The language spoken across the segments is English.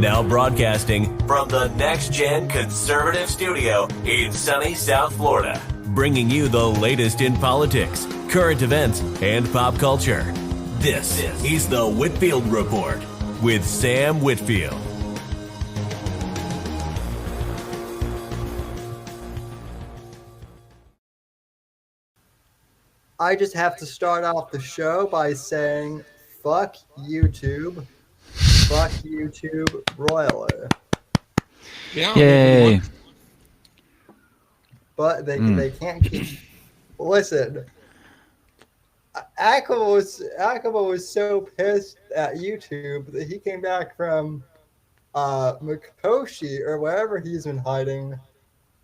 Now broadcasting from the Next Gen Conservative Studio in sunny South Florida, bringing you the latest in politics, current events, and pop culture. This is the Whitfield Report with Sam Whitfield. I just have to start off the show by saying, fuck YouTube. Fuck YouTube royally. Yeah. Yay. But they can't keep... Listen, Akaba was so pissed at YouTube that he came back from Mikoshi or wherever he's been hiding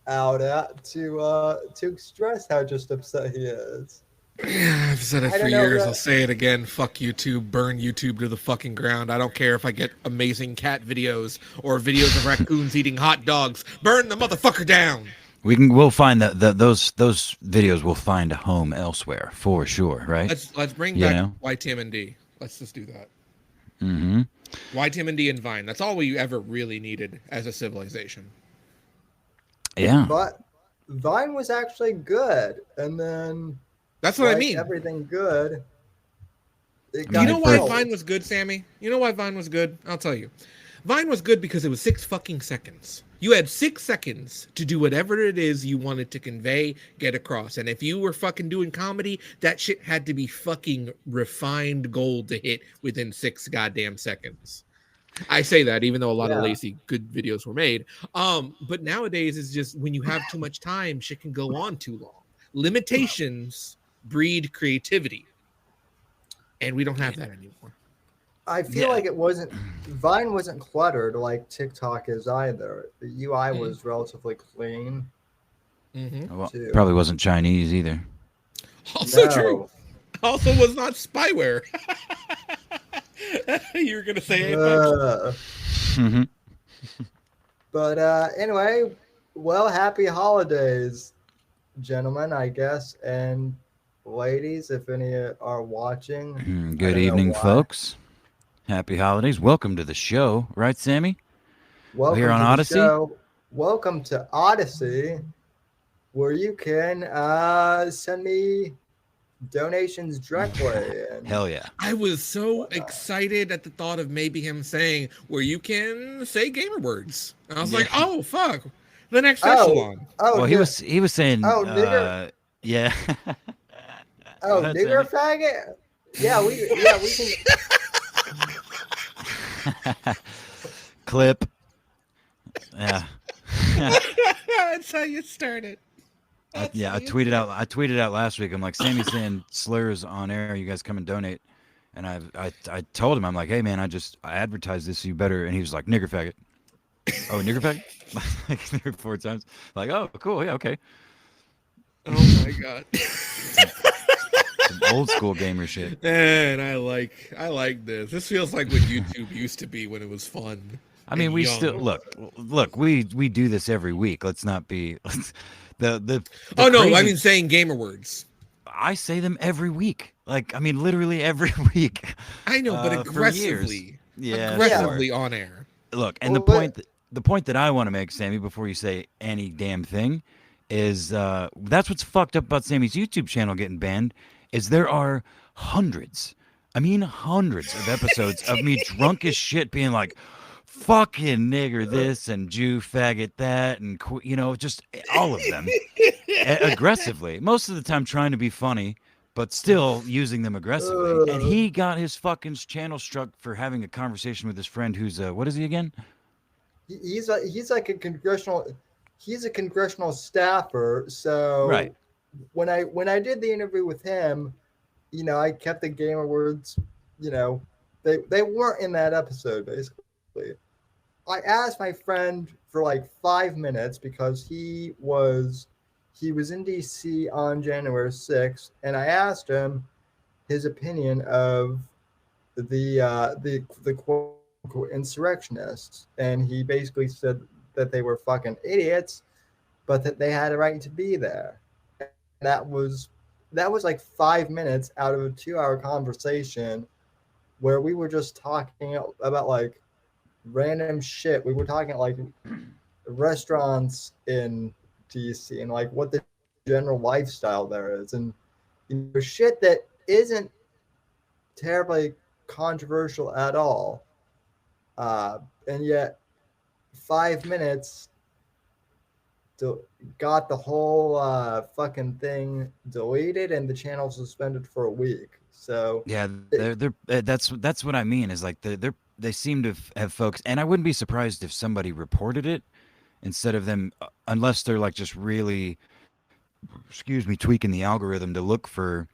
out at to express how just upset he is. I've said it for years. I'll say it again. Fuck YouTube. Burn YouTube to the fucking ground. I don't care if I get amazing cat videos or videos of raccoons eating hot dogs. Burn the motherfucker down. We'll find those videos will find a home elsewhere for sure, right? Let's bring back YTMND. Let's just do that. Mm-hmm. YTMND and Vine. That's all we ever really needed as a civilization. Yeah. But Vine was actually good, and then that's what I mean. Everything good. You know why Vine was good, Sammy? You know why Vine was good? I'll tell you. Vine was good because it was 6 fucking seconds. You had 6 seconds to do whatever it is you wanted to convey, get across. And if you were fucking doing comedy, that shit had to be fucking refined gold to hit within 6 goddamn seconds. I say that even though a lot of lazy good videos were made. But nowadays it's just when you have too much time, shit can go on too long. Limitations breed creativity. And we don't have that anymore. I feel like Vine wasn't cluttered like TikTok is either. The UI was relatively clean. Mm-hmm. Well, probably wasn't Chinese either. Also true. Also was not spyware. You were going to say mm-hmm. But anyway, well, happy holidays, gentlemen, I guess, and ladies, if any are watching. Good evening, folks. Happy holidays. Welcome to the show, right, Sammy? Welcome here on to Odysee. The show. Welcome to Odysee, where you can send me donations directly. Hell yeah. I was so excited at the thought of maybe him saying where you can say gamer words. And I was like, oh, fuck. The next echelon. Well, he was saying, nigger. Yeah. Nigger faggot? Yeah, we can. Clip. Yeah. That's how you started. I tweeted out last week. I'm like, Sammy's saying slurs on air. You guys come and donate. And I told him, I'm like, hey man, I advertised this. So you better. And he was like, nigger faggot. Oh, nigger faggot. Like 4 times. Like, oh, cool. Yeah, okay. Oh my god. Some old school gamer shit. Man, I like this. This feels like what YouTube used to be when it was fun. I mean, we still look. We do this every week. Let's not be the Oh no, crazy, I mean saying gamer words. I say them every week. Like, I mean, literally every week. I know, but aggressively. Yeah, aggressively on air. Look, and the point that I want to make, Sammy, before you say any damn thing, is that's what's fucked up about Sammy's YouTube channel getting banned. Is there are hundreds of episodes of me drunk as shit being like, fucking nigger this and Jew faggot that and, just all of them aggressively. Most of the time trying to be funny, but still using them aggressively. And he got his fucking channel struck for having a conversation with his friend who's, what is he again? He's like a congressional staffer. So right. When I did the interview with him, I kept the gamer words, they weren't in that episode, basically. I asked my friend for like 5 minutes because he was in DC on January 6th, and I asked him his opinion of the quote unquote insurrectionists, and he basically said that they were fucking idiots, but that they had a right to be there. That was like 5 minutes out of a 2-hour conversation where we were just talking about like random shit. We were talking like restaurants in DC and like what the general lifestyle there is, and shit that isn't terribly controversial at all. And yet, 5 minutes got the whole fucking thing deleted and the channel suspended for a week. So yeah, they're that's what I mean is like they seem to have folks, and I wouldn't be surprised if somebody reported it instead of them, unless they're like just really, excuse me, tweaking the algorithm to look for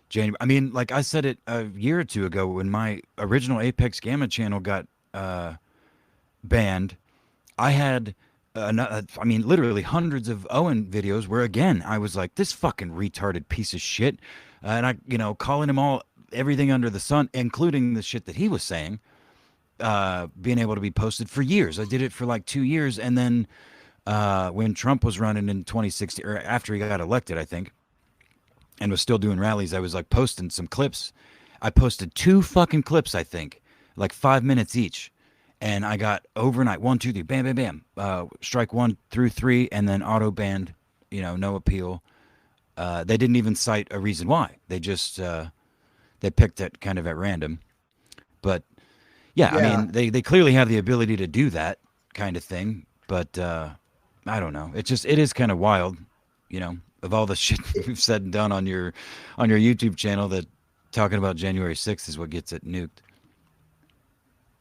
January. I mean, like I said it a year or two ago when my original Apex Gamma channel got banned. I had, I mean, literally hundreds of Owen videos where, again, I was like, this fucking retarded piece of shit. And I, calling him all, everything under the sun, including the shit that he was saying, being able to be posted for years. I did it for like 2 years. And then when Trump was running in 2016, or after he got elected, I think, and was still doing rallies, I was like posting some clips. I posted 2 fucking clips, I think, like 5 minutes each. And I got overnight 1, 2, 3, bam, bam, bam, strike 1 through 3, and then auto banned, no appeal. They didn't even cite a reason why. They just they picked it kind of at random. But yeah, I mean, they clearly have the ability to do that kind of thing. But I don't know. It is kind of wild, of all the shit we've said and done on your YouTube channel, that talking about January 6th is what gets it nuked.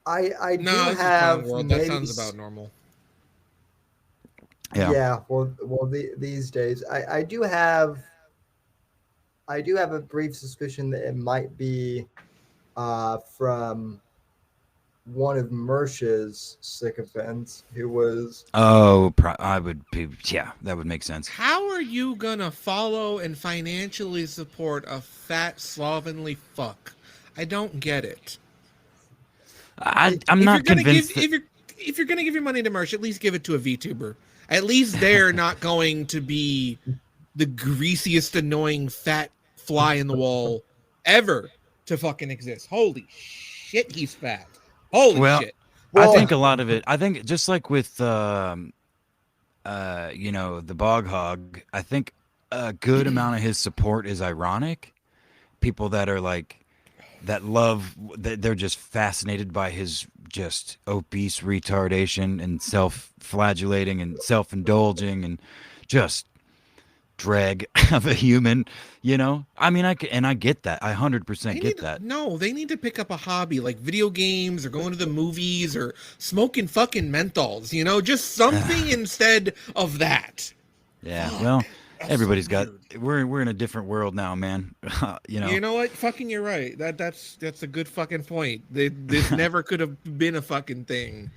I do have that sounds about normal. Yeah. Well, these days I do have a brief suspicion that it might be from one of Mersh's sycophants who was. Oh, I would be. Yeah, that would make sense. How are you gonna follow and financially support a fat slovenly fuck? I don't get it. I'm not convinced. If you're gonna give your money to Mersh, at least give it to a VTuber. At least they're not going to be the greasiest, annoying, fat fly in the wall ever to fucking exist. Holy shit, he's fat. Holy shit. Well, I think a lot of it. I think just like with the Bog Hog, I think a good amount of his support is ironic. People that are like. That love, they're just fascinated by his just obese retardation and self-flagellating and self-indulging and just drag of a human, I mean, I get that. I 100% get that. No, they need to pick up a hobby like video games or going to the movies or smoking fucking menthols, just something instead of that. Yeah, well, everybody's got. We're in a different world now, man. You know what? Fucking, you're right. That's a good fucking point. This never could have been a fucking thing.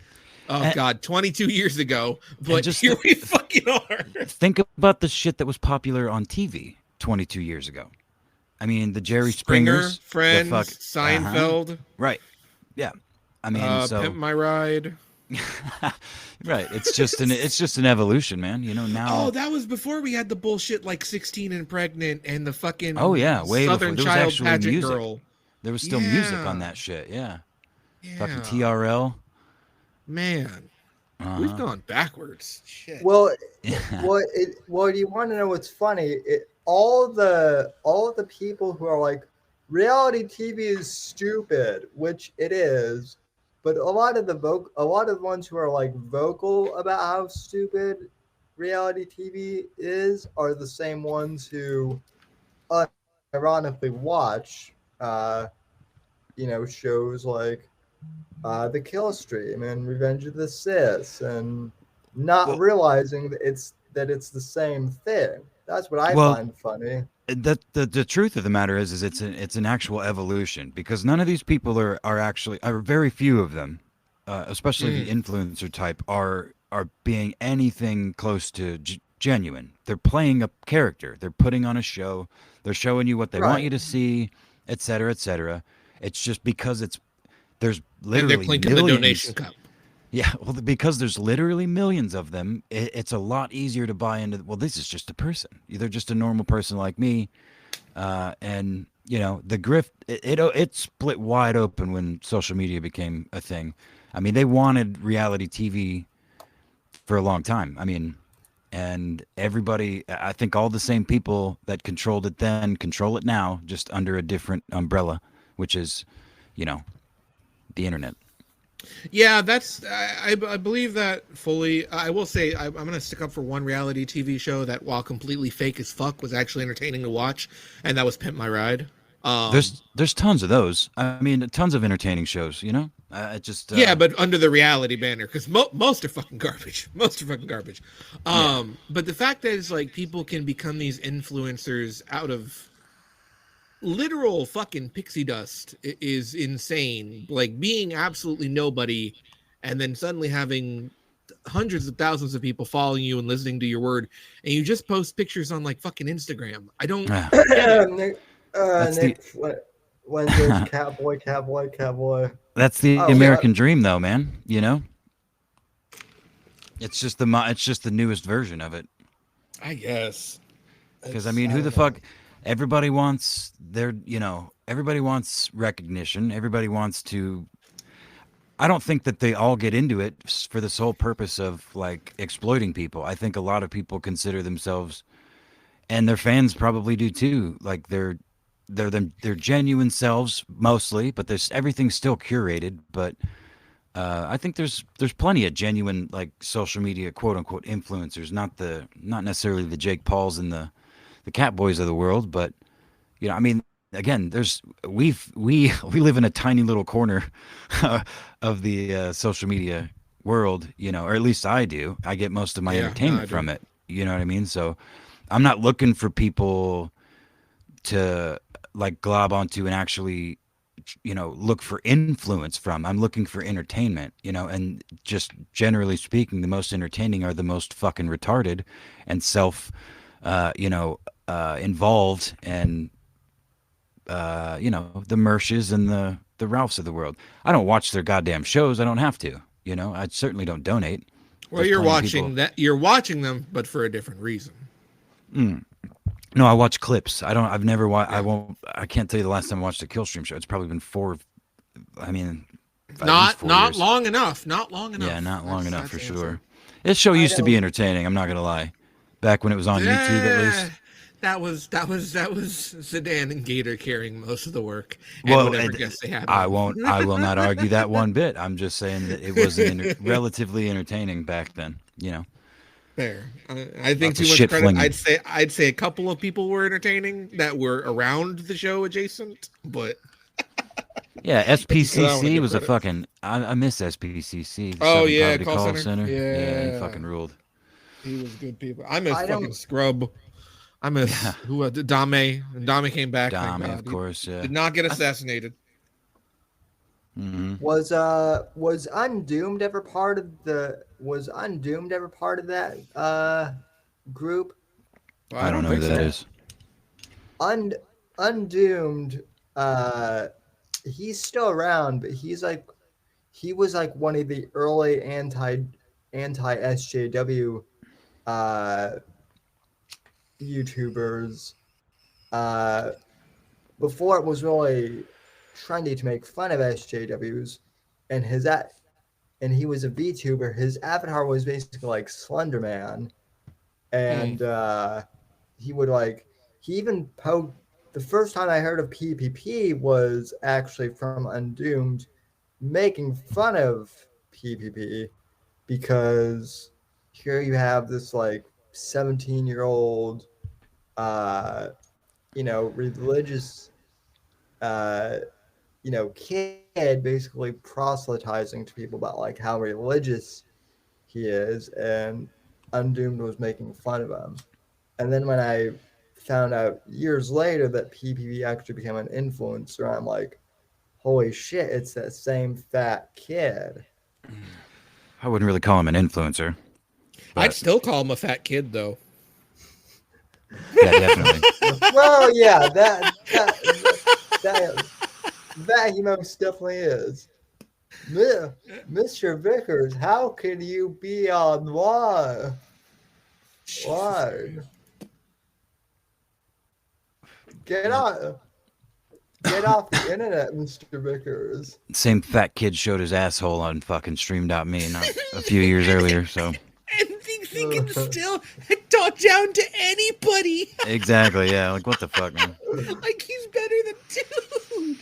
Oh God, 22 years ago, but just here we fucking are. Think about the shit that was popular on TV 22 years ago. I mean, the Jerry Springers, Friends, Seinfeld. Right. Yeah. I mean, Pimp My Ride. Right. It's just an evolution, man. Now. Oh, that was before we had the bullshit like 16 and Pregnant and the fucking way Southern before. Child Pageant music. Girl. There was still music on that shit. Yeah. Fucking TRL. Man, we've gone backwards. Shit. Well, do you want to know what's funny? All the people who are like, reality TV is stupid, which it is. But a lot of the ones who are like vocal about how stupid reality TV is are the same ones who ironically watch shows like The Kill Stream and Revenge of the Sith, and not realizing that it's the same thing. That's what I find funny. The truth of the matter is it's an actual evolution, because none of these people are very few of them, especially the influencer type, are being anything close to genuine. They're playing a character. They're putting on a show. They're showing you what they want you to see, et cetera, et cetera. It's just because there's literally and they're clinking millions. The donation cup. Yeah, well, because there's literally millions of them, it's a lot easier to buy into. Well, this is just a person. They're just a normal person like me, and the grift. It split wide open when social media became a thing. I mean, they wanted reality TV for a long time. I mean, and everybody, I think all the same people that controlled it then control it now, just under a different umbrella, which is, you know, the internet. Yeah, I believe that fully. I will say I'm going to stick up for one reality TV show that, while completely fake as fuck, was actually entertaining to watch, and that was Pimp My Ride. There's tons of those. I mean, tons of entertaining shows. You know, yeah, but under the reality banner, because most are fucking garbage. Most are fucking garbage. But the fact that it's like people can become these influencers out of literal fucking pixie dust is insane. Like being absolutely nobody, and then suddenly having hundreds of thousands of people following you and listening to your word, and you just post pictures on like fucking Instagram. I don't get it. Nick, Wednesday's cowboy. That's the American dream, though, man. You know, it's just the newest version of it. I guess. Because I mean, who the fuck? Everybody wants everybody wants recognition. Everybody wants to. I don't think that they all get into it for the sole purpose of like exploiting people. I think a lot of people consider themselves, and their fans probably do too. Like they're genuine selves mostly, but everything's still curated. But I think there's plenty of genuine like social media quote unquote influencers, not necessarily the Jake Pauls and the Cat Boys of the world, but you know, I mean, again, we live in a tiny little corner of the social media world, you know, or at least I do. I get most of my entertainment from it. You know what I mean? So I'm not looking for people to like glob onto and actually, you know, look for influence from. I'm looking for entertainment, you know, and just generally speaking, the most entertaining are the most fucking retarded and involved, and you know, the Mershes and the Ralphs of the world. I don't watch their goddamn shows. I don't have to. You know, I certainly don't donate. Well, you're watching them, but for a different reason. No, I watch clips. I've never watched. I can't tell you the last time I watched a Killstream show. It's probably been Not years. long enough. Not long enough. Yeah, not long enough for sure. This show used to be entertaining. I'm not gonna lie. Back when it was on YouTube, at least. That was Zidane and Gator carrying most of the work. And well, whatever guests they had. I will not argue that one bit. I'm just saying that it was relatively entertaining back then. You know. Fair. I think too much credit. Flinging. I'd say a couple of people were entertaining that were around the show adjacent, but. Yeah, SPCC was a fucking. I miss SPCC. Oh yeah, call center. Yeah, he fucking ruled. He was good people. I miss fucking Scrub. I miss who Dame. Dame came back. Dame, of course. Yeah. Did not get assassinated. Mm-hmm. Was Undoomed ever part of that group? I don't know who that is. Undoomed. He's still around, but he was like one of the early anti SJW YouTubers before it was really trendy to make fun of SJWs, and he was a VTuber. His avatar was basically like Slender Man, and he even poked. The first time I heard of PPP was actually from Undoomed making fun of PPP, because here you have this like 17-year-old religious kid basically proselytizing to people about like how religious he is, and Undoomed was making fun of him. And then when I found out years later that PPP actually became an influencer, I'm like, holy shit, it's that same fat kid. I wouldn't really call him an influencer. I'd still call him a fat kid, though. Yeah, definitely. Well, yeah, that he most definitely is. Mr. Vickers, how can you be on one? Why? Get on. Get off the internet, Mr. Vickers. Same fat kid showed his asshole on fucking Stream.me not a few years earlier, so. And thinks he can still talk down to anybody. Exactly, yeah. Like, what the fuck, man? Like, he's better than dude.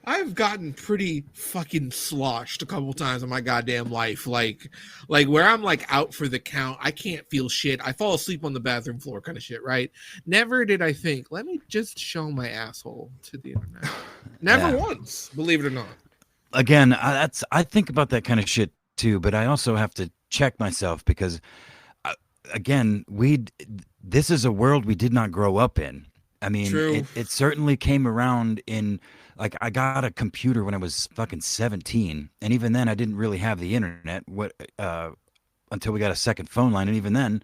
I've gotten pretty fucking sloshed a couple times in my goddamn life. Like where I'm like out for the count, I can't feel shit. I fall asleep on the bathroom floor kind of shit, right? Never did I think, let me just show my asshole to the internet. Never once, believe it or not. Again, I think about that kind of shit too, but I also have to check myself because, again, this is a world we did not grow up in. I mean, it certainly came around in, like, I got a computer when I was fucking 17, and even then I didn't really have the internet until we got a second phone line, and even then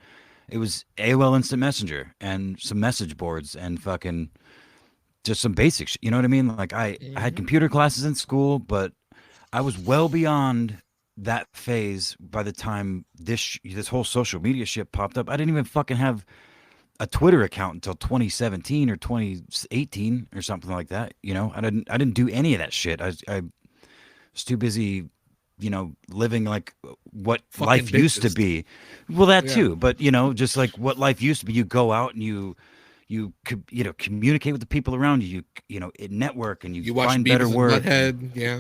it was AOL Instant Messenger and some message boards and fucking just some basic shit, you know what I mean? Like, I had computer classes in school, but I was well beyond that phase by the time this whole social media shit popped up. I didn't even fucking have a Twitter account until 2017 or 2018 or something like that. You know, I didn't do any of that shit. I was too busy, you know, living like what fucking life used to be. Well, that too, but you know, just like what life used to be. You go out and you communicate with the people around you. You know, network and you find better work.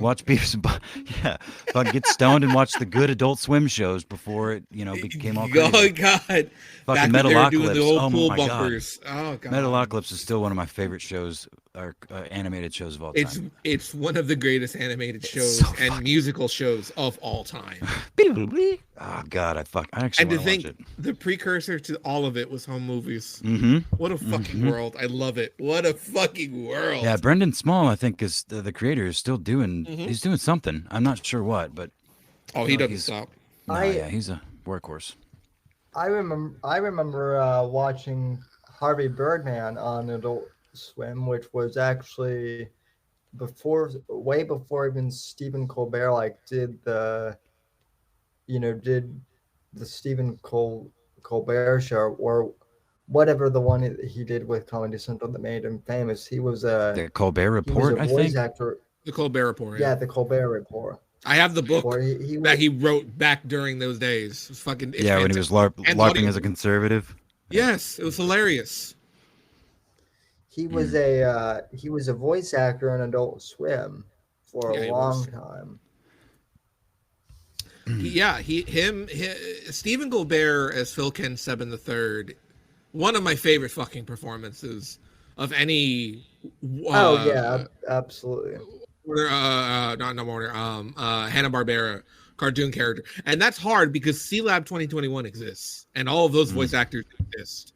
Watch Beavis and Butthead. Fucking get stoned and watch the good Adult Swim shows before it, you know, became all crazy. Oh God! Fucking Metalocalypse. Oh my bumpers. God. Oh God! Metalocalypse is still one of my favorite shows, or animated shows of all time. It's one of the greatest animated shows and musical shows of all time. Oh God, I actually want to watch it. The precursor to all of it was home movies. Mm-hmm. What a fucking world! I love it. What a fucking world! Yeah, Brendan Small, I think, is the creator. Is still doing. He's doing something. I'm not sure what, but he doesn't stop. Yeah, he's a workhorse. I remember watching Harvey Birdman on Adult Swim, which was actually way before even Stephen Colbert did the Stephen Colbert show, or whatever the one he did with Comedy Central that made him famous. He was the Colbert Report, I think. Actor. The Colbert Report. Yeah, the Colbert Report. I have the book that he wrote back during those days. It's when he was LARPing as a conservative. Yes, it was hilarious. He was a voice actor on Adult Swim for a long time. Stephen Colbert as Phil Ken Sebin III, one of my favorite fucking performances of any. Absolutely. Hanna-Barbera cartoon character, and that's hard because C-Lab 2021 exists, and all of those voice actors exist.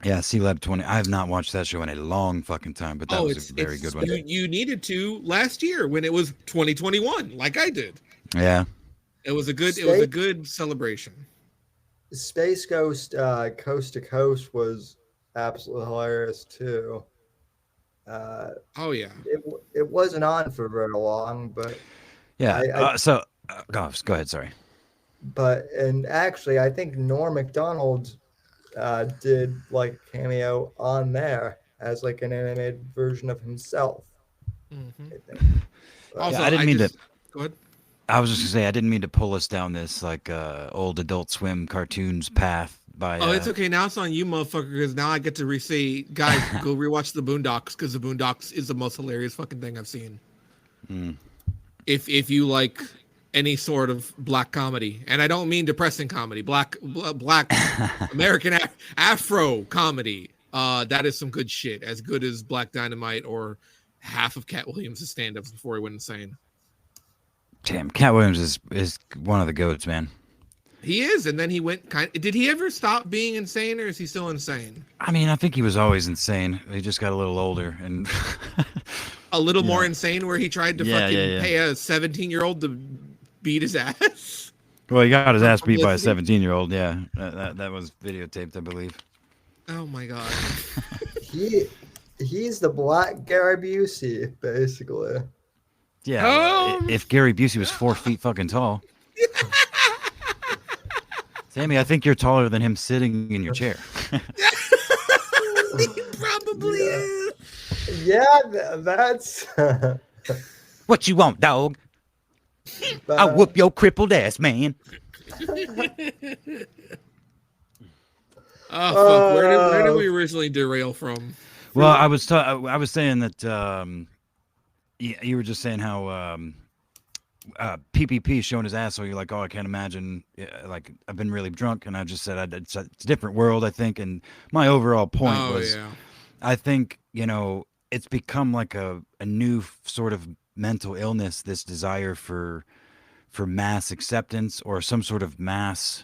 Yeah, C-Lab 20. I have not watched that show in a long fucking time, but that was a very good one. You needed to last year when it was 2021, like I did. Yeah, it was a good celebration. Space Ghost Coast to Coast was absolutely hilarious too. It wasn't on for very long, but yeah. Go ahead. Sorry. And actually, I think Norm Macdonald did like a cameo on there as like an animated version of himself. Mm-hmm. I think. Also, I didn't mean to. Go ahead. I was just gonna say I didn't mean to pull us down this like old Adult Swim cartoons path. It's okay. Now it's on you, motherfucker, because now I get to say, guys, go rewatch the Boondocks, because the Boondocks is the most hilarious fucking thing I've seen. If you like any sort of black comedy, and I don't mean depressing comedy, black American Afro comedy, that is some good shit. As good as Black Dynamite or half of Cat Williams' stand-ups before he went insane. Damn, Cat Williams is one of the goats, man. He is, and then he went did he ever stop being insane, or is he still insane? I mean, I think he was always insane. He just got a little older and a little more insane, where he tried to pay a 17-year-old to beat his ass. Well, he got his ass beat by a 17-year-old. Yeah, that was videotaped, I believe. Oh my God. He's the Black Gary Busey, basically. Yeah. If Gary Busey was 4 feet fucking tall. Sammy, I think you're taller than him sitting in your chair. He probably is. Yeah, that's. What you want, dog? I'll whoop your crippled ass, man. Oh fuck! Where did we originally derail from? Well, I was saying that you were just saying how PPP showing his asshole. You're like, oh, I can't imagine. Like, I've been really drunk, and I just said it's a different world, I think. And my overall point was, I think it's become like a new sort of mental illness. This desire for mass acceptance or some sort of mass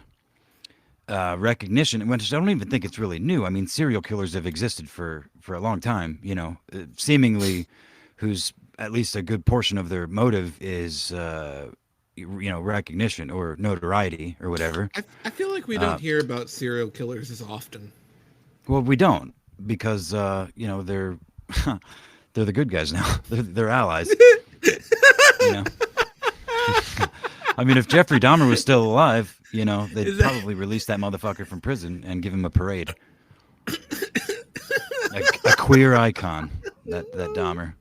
recognition, which I don't even think it's really new. I mean, serial killers have existed for a long time. Seemingly, whose at least a good portion of their motive is recognition or notoriety or whatever. I feel like we don't hear about serial killers as often. Well, we don't because they're they're the good guys now. They're allies. I mean, if Jeffrey Dahmer was still alive, they'd probably release that motherfucker from prison and give him a parade. a queer icon, that Dahmer.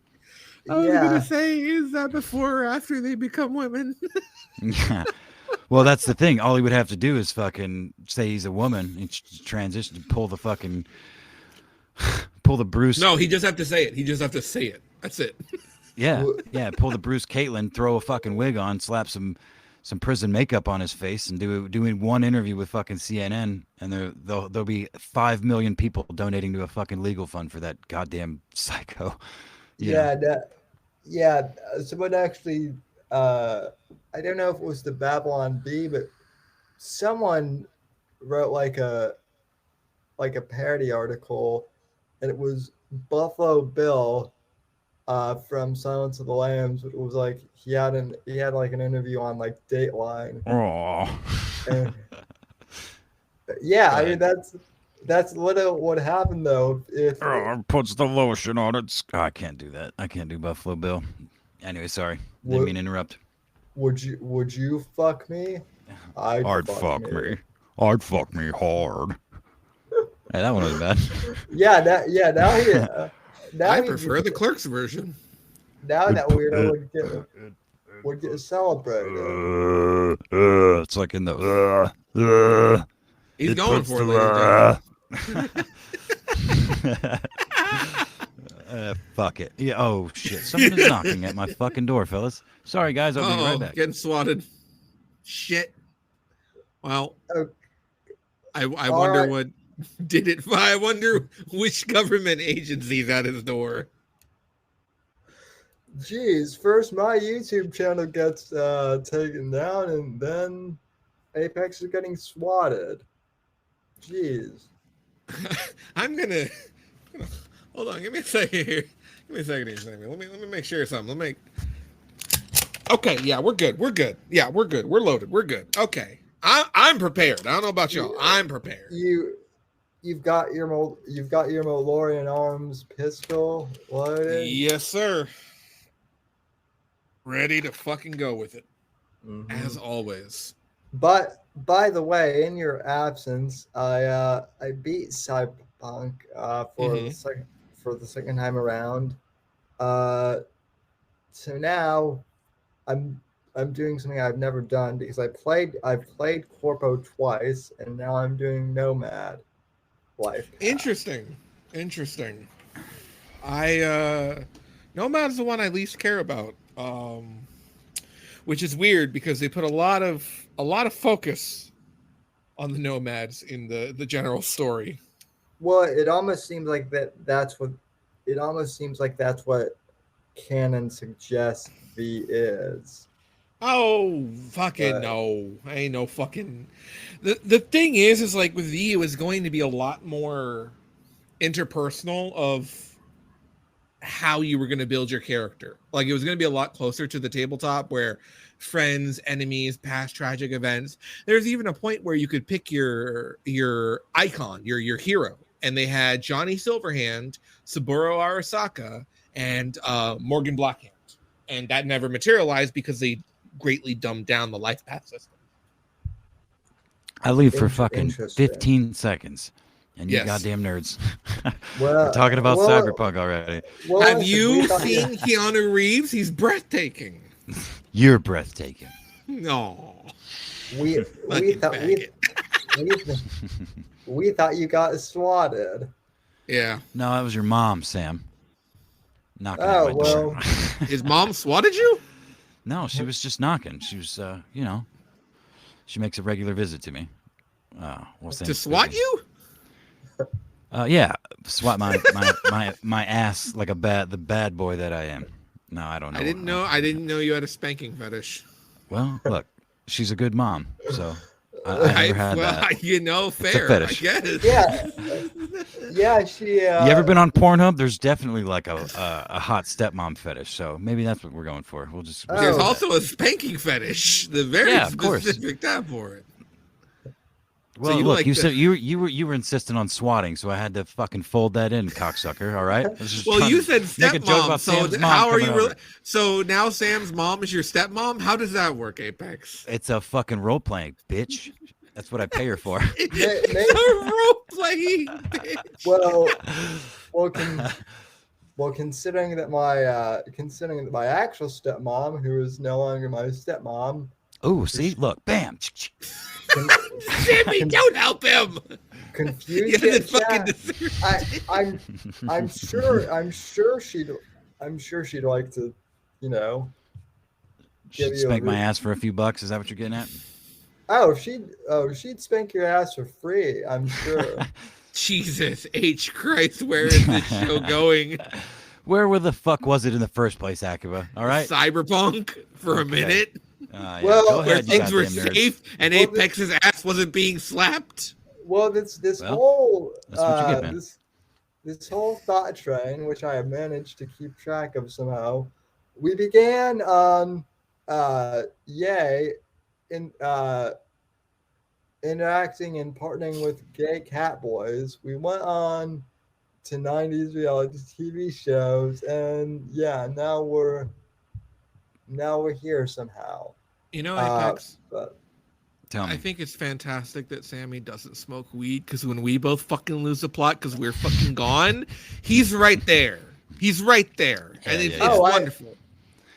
I was gonna say, is that before or after they become women? Yeah. Well, that's the thing. All he would have to do is fucking say he's a woman and transition, pull the Bruce. No, he just have to say it. He just have to say it. That's it. Yeah. Pull the Bruce Caitlin, throw a fucking wig on, slap some prison makeup on his face, and doing one interview with fucking CNN, and there'll be 5 million people donating to a fucking legal fund for that goddamn psycho. Someone actually, I don't know if it was the Babylon Bee, but someone wrote like a parody article, and it was Buffalo Bill from Silence of the Lambs. It was like he had like an interview on like Dateline. Oh. I mean that's what happened though. If puts the lotion on it. I can't do that. I can't do Buffalo Bill. Anyway, sorry. Didn't mean to interrupt. Would you fuck me? I'd fuck me. I'd fuck me hard. Hey, that one was bad. Now I prefer the Clerks version. Now that weirdo would get celebrated. It's like in the. He's going for it. Fuck it. Yeah. Oh shit! Someone is knocking at my fucking door, fellas. Sorry, guys. I'll be right back. Getting swatted. Shit. Well, I wonder what did it. I wonder which government agency's at his door. Jeez, first my YouTube channel gets taken down, and then Apex is getting swatted. Jeez. I'm gonna hold on. Give me a second here. Give me a second here, Sammy. Let me make sure of something. Okay, yeah, we're good. Yeah, we're good. We're loaded. We're good. Okay, I'm prepared. I don't know about y'all. I'm prepared. You've got your Malorian Arms pistol loaded. Yes, sir. Ready to fucking go with it, as always. But by the way, in your absence, I beat Cyberpunk for the second time around. So now I'm doing something I've never done because I've played Corpo twice, and now I'm doing Nomad life. Interesting. Nomad is the one I least care about. Which is weird because they put a lot of focus on the nomads in the general story. Well, it almost seems like that's what canon suggests V is. Oh, fucking no. I ain't no fucking... The thing is like with V, it was going to be a lot more interpersonal of how you were going to build your character. Like, it was going to be a lot closer to the tabletop where friends, enemies, past tragic events. There's even a point where you could pick your icon, your hero. And they had Johnny Silverhand, Saburo Arasaka, and Morgan Blackhand. And that never materialized because they greatly dumbed down the life path system. I leave for fucking 15 seconds. And you goddamn nerds. Well, we're talking about Cyberpunk already. Well, have you seen Keanu Reeves? He's breathtaking. You're breathtaking. No. We thought you got swatted. Yeah. No, that was your mom, Sam. Knocking Oh, at my well. door. His mom swatted you? No, she was just knocking. She was, she makes a regular visit to me. To swat you? Yeah, swat my ass like the bad boy that I am. No, I don't know. I didn't know you had a spanking fetish. Well, look, she's a good mom, so I never had that. Fair. It's a fetish. I guess. Yeah. She. You ever been on Pornhub? There's definitely like a hot stepmom fetish, so maybe that's what we're going for. We'll just. There's also a spanking fetish. The very of course. specific time for it. Well, so look, you said you were insisting on swatting, so I had to fucking fold that in, cocksucker. All right. Well, you said stepmom, so how are you? So now Sam's mom is your stepmom. How does that work, Apex? It's a fucking role playing, bitch. That's what I pay her for. It's a role playing, bitch. Well, considering that my actual stepmom, who is no longer my stepmom. Oh, see, look, bam. Sammy, don't help him. Confusion. I'm sure she'd like to, She'd spank my ass for a few bucks. Is that what you're getting at? She'd spank your ass for free, I'm sure. Jesus H. Christ, where is this show going? Where the fuck was it in the first place, Akiba? All right. Cyberpunk for a minute. Yeah. Well, where things were safe and Apex's ass wasn't being slapped. Well, this whole thought train, which I have managed to keep track of somehow, we began on interacting and partnering with gay cat boys. We went on to 90s reality TV shows, and now we're here somehow. Apex. Tell me. I think it's fantastic that Sammy doesn't smoke weed, because when we both fucking lose the plot because we're fucking gone, he's right there. He's right there, and it's wonderful.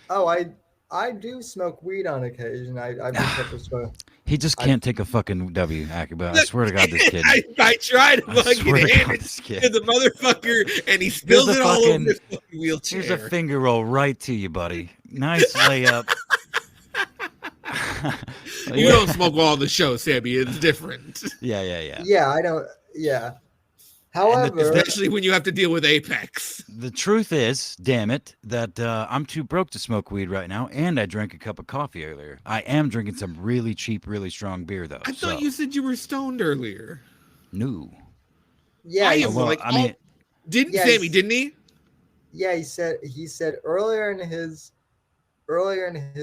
I do smoke weed on occasion. I've been able to smoke. He just can't take a fucking W, Akiba. I swear to God, this kid. I tried to fucking hand it to the motherfucker, and he spills it all over his fucking wheelchair. Here's a finger roll right to you, buddy. Nice layup. You don't smoke all the show, Sammy. It's different. Yeah. Yeah, I don't. Yeah. However, especially when you have to deal with Apex. The truth is, damn it, that I'm too broke to smoke weed right now, and I drank a cup of coffee earlier. I am drinking some really cheap, really strong beer, though. I thought you said you were stoned earlier. No. Yeah, Sammy, didn't he? Yeah, he said earlier in his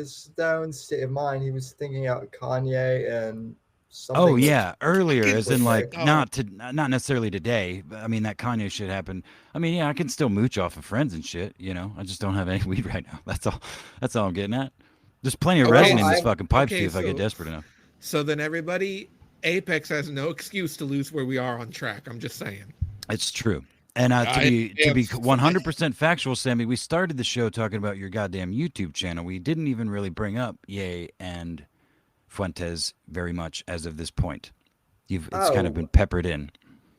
stoned state of mind, he was thinking out Kanye and something. Oh yeah, earlier, as in like not necessarily today. I mean, that Kanye shit happened. I mean, yeah, I can still mooch off of friends and shit. I just don't have any weed right now. That's all I'm getting at. There's plenty of resin in this fucking pipe too if I get desperate enough. So then everybody, Apex has no excuse to lose where we are on track. I'm just saying. It's true. And to be 100% factual, Sammy, we started the show talking about your goddamn YouTube channel. We didn't even really bring up Ye and Fuentes very much as of this point. It's kind of been peppered in.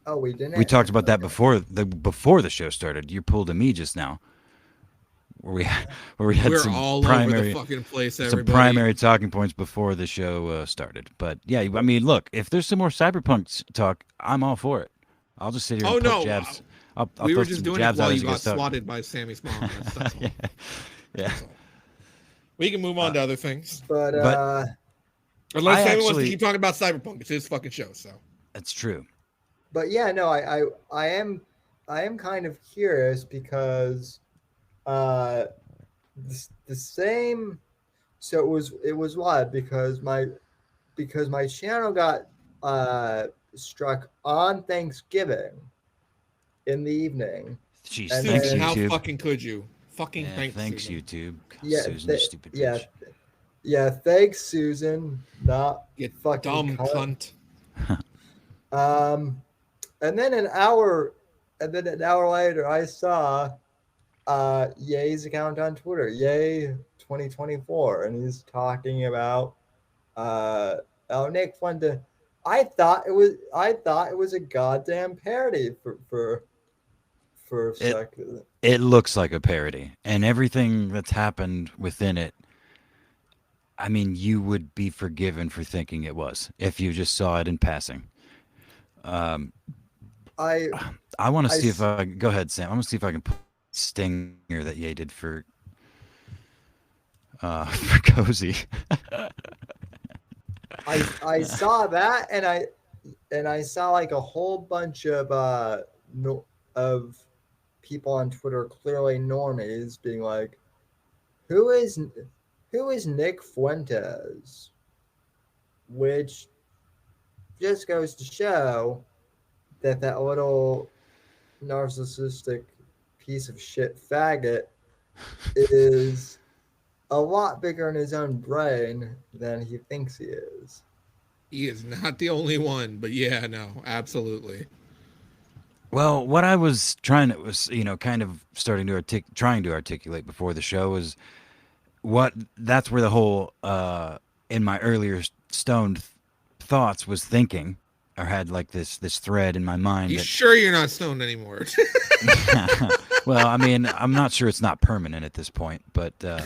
Oh, we didn't. We talked about that before the show started. You pulled a me just now, where we had We're some all primary over the fucking place, some primary talking points before the show started. But yeah, I mean, look, if there's some more Cyberpunk talk, I'm all for it. I'll just sit here and poke jabs. We were just doing it while you got swatted by Sammy's mom. That's yeah. We can move on to other things. But unless Sammy wants to keep talking about Cyberpunk, it's his fucking show. So that's true. But yeah, no, I am kind of curious because the same. So it was wild because my channel got struck on Thanksgiving in the Jeez, evening. thanks, Susan, how YouTube. fucking could you? Fucking thanks, Susan. YouTube. Yeah, Susan, you stupid bitch. Yeah, thanks, Susan. Not You fucking dumb cunt. And then an hour later, I saw Ye's account on Twitter, Ye 2024, and he's talking about Nick Fuente. I thought it was a goddamn parody for a second. It looks like a parody, and everything that's happened within it. I mean, you would be forgiven for thinking it was if you just saw it in passing. I want to see if I go ahead, Sam. I want to see if I can put stinger that Ye did for Cozy. I saw that, and I saw like a whole bunch of people on Twitter, clearly normies, being like, who is Nick Fuentes? Which just goes to show that little narcissistic piece of shit faggot is a lot bigger in his own brain than he thinks he is. He is not the only one, but yeah, no, absolutely. Well, what I was trying to kind of starting to trying to articulate before the show was that's where the whole in my earlier stoned thoughts was thinking, or had like this thread in my mind. You sure you're not stoned anymore? Well, I mean, I'm not sure it's not permanent at this point, but no,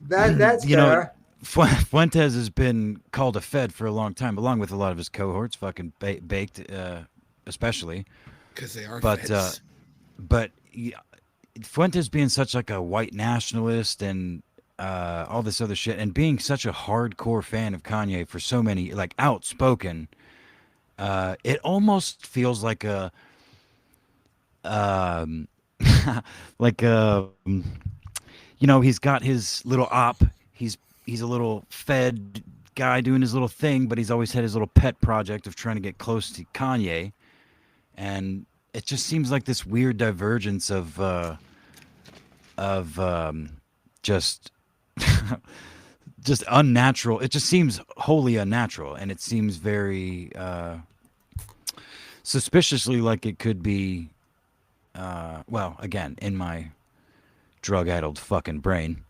that's fair. Fuentes has been called a Fed for a long time, along with a lot of his cohorts, fucking baked, especially because they are feds. But Fuentes being such like a white nationalist and all this other shit, and being such a hardcore fan of Kanye for so many, like outspoken, it almost feels like a like he's got his little op. He's a little Fed guy doing his little thing, but he's always had his little pet project of trying to get close to Kanye, and it just seems like this weird divergence of just just unnatural. It just seems wholly unnatural, and it seems very suspiciously like it could be well, again, in my drug-addled fucking brain,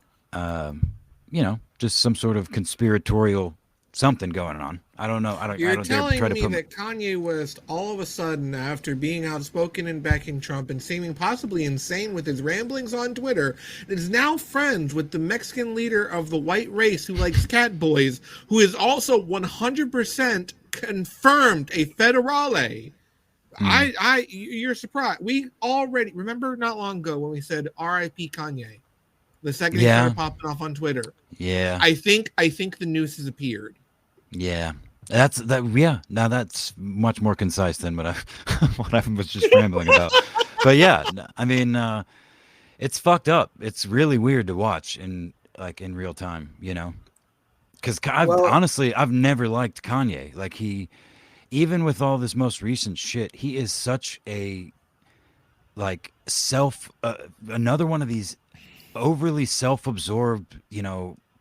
just some sort of conspiratorial something going on. I don't know. You're telling me that Kanye West, all of a sudden, after being outspoken and backing Trump and seeming possibly insane with his ramblings on Twitter, is now friends with the Mexican leader of the white race who likes cat boys, who is also 100% confirmed a federale. You're surprised. We already remember not long ago when we said R.I.P. Kanye. The second he started popping off on Twitter. Yeah. I think the news has appeared. Yeah. Yeah. Now that's much more concise than what I was just rambling about. But yeah, I mean, it's fucked up. It's really weird to watch in real time, because honestly, I've never liked Kanye. Like even with all this most recent shit, he is such a another one of these overly self-absorbed,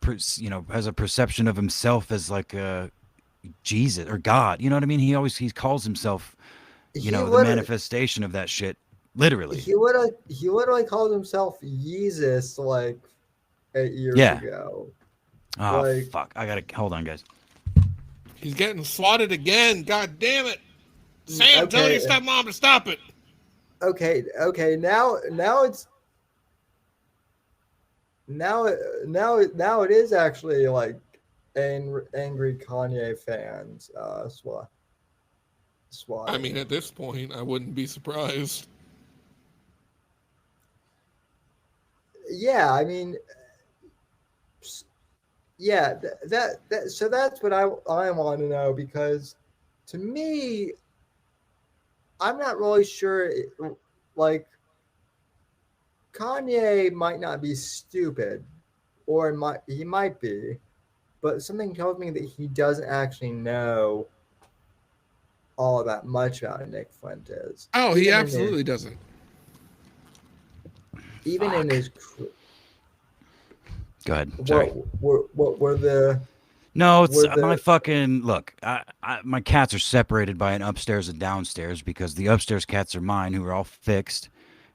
has a perception of himself as like a Jesus or God. You know what I mean? He calls himself, the manifestation of that shit. Literally. He literally called himself Jesus like 8 years ago. Oh fuck! I gotta hold on, guys. He's getting swatted again. God damn it! Sam, tell your stepmom to stop it. Okay. Now it is actually like angry Kanye fans. SWAT. I mean, at this point, I wouldn't be surprised. Yeah, I mean, yeah. So that's what I want to know, because to me, I'm not really sure. Like, Kanye might not be stupid, or he might be, but something tells me that he doesn't actually know all that much about Nick Fuentes. Oh, he absolutely doesn't. Even in his. Go ahead. Sorry. What were the No, it's Were my the fucking look. My cats are separated by an upstairs and downstairs because the upstairs cats are mine, who are all fixed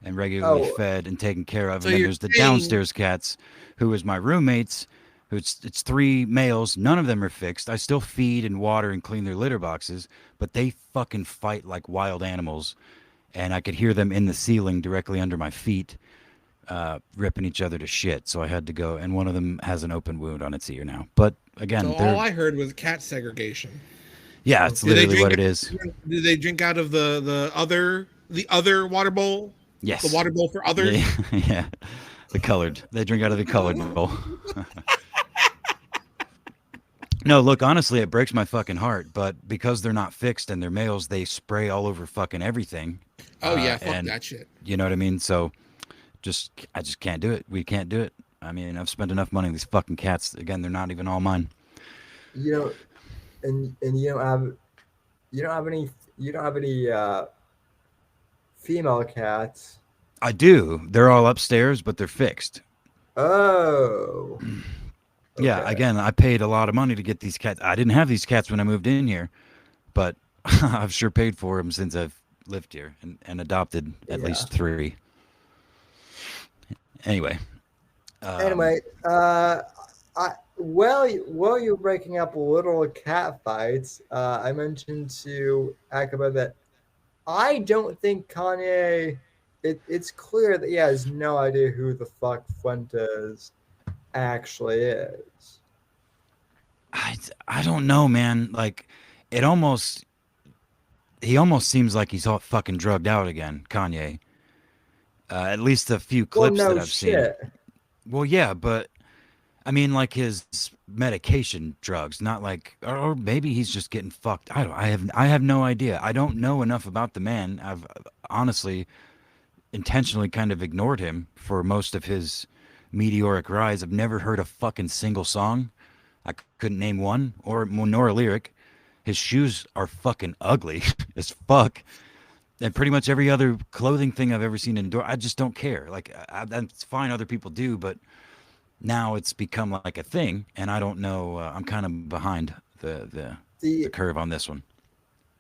and regularly oh fed and taken care of, So and then you're there's the saying downstairs cats, who is my roommates. Who it's three males. None of them are fixed. I still feed and water and clean their litter boxes, but they fucking fight like wild animals, and I could hear them in the ceiling directly under my feet, ripping each other to shit. So I had to go, and one of them has an open wound on its ear now. But so? again, All they're I heard was cat segregation. yeah, it's Did they literally what drink? it is. Did they drink out of the other water bowl? The Yes. water bowl for others. Yeah, yeah. The colored. They drink out of the colored bowl. No, look, honestly, it breaks my fucking heart. But because they're not fixed and they're males, they spray all over fucking everything. Oh yeah, fuck and that shit. you know what I mean? So I just can't do it. We can't do it. I mean, I've spent enough money on these fucking cats. Again, they're not even all mine. you know, and you don't have any female cats. I do. They're all upstairs, but they're fixed. Oh, Yeah, okay. again, I paid a lot of money to get these cats. I didn't have these cats when I moved in here, but I've sure paid for them since I've lived here and adopted at Yeah. least 3. Anyway. Anyway, while you're breaking up little cat fights, I mentioned to Akaba that I don't think Kanye. It's clear that he has no idea who the fuck Fuentes actually is. I don't know, man. Like, he almost seems like he's all fucking drugged out again, Kanye. At least a few Well, clips no that I've seen. shit. Well, yeah, but I mean, like his medication drugs, not like, or maybe he's just getting fucked. I have no idea. I don't know enough about the man. I've honestly intentionally kind of ignored him for most of his meteoric rise. I've never heard a fucking single song. I couldn't name one nor a lyric. His shoes are fucking ugly as fuck. And pretty much every other clothing thing I've ever seen indoor, I just don't care. Like, that's fine, other people do, but now it's become like a thing, and I don't know. I'm kind of behind the The curve on this one.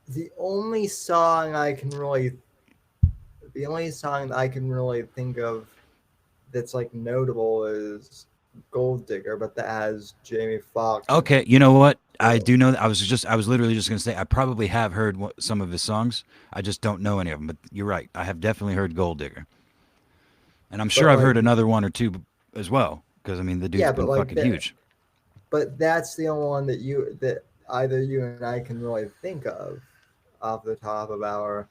the only song I can really the only song that I can really think of that's like notable is Gold Digger, but that has Jamie Foxx. Okay, you know what? I do know. I was literally just gonna say I probably have heard some of his songs. I just don't know any of them. But you're right. I have definitely heard Gold Digger, and I'm sure I've heard another one or two as well. Because I mean, the dude's been fucking huge. But that's the only one that either you and I can really think of off the top of our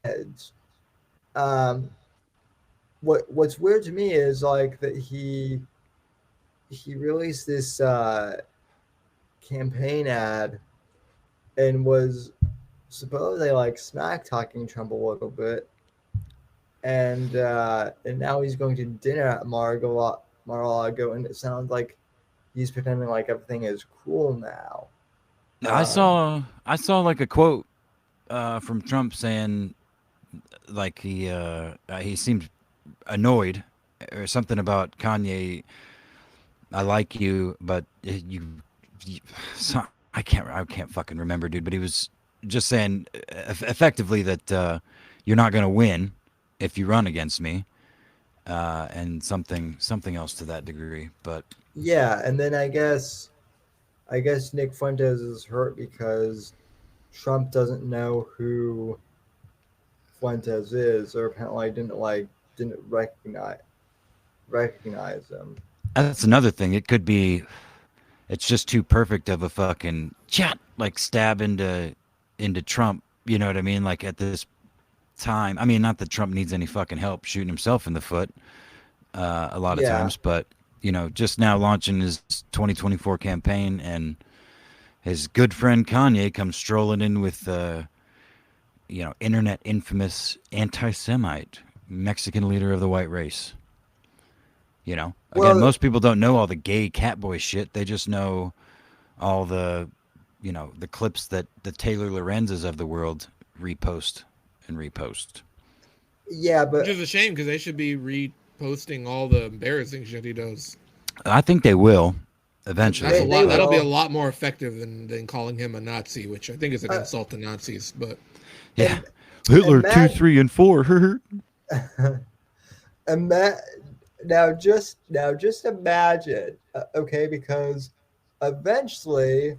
heads. What's weird to me is like that he released this campaign ad and was supposedly like smack talking Trump a little bit, and now he's going to dinner at Mar-a-Lago, and it sounds like he's pretending like everything is cool now. I saw like a quote from Trump saying like he seemed annoyed or something about Kanye. I like you, but I can't fucking remember, dude. But he was just saying effectively that you're not gonna win if you run against me, and something else to that degree. But yeah, and then I guess Nick Fuentes is hurt because Trump doesn't know who Fuentes is, or apparently didn't recognize him. that's another thing. It could be, it's just too perfect of a fucking chat, like stab into Trump. You know what I mean? Like at this time, I mean, not that Trump needs any fucking help shooting himself in the foot a lot of times, but you know, just now launching his 2024 campaign, and his good friend Kanye comes strolling in with internet infamous anti-Semite Mexican leader of the white race. You know, again, most people don't know all the gay catboy shit. They just know all the, the clips that the Taylor Lorenzes of the world repost. Yeah, but which is a shame because they should be reposting all the embarrassing shit he does. I think they will. Eventually, That'll be a lot more effective than calling him a Nazi, which I think is an insult to Nazis. But yeah, Hitler 2, 3, and 4. And now just imagine, okay, because eventually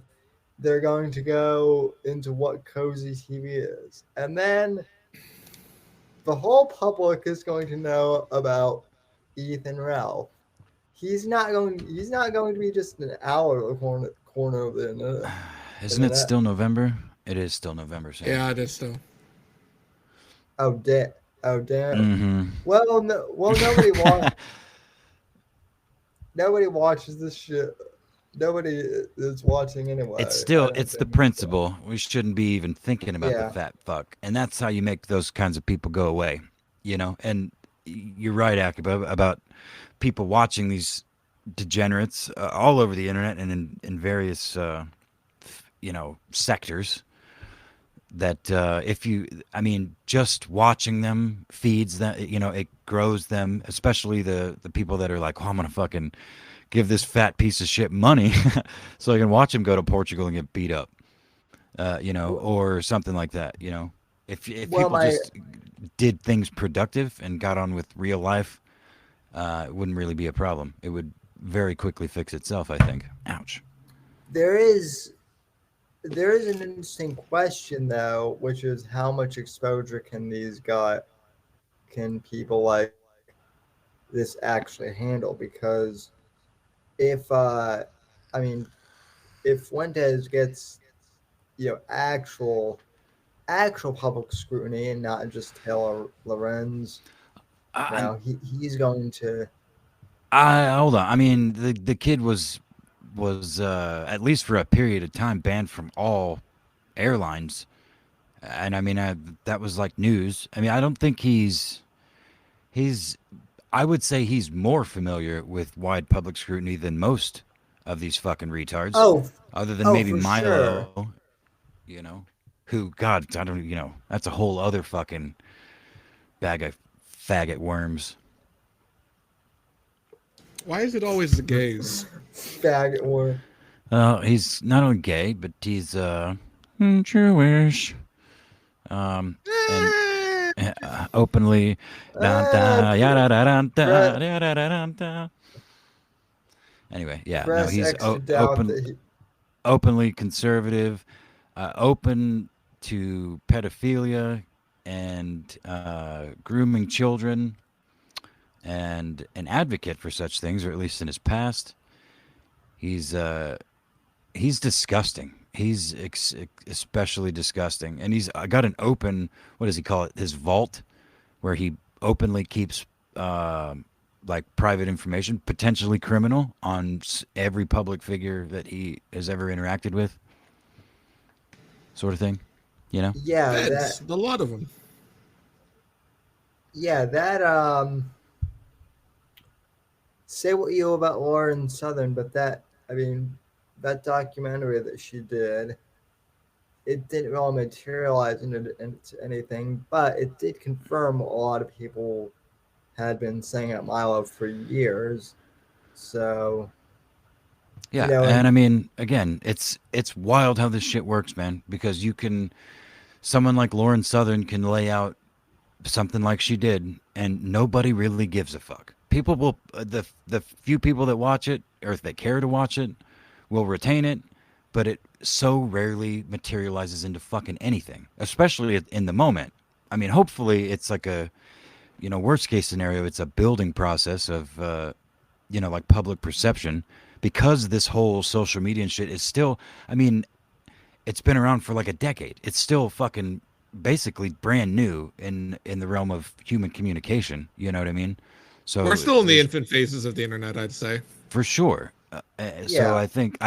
they're going to go into what cozy TV is, and then the whole public is going to know about Ethan Ralph. He's not going to be just an hour of corner of the internet. Isn't it still November? It is still November, Sam. yeah, it is still. Oh damn! Oh damn! Mm-hmm. Well, nobody watches this shit. Nobody is watching anyway. It's the principle. So. We shouldn't be even thinking about the fat fuck, and that's how you make those kinds of people go away. You know, and you're right, Akiba, about people watching these degenerates all over the internet and in various sectors. That just watching them feeds that, it grows them, especially the people that are like, oh, I'm gonna fucking give this fat piece of shit money so I can watch him go to Portugal and get beat up, or something like that. If people just did things productive and got on with real life, it wouldn't really be a problem. It would very quickly fix itself, I think. Ouch. There is an interesting question though, which is how much exposure can people like this actually handle? Because if Fuentes gets actual public scrutiny and not just Taylor Lorenz, he's going to. Hold on. I mean, the kid was at least for a period of time banned from all airlines, and I mean that was like news. I mean, I don't think he's. I would say he's more familiar with wide public scrutiny than most of these fucking retards. Oh, other than maybe Milo, sure. Who, God, I don't, that's a whole other fucking bag of faggot worms. Why is it always the gays? Faggot worm. He's not only gay, but he's Jewish. And openly. Anyway, yeah, no, he's openly conservative, open to pedophilia and grooming children, and an advocate for such things, or at least in his past. He's disgusting. He's especially disgusting, and he's got an open, what does he call it? His vault, where he openly keeps like private information, potentially criminal, on every public figure that he has ever interacted with, sort of thing, Yeah, that's a lot of them. Yeah, that say what you will about Lauren Southern, but that documentary that she did, it didn't really materialize into anything, but it did confirm what a lot of people had been saying at Milo for years. So yeah, and I mean, again, it's wild how this shit works, man, because someone like Lauren Southern can lay out something like she did, and nobody really gives a fuck. People will, the few people that watch it, or if they care to watch it, will retain it, but it so rarely materializes into fucking anything, especially in the moment. I mean, hopefully it's like a, worst case scenario, it's a building process of, like public perception, because this whole social media and shit is still, I mean, it's been around for like a decade. It's still fucking basically brand new in the realm of human communication. You know what I mean? So we're still in the infant phases of the internet, I'd say. For sure. So I think,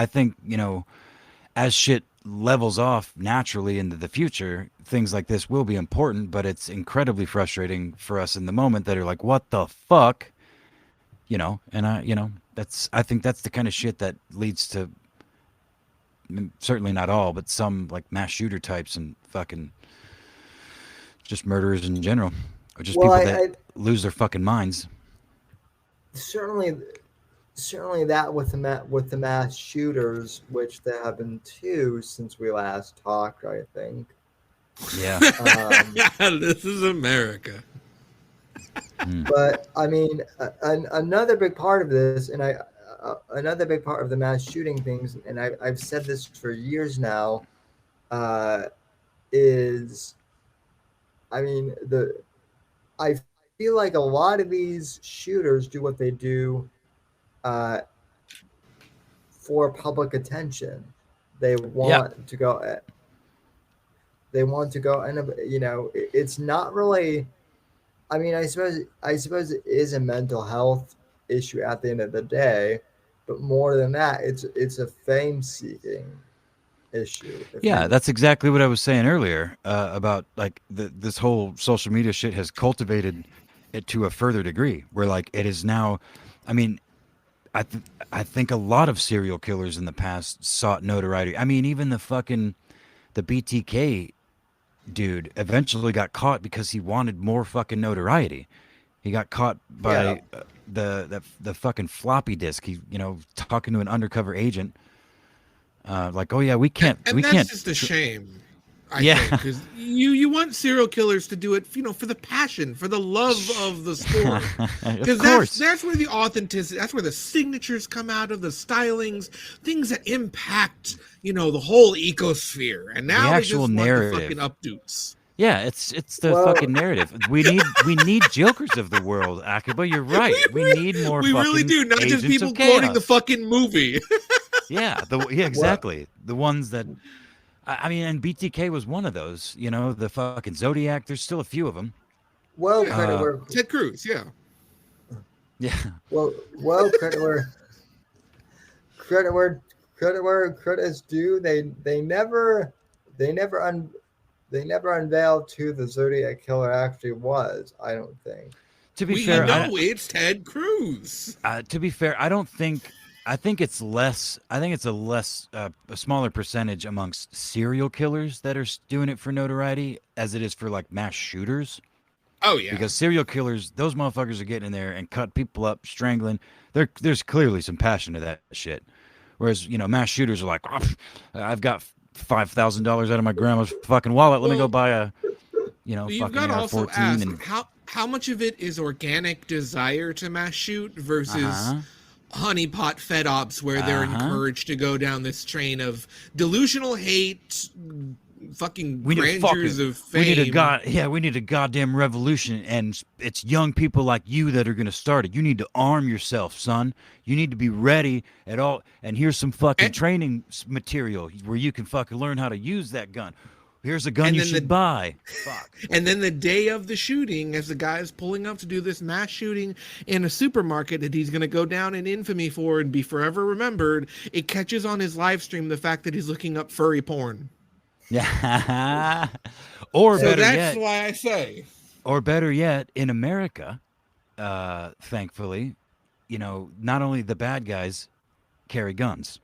as shit levels off naturally into the future, things like this will be important, but it's incredibly frustrating for us in the moment that are like, what the fuck? And I think that's the kind of shit that leads to, certainly not all, but some like mass shooter types and fucking just murderers in general, or just people that lose their fucking minds. Certainly certainly that with the mass shooters, which there have been 2 since we last talked, I think. Yeah. This is America. But I mean, another big part of this, and another big part of the mass shooting things, and I've said this for years now, is, I mean, I feel like a lot of these shooters do what they do for public attention. They want to go. They want to go, and it's not really. I mean, I suppose it is a mental health issue at the end of the day, but more than that, it's a fame-seeking issue. Yeah, that's exactly what I was saying earlier about like this whole social media shit has cultivated it to a further degree, where like it is now. I mean, I think a lot of serial killers in the past sought notoriety. I mean, even the BTK dude eventually got caught because he wanted more fucking notoriety. He got caught by the fucking floppy disk. He, talking to an undercover agent. Like, oh yeah, we can't. That's just a shame. I think, because you want serial killers to do it, for the passion, for the love of the story. Because that's where the authenticity, that's where the signatures come out of, the stylings, things that impact, the whole ecosphere. And now the actual narrative, want the fucking updates. Yeah, it's the fucking narrative. We need jokers of the world, Akiba. You're right. We need more. We really do, not just people quoting the fucking movie. Yeah, exactly. The ones that. I mean, and BTK was one of those, the fucking Zodiac. There's still a few of them. Well, Ted Cruz, yeah. Yeah. Well, credit where credit is due. They never unveiled who the Zodiac killer actually was. I don't think. To be fair, it's Ted Cruz. To be fair, I think it's less. I think it's a smaller percentage amongst serial killers that are doing it for notoriety as it is for like mass shooters. Oh yeah, because serial killers, those motherfuckers are getting in there and cut people up, strangling. There's clearly some passion to that shit. Whereas mass shooters are like, oh, I've got $5,000 out of my grandma's fucking wallet. Let me go buy a fucking AR-14. And how much of it is organic desire to mass shoot versus honeypot fed ops where they're encouraged to go down this train of delusional hate, fucking grandeurs of fame. We need a goddamn revolution, and it's young people like you that are going to start it. You need to arm yourself, son. You need to be ready at all. And here's some fucking training material where you can fucking learn how to use that gun. Here's a gun you should buy. Fuck. And then the day of the shooting, as the guy is pulling up to do this mass shooting in a supermarket that he's going to go down in infamy for and be forever remembered, it catches on his live stream the fact that he's looking up furry porn. Yeah. That's why I say. Or better yet, in America, thankfully, not only the bad guys carry guns.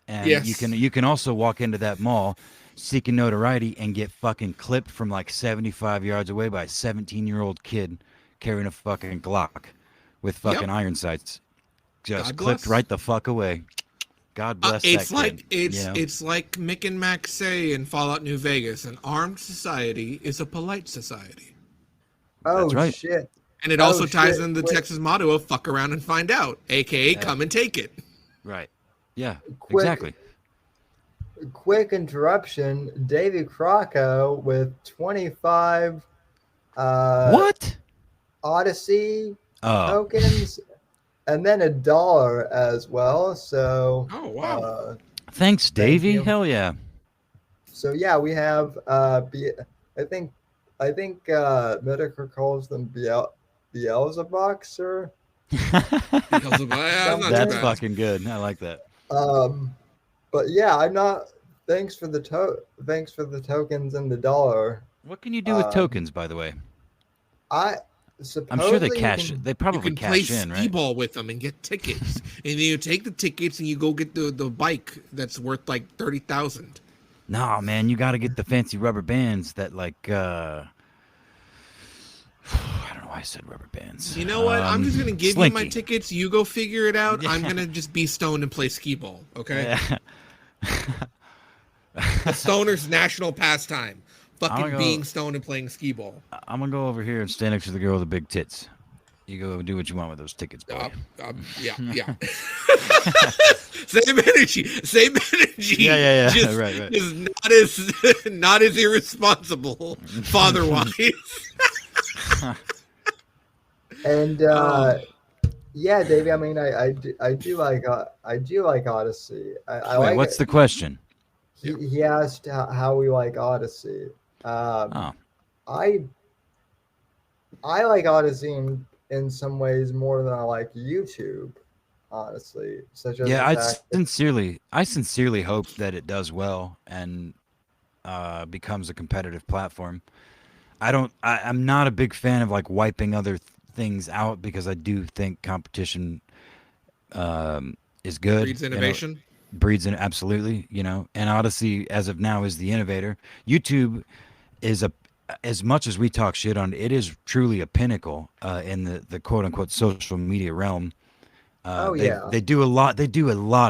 And you can also walk into that mall seeking notoriety and get fucking clipped from like 75 yards away by a 17-year-old kid carrying a fucking Glock with fucking iron sights. Just clipped right the fuck away. God bless that kid. It's like Mick and Max say in Fallout New Vegas, an armed society is a polite society. Oh, that's right. Shit. And it also ties in the Texas motto of fuck around and find out, aka come and take it. Right. Yeah, exactly. Quick interruption. Davy Crocco with 25 what? Odysee tokens and then $1 as well. So thanks, Davy. Hell yeah. So yeah, we have I think Medicare calls them Beelzebucks or that's fucking good. I like that. But yeah, I'm not. Thanks for the tokens and the $1. What can you do with tokens, by the way? I'm sure they cash. They probably cash in, right? You can play Skee-Ball with them and get tickets, and then you take the tickets and you go get the bike that's worth like $30,000. Nah, man, you got to get the fancy rubber bands that like. I don't know. I said rubber bands. You know what? I'm just gonna give Slinky. you my tickets. You go figure it out. I'm gonna just be stoned and play skee ball. Okay. The stoner's national pastime. Fucking being stoned and playing skee ball. I'm gonna go over here and stand next to the girl with the big tits. You go do what you want with those tickets, boy. Yeah. Same energy. Yeah. Just, right. Just not as irresponsible, father-wise. And yeah, Davey. I mean, I do like Odysee. Wait, like what's the question? He asked how we like Odysee. I like Odysee in some ways more than I like YouTube, honestly. Such as I sincerely hope that it does well and becomes a competitive platform. I'm not a big fan of like wiping other things out because I do think competition is good. Breeds innovation. Absolutely, and Odysee as of now is the innovator. YouTube is as much as we talk shit on it, is truly a pinnacle in the quote unquote social media realm. They do a lot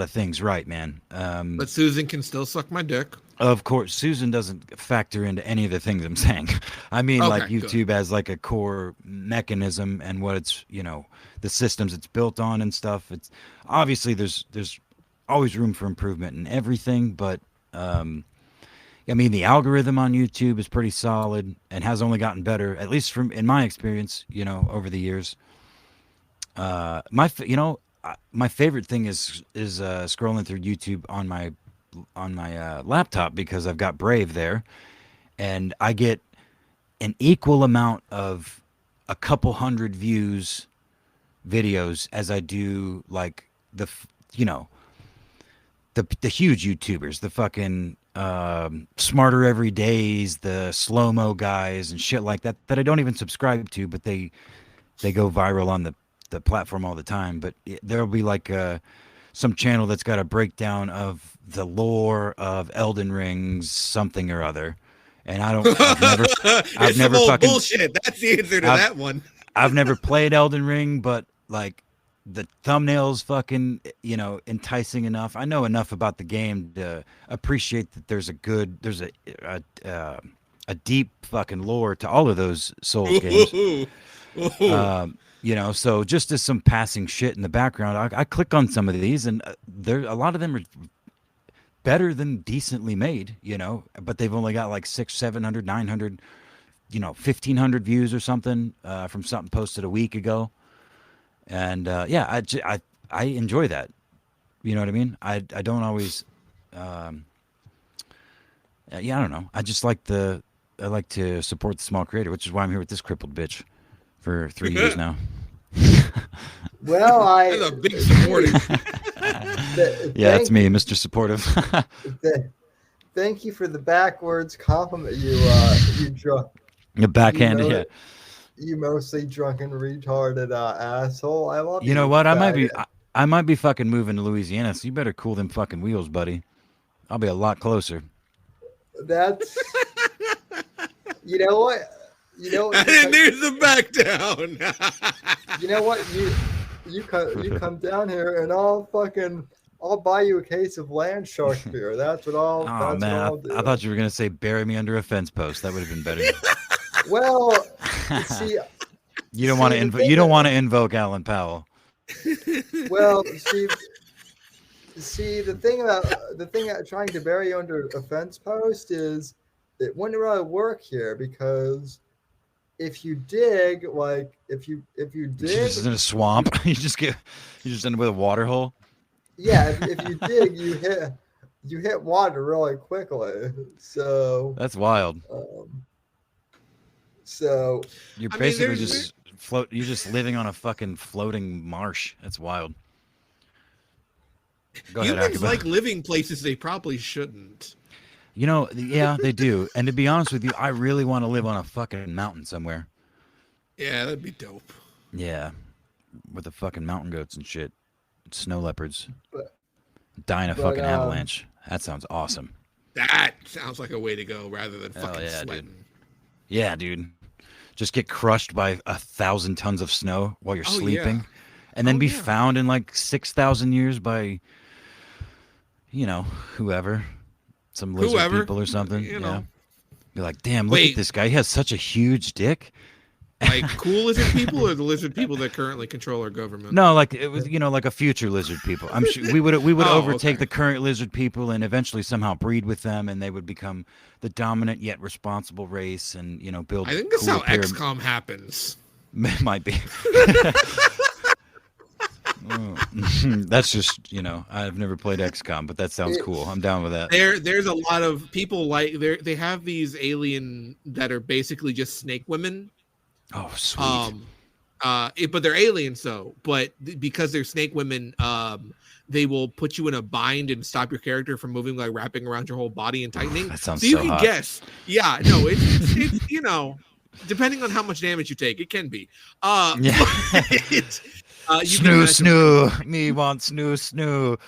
of things right, man. But Susan can still suck my dick. Of course, Susan doesn't factor into any of the things I'm saying. I mean, like YouTube good. As like a core mechanism and what it's, the systems it's built on and stuff. It's obviously there's always room for improvement in everything, but I mean, the algorithm on YouTube is pretty solid and has only gotten better, at least in my experience, over the years. My favorite thing is scrolling through YouTube on my laptop because I've got Brave there, and I get an equal amount of a couple hundred views videos as I do like the huge YouTubers, the fucking Smarter Every Days, the slow-mo guys and shit like that I don't even subscribe to, but they go viral on the platform all the time. But there'll be like some channel that's got a breakdown of the lore of Elden Ring's something or other, and I've never fucking bullshit. That's the answer to that one. I've never played Elden Ring, but like the thumbnail's fucking, enticing enough. I know enough about the game to appreciate that there's a deep fucking lore to all of those Souls games. So just as some passing shit in the background, I click on some of these, and a lot of them are better than decently made, but they've only got like 600, 700, 900, 1,500 views or something from something posted a week ago. And I enjoy that. You know what I mean? I don't always, I don't know. I just like I like to support the small creator, which is why I'm here with this crippled bitch for 3 years now. Well, I'm a big supporter. That's me, Mr. Supportive. Thank you for the backwards compliment you drunk. The backhanded, You mostly drunken retarded asshole. I love you. You know what? I might be fucking moving to Louisiana, so you better cool them fucking wheels, buddy. I'll be a lot closer. That's you know what? And there's the back down. You know what? You come down here and I'll buy you a case of land shark beer. That's what I'll do. I thought you were gonna say bury me under a fence post. That would have been better. Well, see, you don't want to invoke Alan Powell. Well, see, the thing about trying to bury you under a fence post is it wouldn't really work here because if you dig, you're just in a swamp, you just end up with a water hole. Yeah, if you dig, you hit water really quickly. So that's wild. So you're basically just float. You're just living on a fucking floating marsh. That's wild. Go ahead, Humans like living places they probably shouldn't. Yeah, they do. And to be honest with you, I really want to live on a fucking mountain somewhere. Yeah, that'd be dope. Yeah, with the fucking mountain goats and shit, snow leopards, dying a fucking avalanche. That sounds awesome. That sounds like a way to go rather than fucking sweating. Dude. Yeah, dude. just get crushed by 1,000 tons of snow while you're sleeping, yeah. and then be found in like 6,000 years by, whoever, some lizard people or something. Yeah, be like, damn, look at this guy. He has such a huge dick. Like cool lizard people, or the lizard people that currently control our government? No, like it was, like a future lizard people. I'm sure we would overtake the current lizard people and eventually somehow breed with them, and they would become the dominant yet responsible race, and build. I think that's how XCOM happens. Might be. That's just I've never played XCOM, but that sounds cool. I'm down with that. There's a lot of people they have these alien that are basically just snake women. Oh, sweet. But they're aliens though. But because they're snake women, they will put you in a bind and stop your character from moving, like wrapping around your whole body and tightening. That sounds so you so can hot. guess. Yeah, no, it's depending on how much damage you take, it can be. Snoo, me want snoo.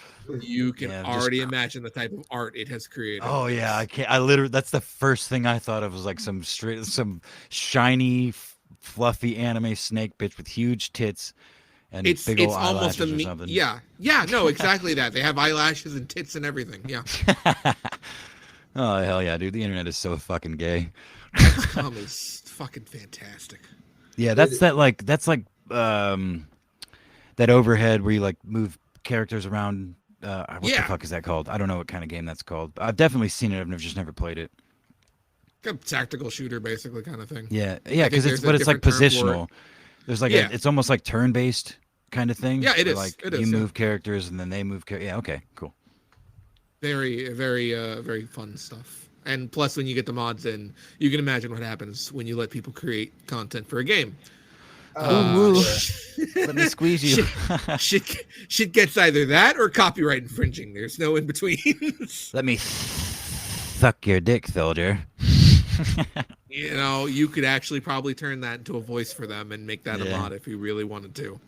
You can already imagine the type of art it has created. Oh yeah, I can't. I literally, that's the first thing I thought of, was like some shiny, fluffy anime snake bitch with huge tits and big old eyelashes or something. Yeah, no, exactly that. They have eyelashes and tits and everything. Yeah. Oh hell yeah, dude! The internet is so fucking gay. XCOM is fucking fantastic. Yeah, that's like that overhead where you like move characters around. What the fuck is that called? I don't know what kind of game that's called. I've definitely seen it. I've just never played it. Like a tactical shooter, basically, kind of thing. Yeah, because it's like positional. There's like it's almost like turn-based kind of thing. Yeah, it is. Like it is, you move characters and then they move. Yeah, okay, cool. Very, very, very fun stuff. And plus, when you get the mods in, you can imagine what happens when you let people create content for a game. Let me squeeze you. Shit gets either that or copyright infringing. There's no in between. Let me suck your dick, soldier. You could actually probably turn that into a voice for them and make that a mod if you really wanted to.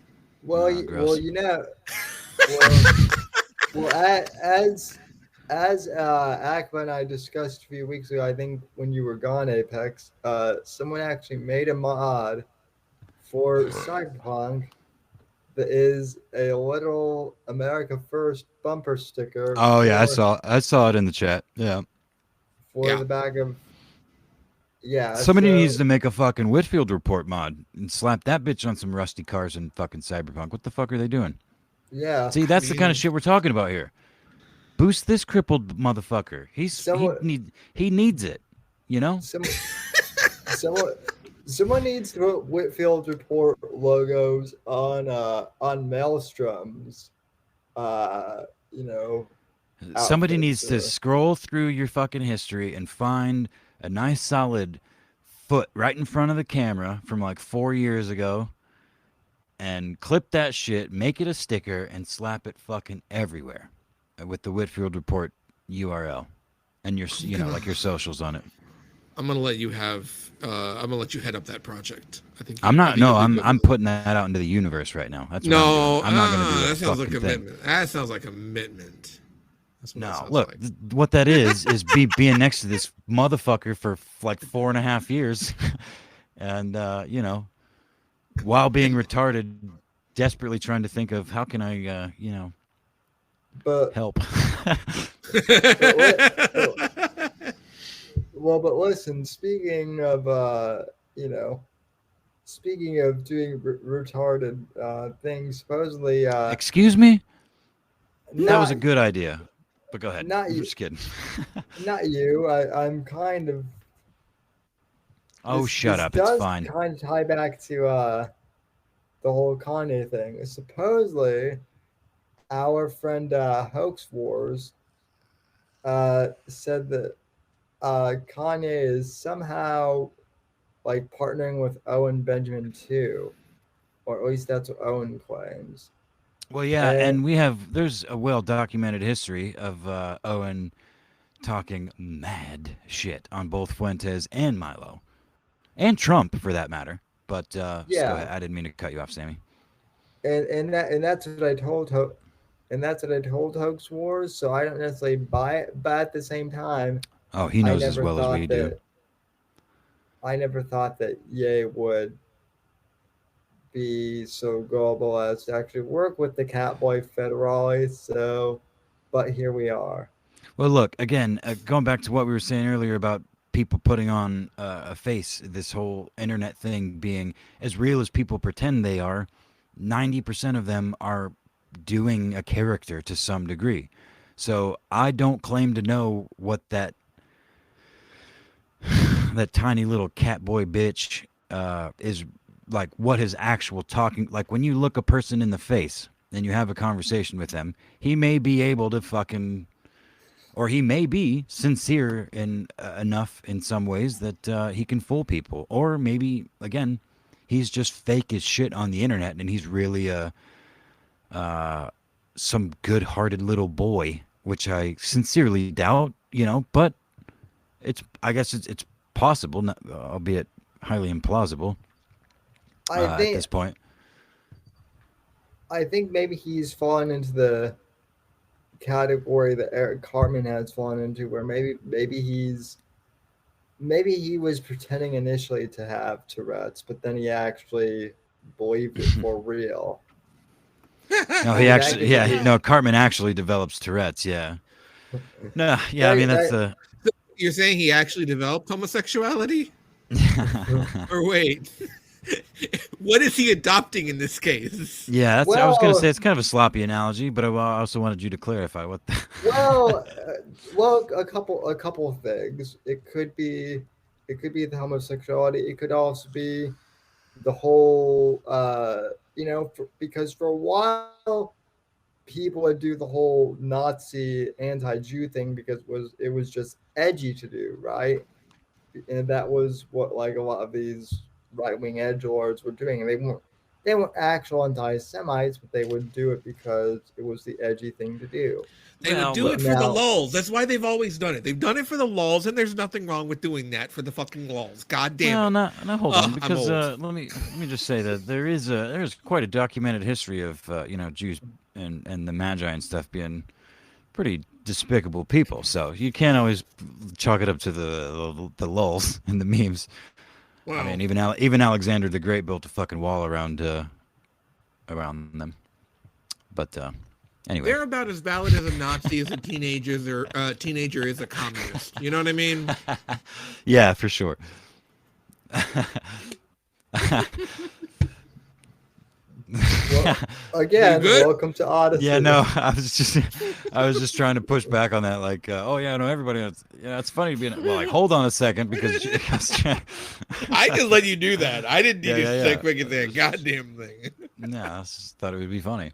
As Akba and I discussed a few weeks ago, I think when you were gone, Apex, someone actually made a mod for Cyberpunk that is a little America First bumper sticker. Oh yeah, I saw it in the chat. Yeah. For the back of Somebody needs to make a fucking Whitfield Report mod and slap that bitch on some rusty cars in fucking Cyberpunk. What the fuck are they doing? Yeah. See, that's the kind of shit we're talking about here. Boost this crippled motherfucker. He needs it, Someone needs to put Whitfield Report logos on Maelstrom's. Somebody needs to scroll through your fucking history and find a nice solid foot right in front of the camera from like 4 years ago and clip that shit, make it a sticker, and slap it fucking everywhere with the Whitfield Report URL and your your socials on it. I'm gonna let you have. I'm gonna let you head up that project. I think. I'm putting that out into the universe right now. That's what I'm not gonna do. That sounds like a commitment. That sounds like a commitment. No, look, what that is being next to this motherfucker for like 4.5 years, and while being retarded, desperately trying to think of how can I help. But listen, speaking of doing retarded things, supposedly. Excuse me? That was a good idea, but go ahead. Not I'm you. Just kidding. Not you. I'm kind of. Shut up. It's fine. Kind of tie back to the whole Kanye thing. Supposedly, our friend Hoax Wars said that Kanye is somehow like partnering with Owen Benjamin too, or at least that's what Owen claims. Well, yeah, and there's a well-documented history of Owen talking mad shit on both Fuentes and Milo, and Trump for that matter. But go ahead. I didn't mean to cut you off, Sammy. And that's what I told Hoax Wars. So I don't necessarily buy it, but at the same time, oh, he knows as well as we do. I never thought that Ye would be so gullible as to actually work with the Catboy Federale. So, but here we are. Well, look again, going back to what we were saying earlier about people putting on a face. This whole internet thing being as real as people pretend they are. 90% of them are doing a character to some degree. So I don't claim to know what that tiny little catboy bitch is like. What his actual talking like when you look a person in the face and you have a conversation with them, he may be able to fucking, or he may be sincere in enough in some ways that he can fool people, or maybe again he's just fake as shit on the internet and he's really some good-hearted little boy, which I sincerely doubt, but I guess it's possible, albeit highly implausible at this point. I think maybe he's fallen into the category that Eric Cartman has fallen into, where maybe he was pretending initially to have Tourette's, but then he actually believed it for real. No, Cartman actually develops Tourette's. Yeah. No, yeah, I mean that's You're saying he actually developed homosexuality? Or wait, what is he adopting in this case? Yeah, I was going to say it's kind of a sloppy analogy, but I also wanted you to clarify what. Well, a couple of things. It could be the homosexuality. It could also be the whole, because for a while people would do the whole Nazi anti-Jew thing because it was just edgy to do, right? And that was what like a lot of these right-wing edgelords were doing. And they weren't actual anti-Semites, but they would do it because it was the edgy thing to do. They would do it for the lulz. That's why they've always done it. They've done it for the lulz, and there's nothing wrong with doing that for the fucking lulz. God damn it. No, hold on, because let me just say that there's quite a documented history of Jews and the Magi and stuff being pretty despicable people. So you can't always chalk it up to the lulz and the memes. Wow. I mean, even Alexander the Great built a fucking wall around them. But anyway, they're about as valid as a Nazi as a teenager is a communist. You know what I mean? Yeah, for sure. Well, again, welcome to Odysee. Yeah, no, I was just trying to push back on that. Like, everybody. It's funny being. Well, like, hold on a second, because I just let you do that. I didn't need to say quick at that goddamn thing. No, I just thought it would be funny.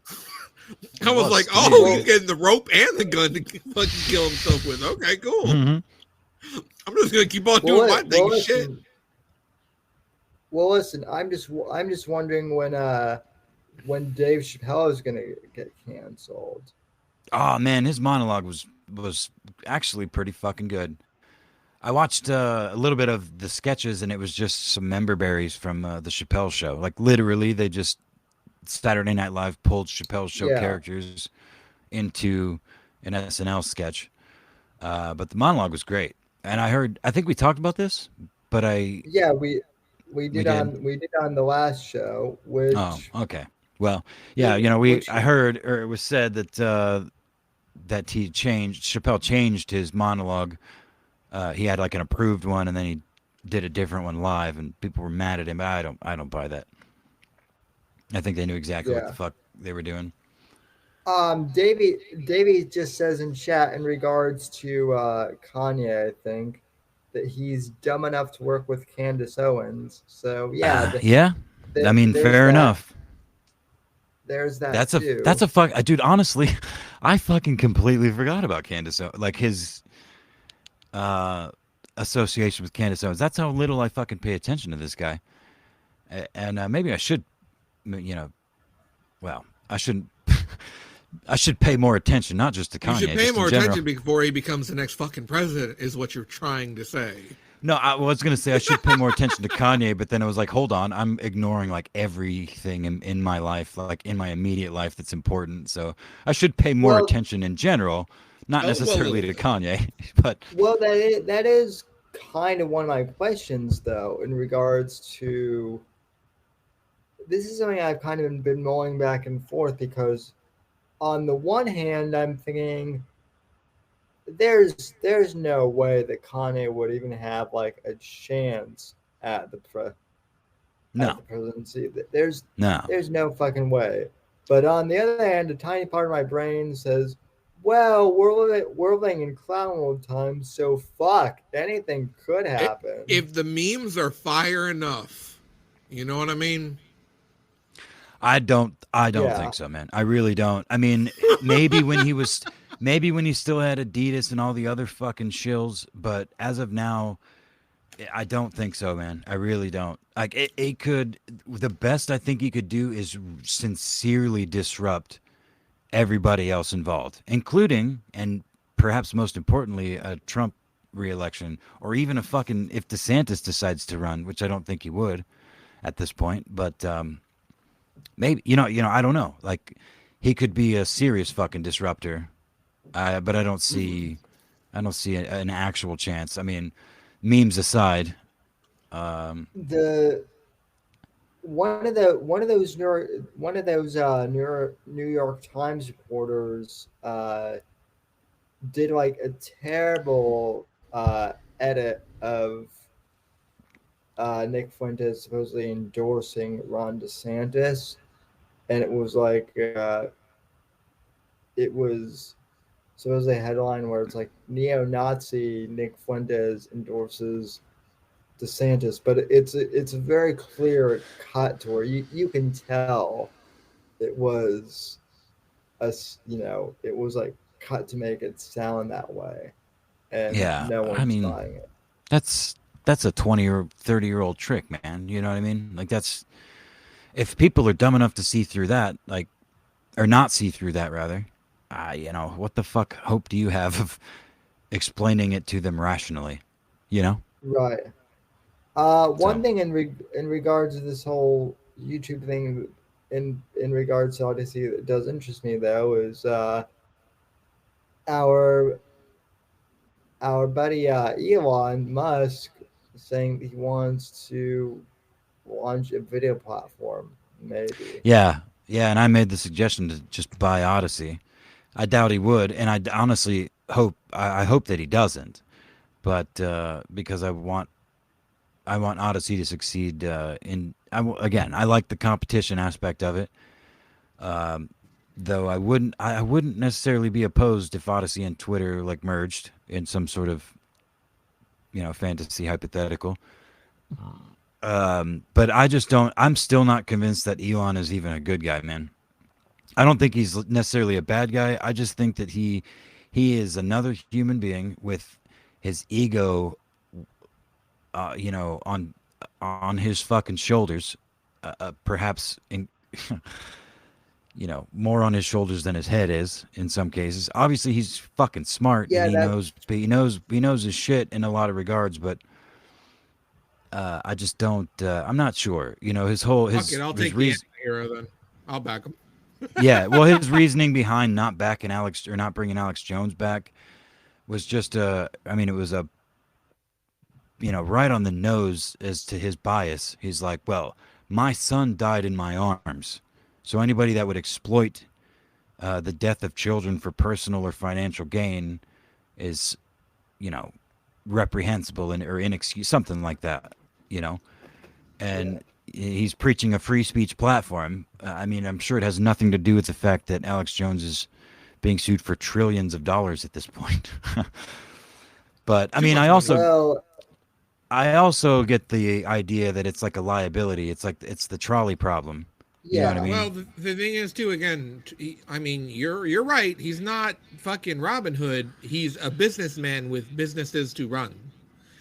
I was like, he's getting the rope and the gun to fucking kill himself with. Okay, cool. Mm-hmm. I'm just gonna keep on doing my thing. Shit. Well, listen, I'm just wondering when Dave Chappelle is gonna get canceled. Oh man, his monologue was actually pretty fucking good. I watched a little bit of the sketches, and it was just some member berries from the Chappelle show. Like literally, they just Saturday Night Live pulled Chappelle's show characters into an SNL sketch. But the monologue was great, and I think we talked about this, but we did on the last show. Which okay. Well, yeah, I heard, or it was said that Chappelle changed his monologue. He had like an approved one, and then he did a different one live, and people were mad at him. But I don't buy that. I think they knew exactly what the fuck they were doing. Davey just says in chat in regards to Kanye, I think, that he's dumb enough to work with Candace Owens. So yeah. I mean, fair enough. There's that. That's a fuck, dude. Honestly, I fucking completely forgot about Candace Owens, like his association with Candace Owens. That's how little I fucking pay attention to this guy. And maybe I should, well, I shouldn't. I should pay more attention, not just to Kanye. You should pay more attention before he becomes the next fucking president, is what you're trying to say. No, I was going to say I should pay more attention to Kanye, but then I was like, hold on, I'm ignoring like everything in my life, like in my immediate life that's important. So I should pay more attention in general, not necessarily to Kanye. But that is kind of one of my questions, though, in regards to this is something I've kind of been mulling back and forth because, on the one hand, I'm thinking there's no way that Kanye would even have like a chance at No, the presidency. no. There's no fucking way. But on the other hand, a tiny part of my brain says, "Well, we're living in clown world times, so fuck, anything could happen." If the memes are fire enough, you know what I mean? I don't Yeah. think so, man. I really don't. I mean, maybe when he still had Adidas and all the other fucking shills, but as of now, I don't think so, man. I really don't. Like it could the best I think he could do is sincerely disrupt everybody else involved, including and perhaps most importantly, a Trump reelection or even a fucking if DeSantis decides to run, which I don't think he would at this point, but maybe I don't know. Like he could be a serious fucking disruptor, but I don't see an actual chance. I mean, memes aside, The one of those New York Times reporters did like a terrible edit of Nick Fuentes supposedly endorsing Ron DeSantis, and it was like it was supposedly a headline where it's like neo-Nazi Nick Fuentes endorses DeSantis, but it's a very clear cut to where you can tell it was it was like cut to make it sound that way, and yeah. no I one's mean, buying it. that's a 20 or 30-year-old trick, man. You know what I mean? Like that's if people are dumb enough to see through that, like or not see through that rather, what the fuck hope do you have of explaining it to them rationally? You know? Right. So One thing in regards to this whole YouTube thing, in regards to Odyssey, that does interest me though is our our buddy Elon Musk saying that he wants to launch a video platform. Maybe. yeah, yeah. And I made the suggestion to just buy Odyssey. I doubt he would, and I honestly hope I hope that he doesn't. But because I want Odyssey to succeed. Again, I like the competition aspect of it. Though I wouldn't necessarily be opposed if Odyssey and Twitter like merged in some sort of fantasy hypothetical. But I just don't. I'm still not convinced that Elon is even a good guy, man. I don't think he's necessarily a bad guy. I just think that he is another human being with his ego, on his fucking shoulders, perhaps more on his shoulders than his head is in some cases. Obviously, he's fucking smart Yeah, and that he knows his shit in a lot of regards, but I just don't. I'm not sure. His whole Fuck it, I'll take the hero then. I'll back him. yeah. Well, his reasoning behind not backing Alex or not bringing Alex Jones back was just I mean, it was a right on the nose as to his bias. He's like, well, my son died in my arms, so anybody that would exploit the death of children for personal or financial gain is, reprehensible or inexcusable, something like that, And he's preaching a free speech platform. I mean, I'm sure it has nothing to do with the fact that Alex Jones is being sued for trillions of dollars at this point. But I mean, I also get the idea that it's like a liability. It's like it's the trolley problem. You know what I mean? Well, the thing is too. Again, I mean, you're right. He's not fucking Robin Hood. He's a businessman with businesses to run,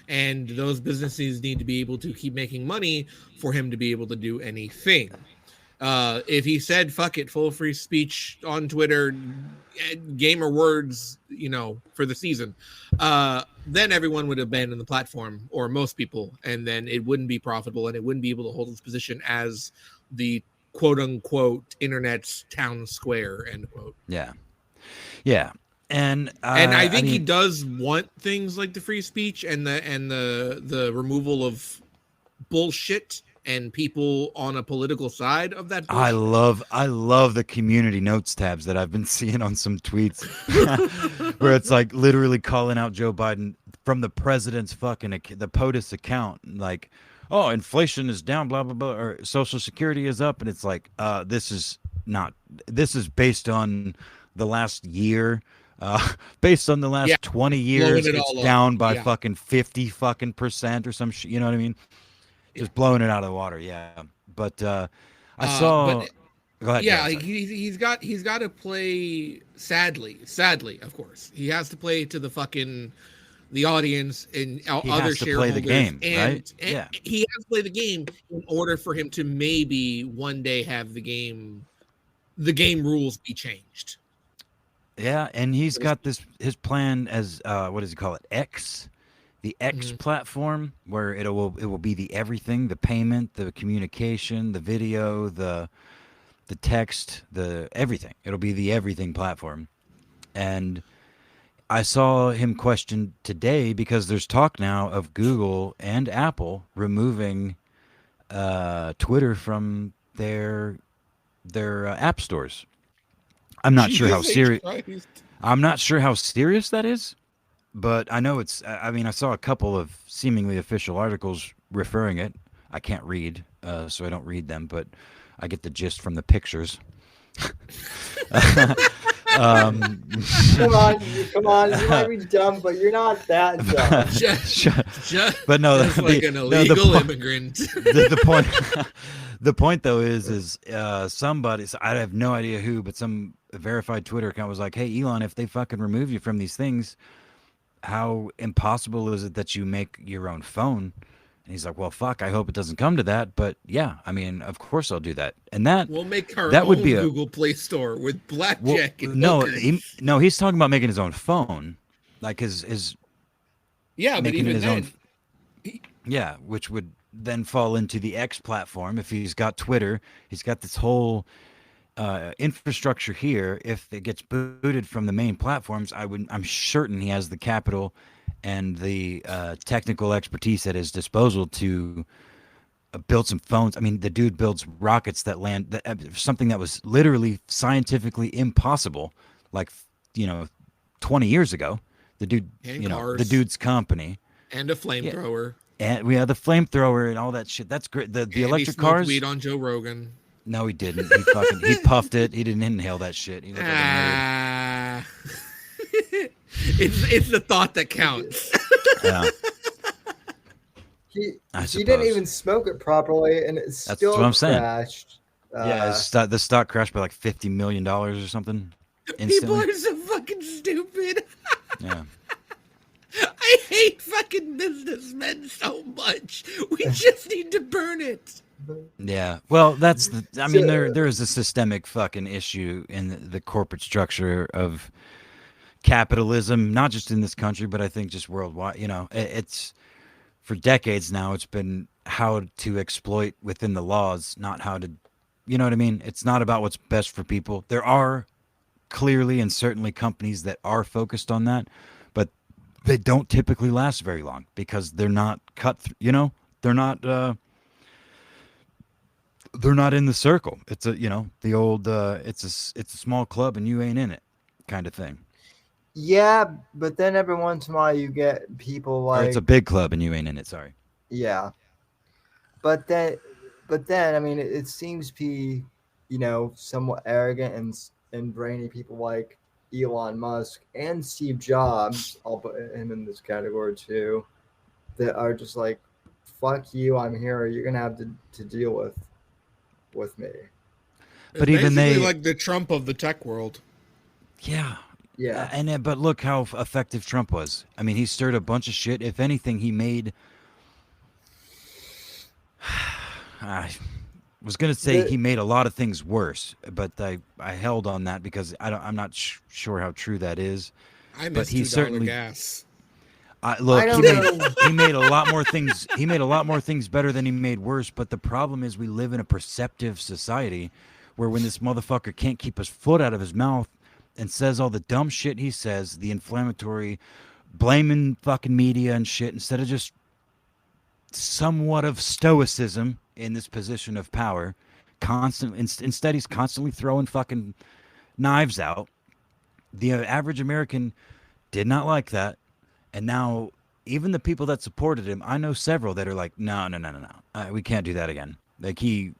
and those businesses need to be able to keep making money for him to be able to do anything. If he said "fuck it," full free speech on Twitter, gamer words, for the season, then everyone would abandon the platform, or most people, and then it wouldn't be profitable, and it wouldn't be able to hold its position as the quote unquote internet's town square, end quote. Yeah. Yeah. And I think he does want things like the free speech and the removal of bullshit and people on a political side of that bullshit. I love the community notes tabs that I've been seeing on some tweets where it's like literally calling out Joe Biden from the president's fucking the POTUS account, like, oh, inflation is down, blah blah blah, or Social Security is up, and it's like, this is based on the last year. Based on the last 20 years, it's down by fucking 50 fucking % or some shit. You know what I mean? Just blowing it out of the water. Yeah. But I saw. Go ahead. Yeah, he's got to play. Sadly, of course, he has to play to the audience and other shareholders. He has to play the game, right? And he has to play the game in order for him to maybe one day have the game rules be changed. Yeah, and he's got his plan as what does he call it? X, the X platform, where it will be the everything, the payment, the communication, the video, the text, the everything. It'll be the everything platform. And I saw him question today because there's talk now of Google and Apple removing Twitter from their app stores. I'm not sure how serious. I'm not sure how serious that is, but I know it's. I mean, I saw a couple of seemingly official articles referring it. I can't read, so I don't read them, but I get the gist from the pictures. Come on! You might be dumb, but you're not that dumb. But no, that's like an illegal immigrant. The point. The point, though, is somebody, I have no idea who, but some verified Twitter account was like, hey, Elon, if they fucking remove you from these things, how impossible is it that you make your own phone? And he's like, well, fuck, I hope it doesn't come to that. But yeah, I mean, of course I'll do that. And we'll make our own would be Google Play Store with blackjack and no, he's talking about making his own phone. Like his yeah, but even then. Yeah, which would then fall into the X platform. If he's got Twitter, he's got this whole infrastructure here. If it gets booted from the main platforms, I'm certain he has the capital and the technical expertise at his disposal to build some phones. I mean, the dude builds rockets that land something that was literally scientifically impossible, like 20 years ago. The dude, and the dude's company and a flamethrower. And we have the flamethrower and all that shit. That's great. The electric he cars. Weed on Joe Rogan. No, he didn't. He puffed it. He didn't inhale that shit. He looked like a nerd. It's the thought that counts. Yeah. He didn't even smoke it properly, and it's still what I'm crashed. Saying. The stock crashed by like $50 million or something. Instantly. People are so fucking stupid. Yeah. I hate fucking businessmen so much. We just need to burn it. Yeah. Well, there is a systemic fucking issue in the corporate structure of capitalism, not just in this country, but I think just worldwide. It's for decades now, it's been how to exploit within the laws, not how to, you know what I mean? It's not about what's best for people. There are clearly and certainly companies that are focused on that, but they don't typically last very long because they're not they're not in the circle. It's the old it's a small club and you ain't in it kind of thing. Yeah, but then every once in a while you get people like, or it's a big club and you ain't in it. Sorry. Yeah, but then I mean it seems to be somewhat arrogant and brainy people like Elon Musk and Steve Jobs, I'll put him in this category too, that are just like, fuck you, I'm here, you're gonna have to deal with me. But even they like the Trump of the tech world. Yeah. But look how effective Trump was. I mean, he stirred a bunch of shit. If anything, he made I was going to say he made a lot of things worse, but I held on that because I'm not sure how true that is. I miss $2 gas. He made a lot more things. He made a lot more things better than he made worse. But the problem is, we live in a perceptive society where when this motherfucker can't keep his foot out of his mouth and says all the dumb shit he says, the inflammatory, blaming fucking media and shit, instead of just somewhat of stoicism in this position of power, instead he's constantly throwing fucking knives out. The average American did not like that, and now even the people that supported him, I know several that are like, no, we can't do that again. Like we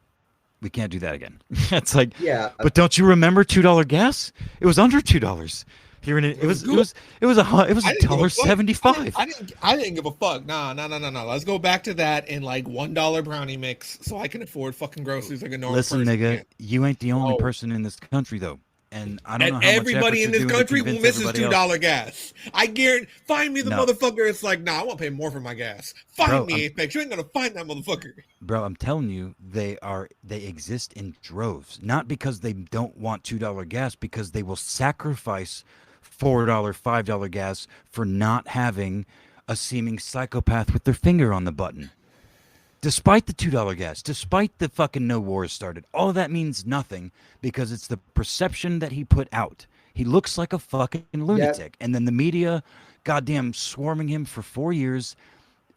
can't do that again. It's like, yeah. But don't you remember $2 gas? It was under $2 here in it. It was $1.75. I didn't give a fuck. No. Let's go back to that and like $1 brownie mix so I can afford fucking groceries like a normal person. Listen, nigga, you ain't the only person in this country though. And I don't know how everybody in this country misses $2 gas. I guarantee. Find me the motherfucker. It's like, nah, I want to pay more for my gas. Find me Apex. You ain't gonna find that motherfucker. Bro, I'm telling you, they exist in droves. Not because they don't want $2 gas, because they will sacrifice $4, $5 gas for not having a seeming psychopath with their finger on the button. Despite the $2 gas, despite the fucking no wars started, all of that means nothing because it's the perception that he put out. He looks like a fucking lunatic. Yep. And then the media, goddamn swarming him for 4 years,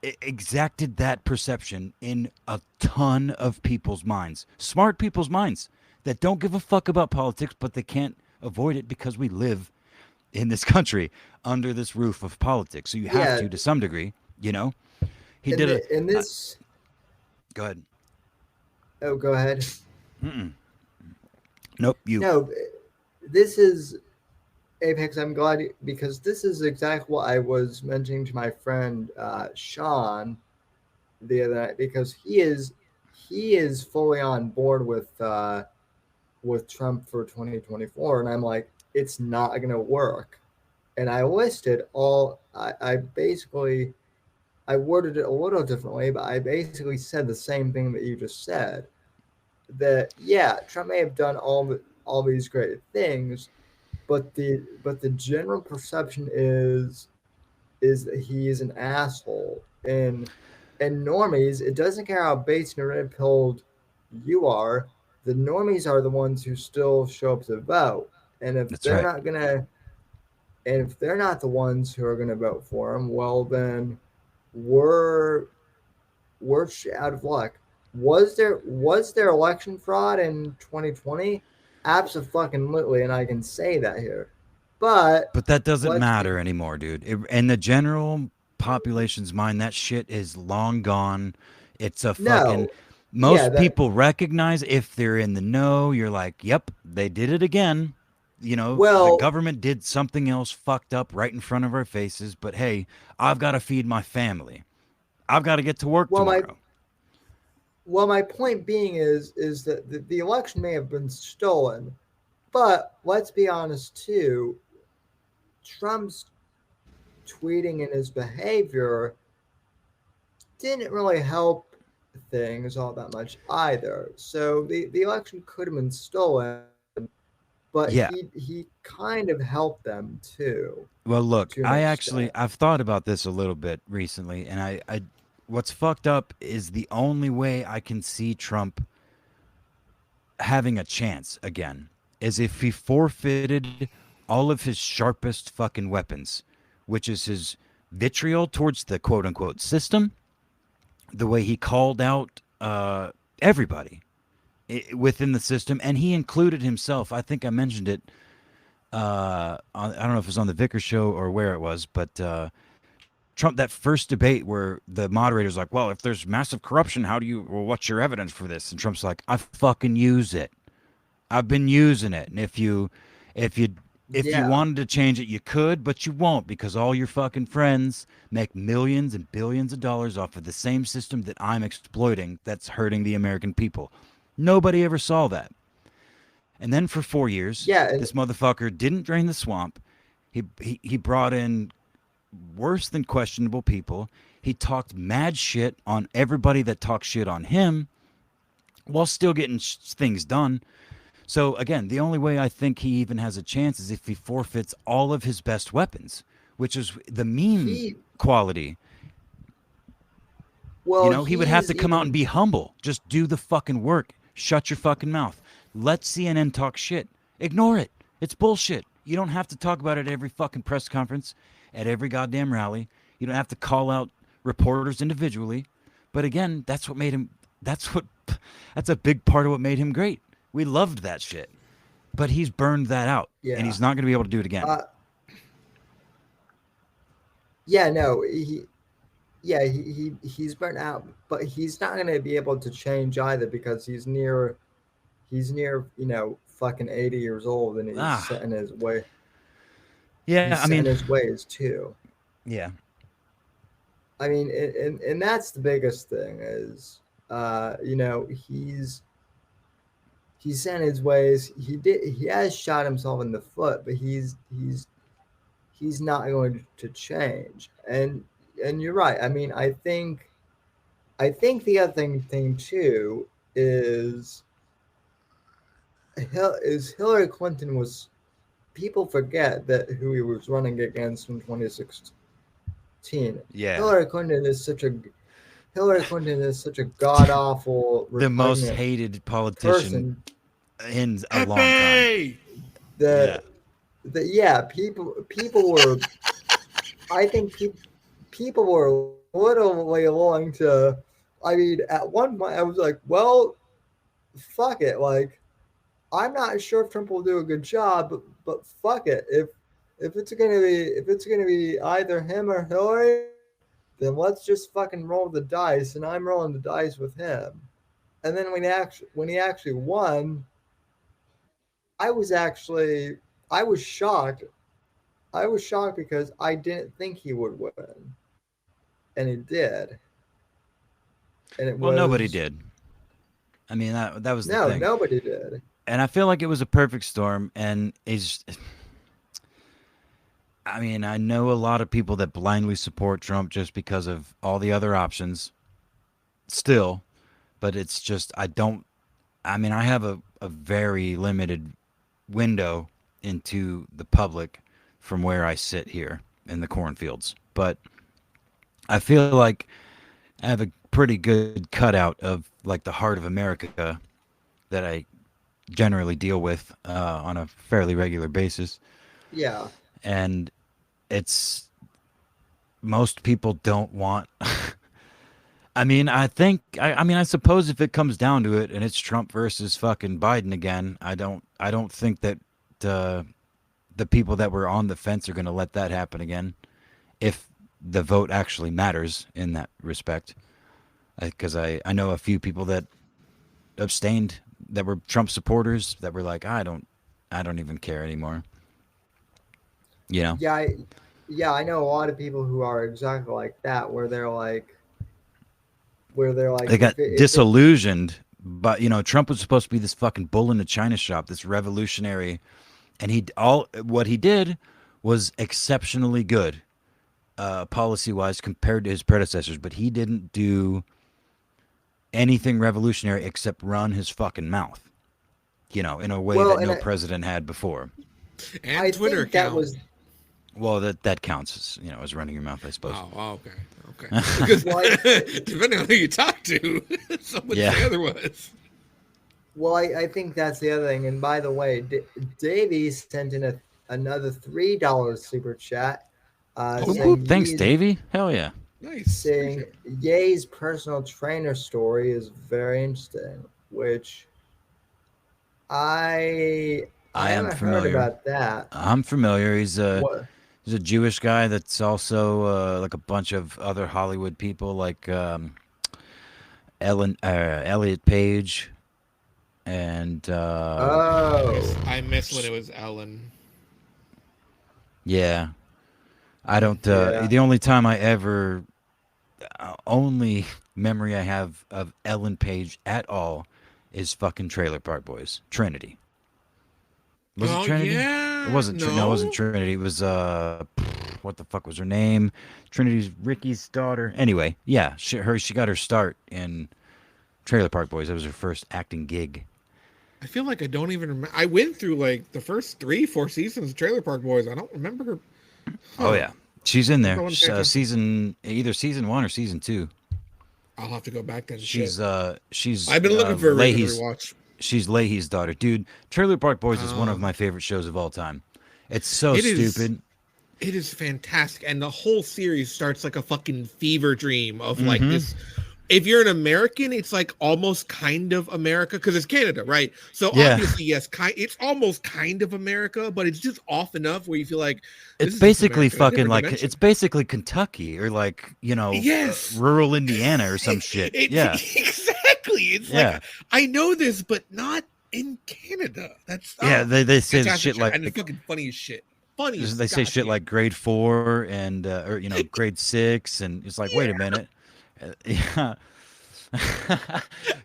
exacted that perception in a ton of people's minds. Smart people's minds that don't give a fuck about politics, but they can't avoid it because we live in this country under this roof of politics. So you have to some degree, you know? He did Go ahead. Oh, go ahead. Nope, you. No, this is Apex. I'm glad because this is exactly what I was mentioning to my friend Sean the other night, because he is fully on board with Trump for 2024, and I'm like, it's not going to work. And I listed all. I worded it a little differently, but I basically said the same thing that you just said. That Trump may have done all these great things, but the general perception is that he is an asshole. And normies, it doesn't care how base and red pilled you are, the normies are the ones who still show up to vote. And if they're not the ones who are gonna vote for him, well then we're out of luck. Was there election fraud in 2020? Absolutely, and I can say that here. But that doesn't matter anymore, dude. In the general population's mind, that shit is long gone. It's a fucking most people recognize if they're in the know. You're like, yep, they did it again. You know, the government did something else fucked up right in front of our faces. But hey, I've got to feed my family. I've got to get to work tomorrow. My point being is that the election may have been stolen, but let's be honest too. Trump's tweeting and his behavior didn't really help things all that much either. So the election could have been stolen. But he kind of helped them too. Well, look, I've thought about this a little bit recently, and I what's fucked up is the only way I can see Trump having a chance again is if he forfeited all of his sharpest fucking weapons, which is his vitriol towards the quote unquote system, the way he called out everybody within the system, and he included himself. I think I mentioned it. I don't know if it was on the Vickers show or where it was, but Trump, that first debate where the moderator's like, well, if there's massive corruption, what's your evidence for this? And Trump's like, I fucking use it. I've been using it. And if you wanted to change it, you could, but you won't, because all your fucking friends make millions and billions of dollars off of the same system that I'm exploiting that's hurting the American people. Nobody ever saw that. And then for 4 years, this motherfucker didn't drain the swamp. He brought in worse than questionable people. He talked mad shit on everybody that talked shit on him while still getting things done. So again, the only way I think he even has a chance is if he forfeits all of his best weapons, which is the meme quality. Well, he would have to come out and be humble. Just do the fucking work. Shut your fucking mouth. Let CNN talk shit. Ignore it. It's bullshit. You don't have to talk about it at every fucking press conference, at every goddamn rally. You don't have to call out reporters individually. But again, that's what made him. That's a big part of what made him great. We loved that shit. But he's burned that out, and he's not going to be able to do it again. He's burnt out, but he's not going to be able to change either because he's near, fucking 80 years old, and he's set in his way. Yeah, he's set in his ways too. Yeah. I mean, and that's the biggest thing is, he's set in his ways. He has shot himself in the foot, but he's not going to change. And you're right. I mean, I think the other thing too is Hillary Clinton was. People forget that who he was running against in 2016. Yeah, Hillary Clinton is such a god awful, the most hated politician in a long time. People were. I think people were literally willing to. I mean, at one point, I was like, "Well, fuck it." Like, I'm not sure if Trump will do a good job, but fuck it. If it's gonna be either him or Hillary, then let's just fucking roll the dice, and I'm rolling the dice with him. And then when he actually won, I was shocked. I was shocked because I didn't think he would win, and he did. And nobody did. I mean, that was the thing. No, nobody did. And I feel like it was a perfect storm. And I mean, I know a lot of people that blindly support Trump just because of all the other options. Still, but it's just I have a very limited window into the public from where I sit here in the cornfields. But I feel like I have a pretty good cutout of like the heart of America that I generally deal with on a fairly regular basis. Yeah. And it's most people don't want I mean, I suppose if it comes down to it and it's Trump versus fucking Biden again, I don't think that the people that were on the fence are going to let that happen again if the vote actually matters in that respect. Because I know a few people that abstained that were Trump supporters that were like, I don't even care anymore. You know? Yeah, I know a lot of people who are exactly like that, where they're like they got disillusioned. But Trump was supposed to be this fucking bull in the china shop, this revolutionary, and what he did was exceptionally good, policy wise compared to his predecessors. But he didn't do anything revolutionary except run his fucking mouth, in a way that no president had before. And Twitter account. Well, that counts as running your mouth, I suppose. Oh, okay. Because depending on who you talk to, someone say otherwise. Well, I think that's the other thing. And by the way, Davey sent in another $3 super chat. Thanks, Davey. Hell yeah. Nice. Saying Ye's personal trainer story is very interesting, which I haven't heard about that. I'm familiar. He's a Jewish guy that's also like a bunch of other Hollywood people, like Elliot Page, and I miss when it was Ellen. Yeah, I don't. The only time I ever, only memory I have of Ellen Page at all is fucking Trailer Park Boys, Trinity. Was it Trinity? Yeah. It wasn't. No, it wasn't Trinity. It was what the fuck was her name? Trinity's Ricky's daughter. Anyway, yeah, she got her start in Trailer Park Boys. That was her first acting gig. I feel like I don't even remember. I went through like the first 3-4 seasons of Trailer Park Boys. I don't remember her. Oh yeah, she's in there. Either season 1 or season 2. I'll have to go back then. She's. I've been looking for a reason to rewatch. She's Leahy's daughter, dude. Trailer Park Boys is one of my favorite shows of all time. It's so stupid. It is fantastic, and the whole series starts like a fucking fever dream of like Mm-hmm. this. If you're an American, it's like almost kind of America because it's Canada, right? So Yeah. obviously, yes, it's almost kind of America, but it's just off enough where you feel like It's basically fucking like it's basically Kentucky or like yes, rural Indiana or some shit. Yeah, exactly. It's like I know this, but not in Canada. That's they say shit like and the fucking funniest shit. They say shit like grade 4 and or grade 6, and it's like wait a minute. Yeah.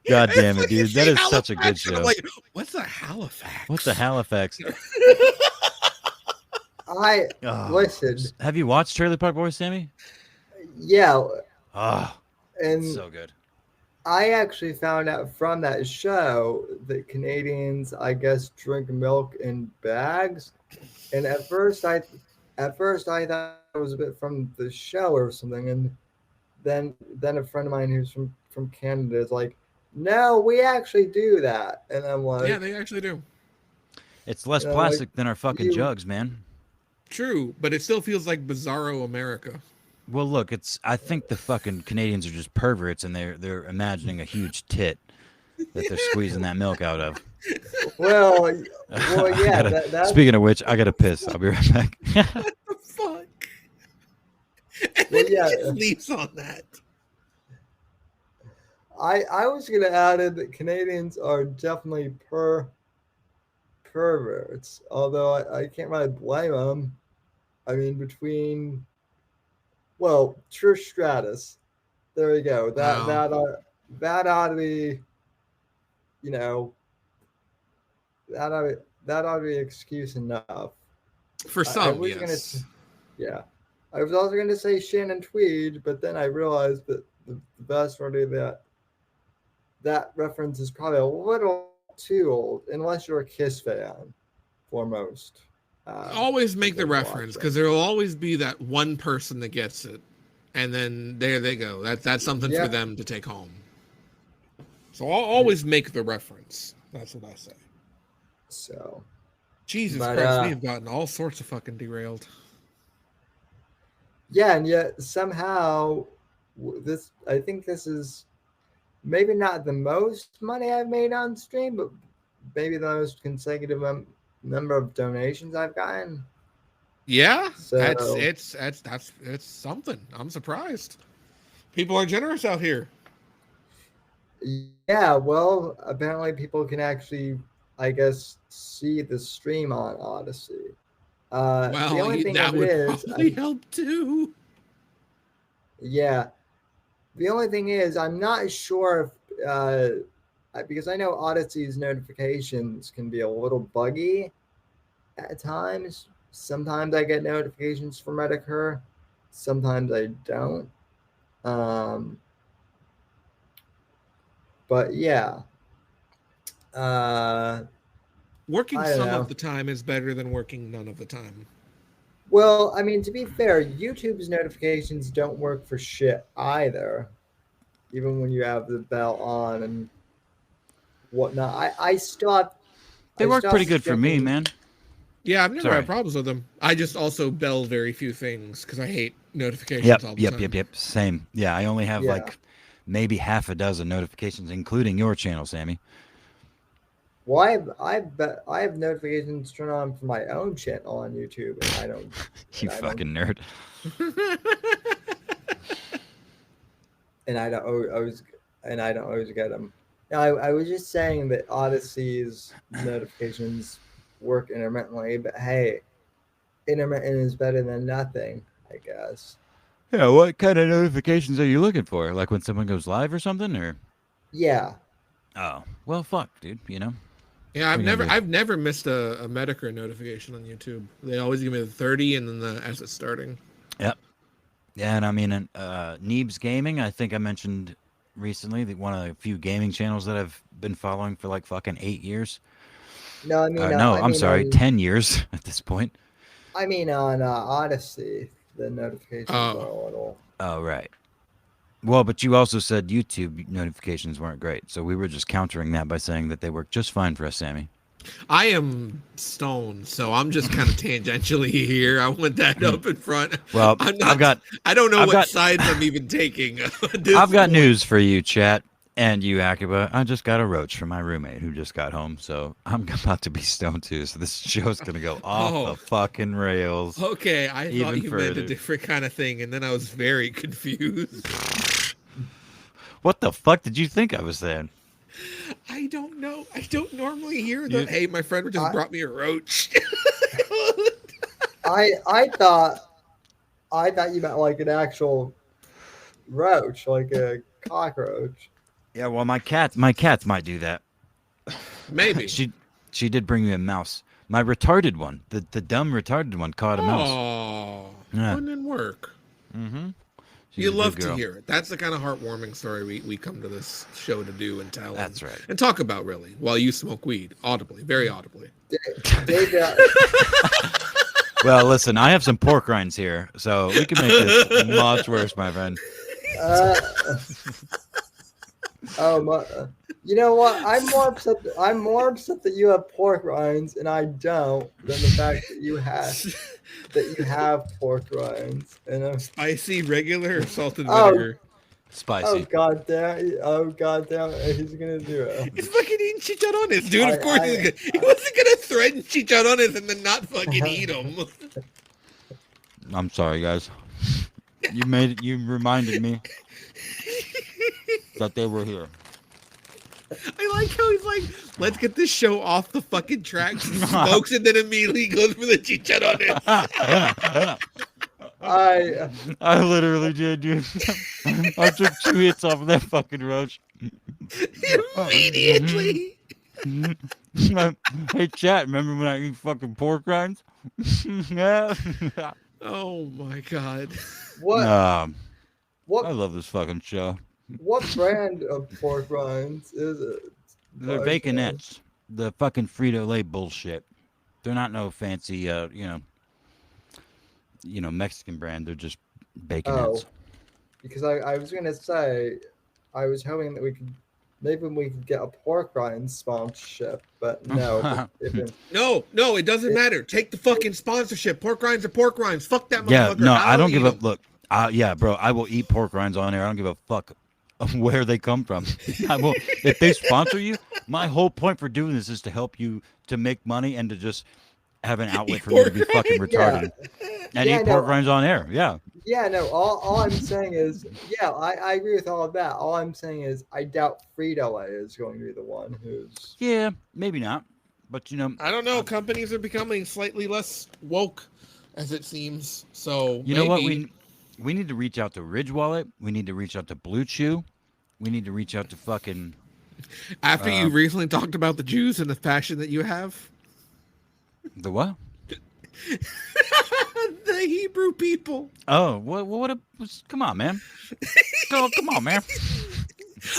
God damn it, dude! That is such a good show. Like, what's a Halifax? What's a Halifax? Listen. Have you watched Trailer Park Boys, Sammy? Yeah. And so good. I actually found out from that show that Canadians, I guess, drink milk in bags. And at first I thought it was a bit from the show or something. And then a friend of mine who's from Canada is like, no, we actually do that. And I'm like, yeah, they actually do. It's less plastic than our fucking jugs, man. True, but it still feels like bizarro America. Well, look, I think the fucking Canadians are just perverts, and they're imagining a huge tit that they're squeezing that milk out of. Well, yeah. Speaking of which, I gotta piss. I'll be right back. What the fuck? And then he just leaves on that. I was gonna add in that Canadians are definitely perverts, although I can't really blame them. I mean, between Trish Stratus, there we go. That ought to be, that ought to be excuse enough. For some, yes. I was also going to say Shannon Tweed, but then I realized that the best part of that reference is probably a little too old, unless you're a Kiss fan, foremost. Always make the reference, because there will always be that one person that gets it, and then there they go. That's something for them to take home. So I'll always make the reference. That's what I say. So, Jesus Christ, we have gotten all sorts of fucking derailed. Yeah, and yet somehow I think this is maybe not the most money I've made on stream, but maybe the most consecutive number of donations I've gotten. Yeah, so, it's something. I'm surprised. People are generous out here. Yeah, well, apparently people can actually, I guess, see the stream on Odysee. Well, the only thing that would probably help too. Yeah. The only thing is, I'm not sure if, because I know Odysee's notifications can be a little buggy at times. Sometimes I get notifications from Medicare. Sometimes I don't. But yeah. Working some of the time is better than working none of the time. Well, I mean, to be fair, YouTube's notifications don't work for shit either. Even when you have the bell on and whatnot. I stopped. They work pretty good for me, man. Yeah, I've never had problems with them. I just also bell very few things because I hate notifications all the time. Yep. Same. Yeah, I only have like maybe half a dozen notifications, including your channel, Sammy. Well, I have notifications turned on for my own channel on YouTube, and I don't. You fucking nerd. And I don't always get them. Now, I was just saying that Odysee's notifications work intermittently, but hey, intermittent is better than nothing, I guess. Yeah, what kind of notifications are you looking for? Like when someone goes live or something, or? Yeah. Oh, well, fuck, dude. Yeah, I've never missed a Medicare notification on YouTube. They always give me the 30 and then as it's starting. Yep. Yeah, and I mean, Neebs Gaming, I think I mentioned recently that one of the few gaming channels that I've been following for like fucking 8 years. No, I mean, I'm sorry, 10 years at this point. I mean, on Odysee, the notifications are a little. Oh, right. Well, but you also said YouTube notifications weren't great, so we were just countering that by saying that they work just fine for us, Sammy. I am stoned, so I'm just kind of tangentially here. I want that up in front. Well, I'm not, I don't know what sides I'm even taking. I've got news for you, chat, and you, Akiba. I just got a roach from my roommate who just got home, so I'm about to be stoned too. So this show's gonna go off the fucking rails. Okay, I thought you meant a different kind of thing, and then I was very confused. What the fuck did you think I was saying? I don't know. I don't normally hear that. Hey, my friend just brought me a roach. I thought you meant like an actual roach, like a cockroach. Yeah, well, my cats might do that. Maybe she did bring me a mouse. My retarded one, the dumb retarded one, caught a mouse. Oh, yeah. Wouldn't work. Mm-hmm. You love to hear it. That's the kind of heartwarming story we come to this show to do and tell. That's right. And talk about, really, while you smoke weed, audibly, very audibly. Well, listen, I have some pork rinds here, so we can make this much worse, my friend. You know what? I'm more upset that you have pork rinds and I don't than the fact that you have pork rinds. Spicy, regular, or salted vinegar? Spicy. Oh god damn! He's gonna do it. He's fucking eating chicharrones, dude. Of course he wasn't gonna threaten chicharrones and then not fucking eat them. I'm sorry, guys. You reminded me that they were here. I like how he's like, let's get this show off the fucking tracks. Smokes and then immediately goes for the chicharrones. I literally did, dude. I took 2 hits off of that fucking roach. Immediately. Hey, chat, remember when I eat fucking pork rinds? Yeah. Oh my god. What? I love this fucking show. What brand of pork rinds is it? They're baconettes. The fucking Frito-Lay bullshit. They're not no fancy, Mexican brand. They're just baconettes. Oh, because I was gonna say, I was hoping that we could get a pork rinds sponsorship, but no. No, it doesn't matter. Take the fucking sponsorship. Pork rinds are pork rinds. Fuck that motherfucker. Yeah, no, I don't give up. Look, yeah, bro, I will eat pork rinds on air. I don't give a fuck of where they come from. I will. If they sponsor you, my whole point for doing this is to help you to make money and to just have an outlet for me to be fucking retarded and eat pork rinds on air. Yeah. Yeah, no. All I'm saying is, yeah, I agree with all of that. All I'm saying is, I doubt Frito-Lay is going to be the one who's. Yeah, maybe not, but I don't know. Companies are becoming slightly less woke, as it seems. So you know what we need to reach out to Ridge Wallet. We need to reach out to Blue Chew. We need to reach out to fucking. After you recently talked about the Jews and the fashion that you have. The what? The Hebrew people. Oh, come on, man. Come on, man.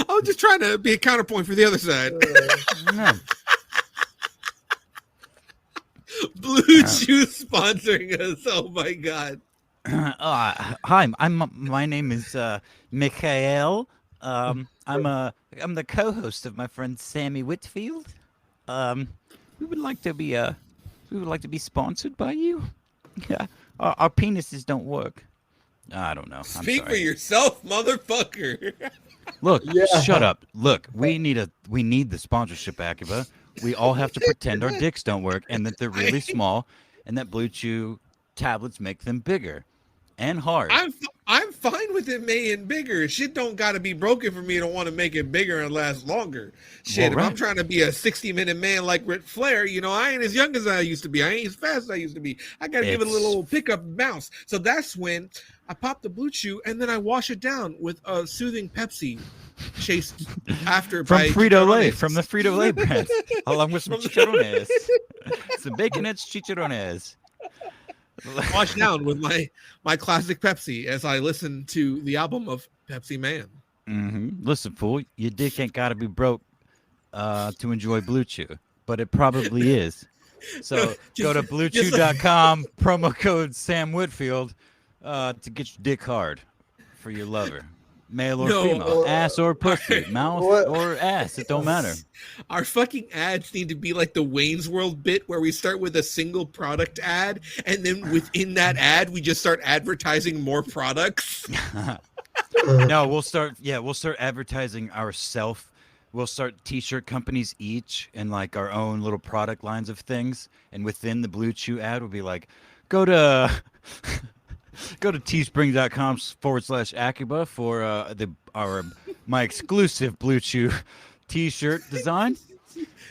I was just trying to be a counterpoint for the other side. Blue Chew sponsoring us. Oh my god. Hi, my name is Mikhail. I'm the co-host of my friend Sammy Whitfield. We would like to be sponsored by you. Yeah, our penises don't work. I don't know. Speak for yourself, motherfucker. Look, shut up. Look, we need the sponsorship, Akiba. We all have to pretend our dicks don't work and that they're really small, and that Blue Chew tablets make them bigger and hard. I'm fine with it making bigger. Shit don't gotta be broken for me to want to make it bigger and last longer. Shit, if I'm trying to be a 60-minute man like Ric Flair, I ain't as young as I used to be. I ain't as fast as I used to be. I gotta give it a little pickup bounce. So that's when I pop the Blue Chew and then I wash it down with a soothing Pepsi chased after from by Frito-Lay, from the Frito-Lay brand, along with some chicharrones, some baconettes chicharrones. Wash down with my classic Pepsi as I listen to the album of Pepsi Man. Mm-hmm. Listen, fool, your dick ain't got to be broke to enjoy Blue Chew, but it probably is. So go to bluechew.com, promo code Sam Whitfield to get your dick hard for your lover. Male or No. female, ass or pussy, mouth or ass. It don't matter. Our fucking ads need to be like the Wayne's World bit where we start with a single product ad, and then within that ad, we just start advertising more products. No, we'll start advertising ourselves. We'll start t-shirt companies each and like our own little product lines of things. And within the Blue Chew ad will be like, go to teespring.com/Akiba for my exclusive Blue Chew t-shirt design.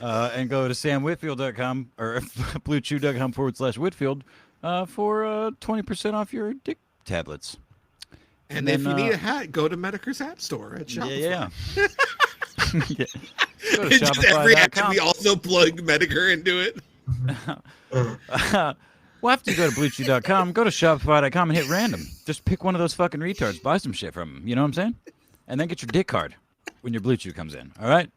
And go to samwhitfield.com or bluechew.com/Whitfield for 20% off your dick tablets. And if you need a hat, go to Medicare's Hat Store at Shopify. Yeah. Yeah. Go to Just every ad Shopify.com. we also plug Medicare into it. Well, after you go to BlueChew.com, go to Shopify.com and hit random. Just pick one of those fucking retards. Buy some shit from them. You know what I'm saying? And then get your dick card when your Blue Chew comes in. All right?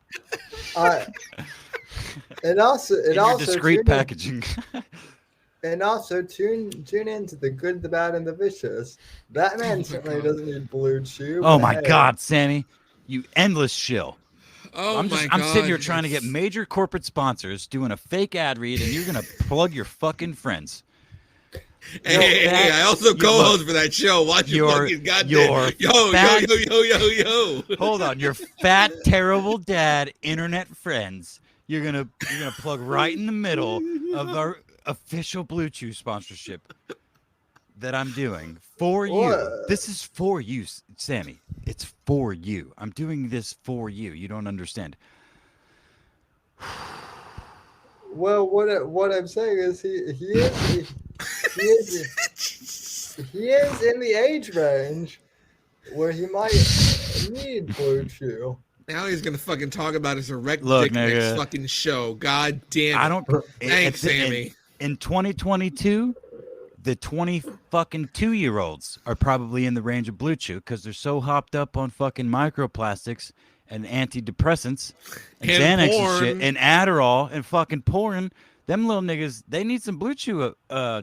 And also discreet packaging. And also tune into the good, the bad, and the vicious. That man certainly doesn't need Blue Chew. Oh my God, Sammy, you endless shill. Oh I'm sitting here trying to get major corporate sponsors doing a fake ad read, and you're gonna plug your fucking friends. Hey, I also co-host for that show. Watch your fucking goddamn. Yo. Hold on, your fat, terrible dad internet friends. You're gonna plug right in the middle of our official Blue Chew sponsorship that I'm doing for you. This is for you, Sammy. It's for you. I'm doing this for you. You don't understand. Well, what I'm saying is he is in the age range where he might need Blue Chew. Now he's gonna fucking talk about his erect Look, dick next fucking show. God damn it! I don't. Thanks, Sammy. In 2022, the 22-year-olds are probably in the range of Blue Chew because they're so hopped up on fucking microplastics and antidepressants and Xanax and shit and Adderall and fucking porn. Them little niggas, they need some Blue Chew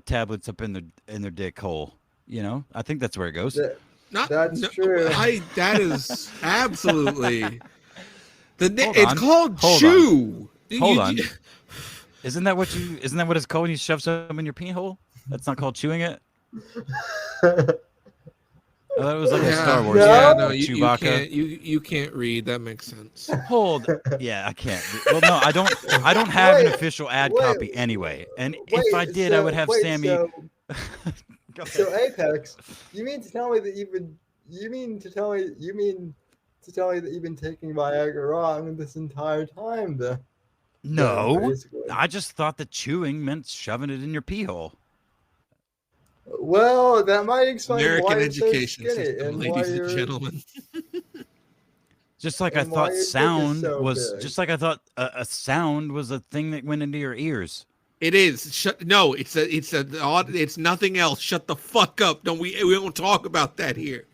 tablets up in their dick hole. You know, I think that's where it goes. That's true. That is absolutely. It's called chew. Hold on. Isn't that what it's called when you shove something in your pee hole? That's not called chewing it? That was like a Star Wars. Yeah, no, Chewbacca. You can't read. That makes sense. Yeah, I can't. Well, no, I don't have an official ad copy anyway. And if I did, I would have Sammy. So Apex, you mean to tell me that you've been taking Viagra wrong this entire time? No, I just thought that chewing meant shoving it in your pee hole. Well, that might explain American why education it's so skinny system, and ladies and gentlemen. Just like I thought sound was, just like I thought a sound was a thing that went into your ears. It is. No, it's nothing else. Shut the fuck up. We don't talk about that here.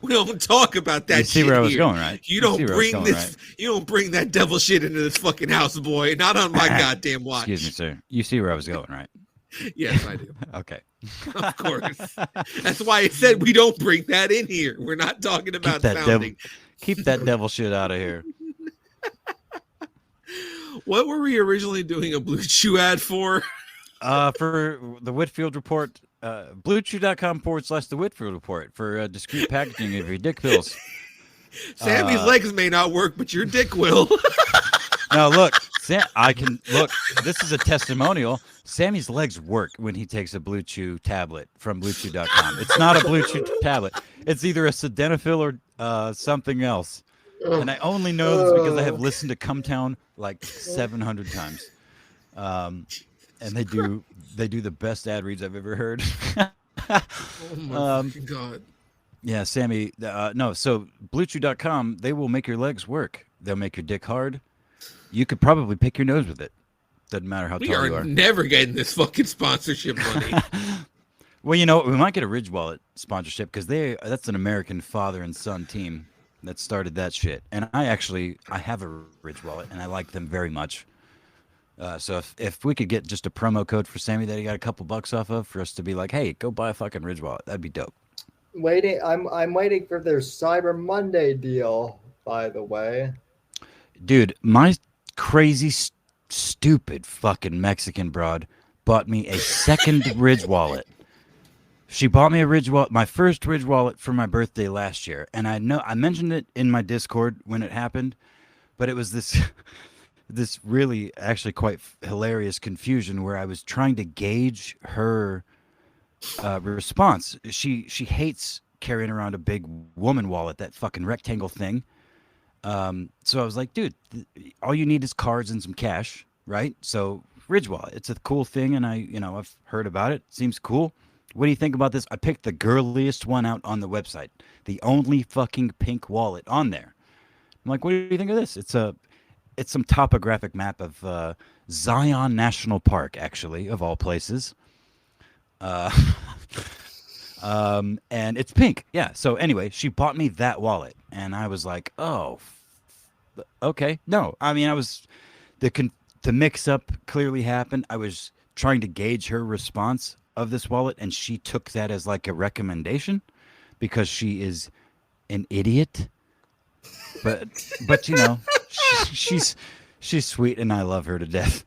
We don't talk about that. You see where I was going, right? You don't bring this. You don't bring that devil shit into this fucking house, boy. Not on my goddamn watch. Excuse me, sir. You see where I was going, right? Yes, I do. Okay. Of course. That's why I said we don't bring that in here. We're not talking about sounding. Keep that devil shit out of here. What were we originally doing a Blue Chew ad for? For the Whitfield Report, bluechew.com/the Whitfield Report for discreet packaging of your dick pills. Sammy's legs may not work, but your dick will. Now look, this is a testimonial. Sammy's legs work when he takes a Blue Chew tablet from bluechew.com. It's not a Blue Chew tablet. It's either a sildenafil or something else. And I only know this because I have listened to Come Town like 700 times. And they do the best ad reads I've ever heard. Oh my God. Yeah, Sammy. So bluechew.com, they will make your legs work. They'll make your dick hard. You could probably pick your nose with it. Doesn't matter how tall you are. We are never getting this fucking sponsorship money. Well, you know, we might get a Ridge Wallet sponsorship because that's an American father and son team that started that shit. And I have a Ridge Wallet, and I like them very much. So if we could get just a promo code for Sammy that he got a couple bucks off of for us to be like, hey, go buy a fucking Ridge Wallet, that'd be dope. Waiting. I'm waiting for their Cyber Monday deal. By the way, Dude, my crazy, stupid fucking Mexican broad bought me a second Ridge wallet. She bought me a Ridge wallet, my first Ridge wallet for my birthday last year, and I mentioned it in my Discord when it happened, but it was this this really actually quite hilarious confusion where I was trying to gauge her response. She hates carrying around a big woman wallet, that fucking rectangle thing. So I was like, dude, all you need is cards and some cash, right? So Ridge wallet, it's a cool thing, and I've heard about it. Seems cool. What do you think about this? I picked the girliest one out on the website, the only fucking pink wallet on there. I'm like, what do you think of this? It's some topographic map of Zion National Park, actually, of all places. Uh, and it's pink. Yeah. So anyway, she bought me that wallet, and I was like, oh, okay. No, I mean, the mix up clearly happened. I was trying to gauge her response of this wallet, and she took that as like a recommendation because she is an idiot. But she's sweet, and I love her to death.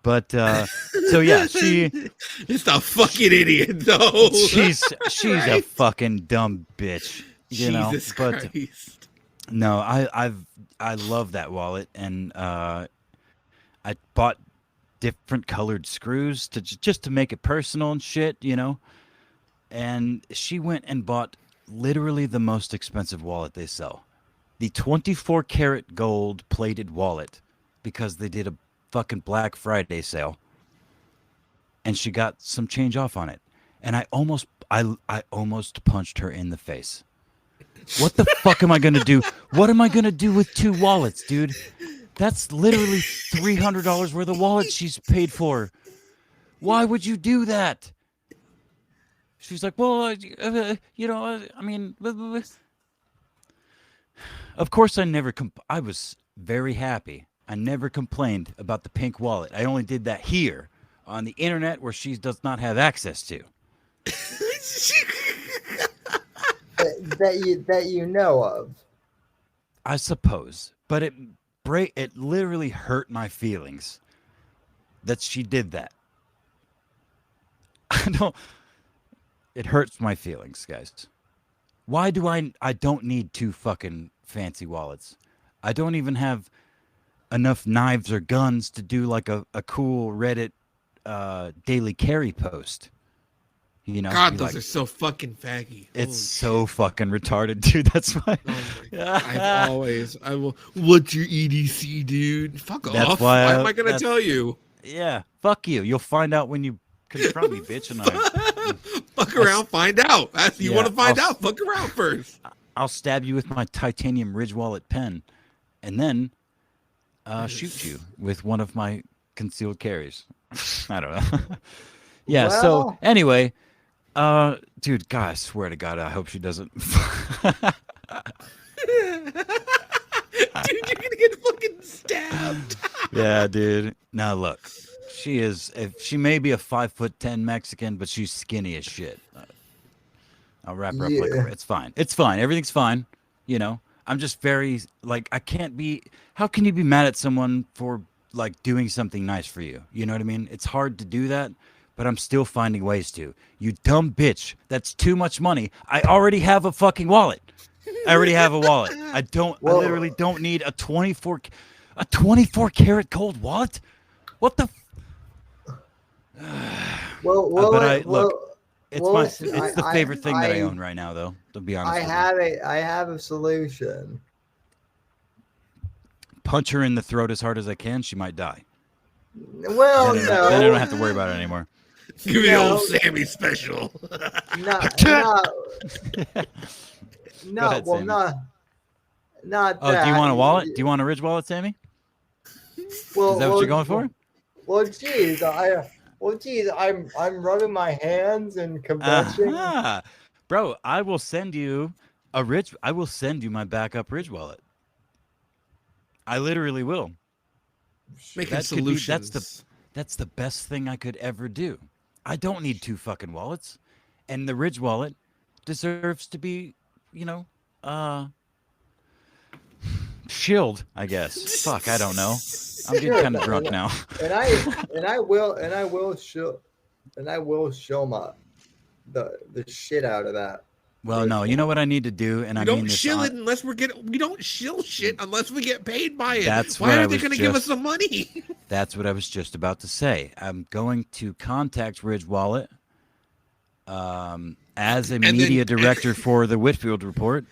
But so yeah, It's a fucking idiot though. she's a fucking dumb bitch, Jesus But Christ. no, I love that wallet, and I bought different colored screws just to make it personal and shit, And she went and bought literally the most expensive wallet they sell, the 24 karat gold plated wallet, because they did a fucking Black Friday sale, and she got some change off on it, and I almost punched her in the face. What the fuck am I gonna do? What am I gonna do with two wallets, dude? That's literally $300 worth of wallet she's paid for. Why would you do that? She's like, well, I mean, of course I never. I was very happy. I never complained about the pink wallet. I only did that here on the internet where she does not have access to. that you know of. I suppose, but it literally hurt my feelings that she did that. It hurts my feelings, guys. Why do I don't need two fucking fancy wallets. I don't even have enough knives or guns to do like a cool Reddit daily carry post. God, those are so fucking faggy. It's so fucking retarded, dude. That's why. I will. What's your EDC, dude? Fuck off. Why am I gonna tell you? Yeah, fuck you. You'll find out when you confront me, bitch. And fuck around, find out. You want to find out? Fuck around first. I'll stab you with my titanium Ridge Wallet pen, and then shoot you with one of my concealed carries. I don't know. Yeah. Well, so anyway. Dude, God, I swear to God, I hope she doesn't. Dude, you're gonna get fucking stabbed. Yeah, dude. Now look, she may be a 5'10" Mexican, but she's skinny as shit. I'll wrap her up like it's fine. It's fine. Everything's fine. I'm just very I can't be. How can you be mad at someone for doing something nice for you? You know what I mean? It's hard to do that. But I'm still finding ways to. You dumb bitch. That's too much money. I already have a fucking wallet. I already have a wallet. I literally don't need a 24 karat gold wallet. What the? It's the favorite thing that I own right now, though. To be honest, I have a solution. Punch her in the throat as hard as I can. She might die. Well, then I don't have to worry about it anymore. Give me the old Sammy special. Not that. Oh, do you want a wallet? Do you want a Ridge wallet, Sammy? Well, is that what you're going for? Well, geez, I'm rubbing my hands and kvetching. Bro, I will send you my backup Ridge wallet. I literally will. Making solutions. That's the best thing I could ever do. I don't need two fucking wallets. And the Ridge wallet deserves to be, shilled, I guess. Fuck, I don't know. I'm getting kind of drunk now. And I will show the shit out of that. Well, no, you know what I need to do, and we don't shill it unless we don't shill shit unless we get paid by it. That's why are they going to give us the money? That's what I was just about to say. I'm going to contact Ridge Wallet as a media director for the Whitfield Report.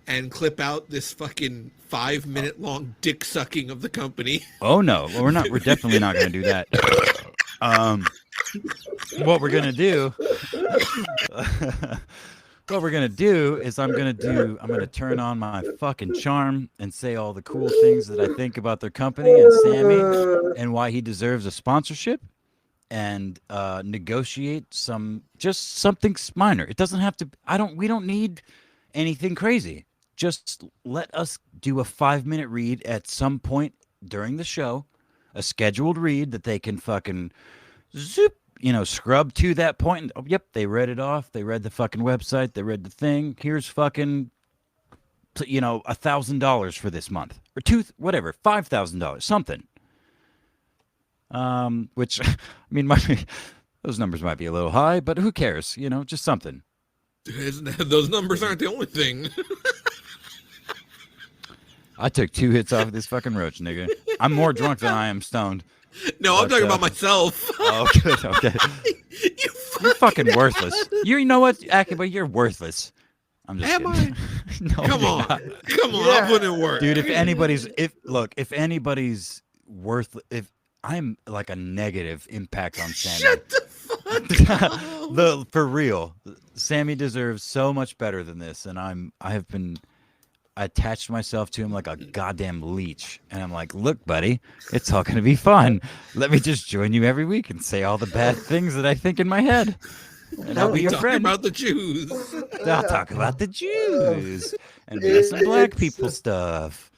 And clip out this fucking 5-minute long dick sucking of the company. Oh no, well, we're not. We're definitely not going to do that. What we're going to do, is I'm going to turn on my fucking charm and say all the cool things that I think about their company and Sammy and why he deserves a sponsorship, and negotiate just something minor. It doesn't have to. We don't need anything crazy. Just let us do a 5-minute read at some point during the show, a scheduled read that they can fucking zoop, scrub to that point. And, oh, yep, they read it off. They read the fucking website. They read the thing. Here's fucking, $1,000 for this month or $5,000, something. Which, I mean, those numbers might be a little high, but who cares? Just something. Those numbers aren't the only thing. I took 2 hits off of this fucking roach, nigga. I'm more drunk than I am stoned. No, I'm talking about myself. Oh, good. Okay. You're fucking worthless. You know what, Akiba? You're worthless. I'm just kidding. I? No, Come on. I'll put in work. Dude, if anybody's if I'm like a negative impact on Sammy. Shut the fuck up. For real. Sammy deserves so much better than this, and I attached myself to him like a goddamn leech. And I'm like, look, buddy, it's all going to be fun. Let me just join you every week and say all the bad things that I think in my head. And I'll be your friend. About the Jews. I'll talk about the Jews and some black people stuff.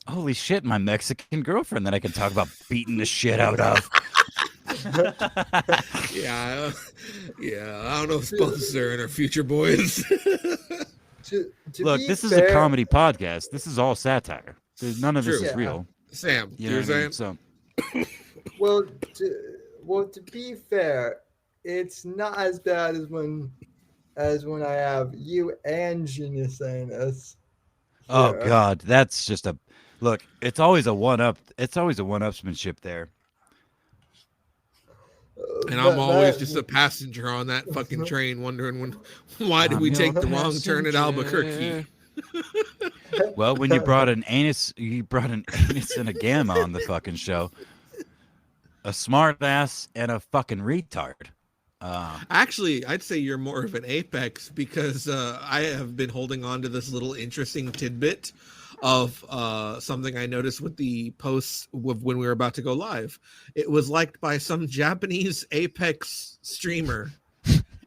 Holy shit, my Mexican girlfriend that I can talk about beating the shit out of. Yeah, I don't know if both of her and her future boys. Look, this is a comedy podcast. This is all satire. None of this is real. Sam, you're saying? So, well, to be fair, it's not as bad as when I have you and Genius saying this. Oh God, that's just look. It's always a one-up. It's always a one-upsmanship there. And I'm always just a passenger on that fucking train, wondering why did we take the wrong turn at Albuquerque? Well, when you brought an anus and a gamma on the fucking show, a smart ass and a fucking retard. Actually, I'd say you're more of an apex because I have been holding on to this little interesting tidbit of something I noticed with the posts when we were about to go live. It was liked by some Japanese Apex streamer.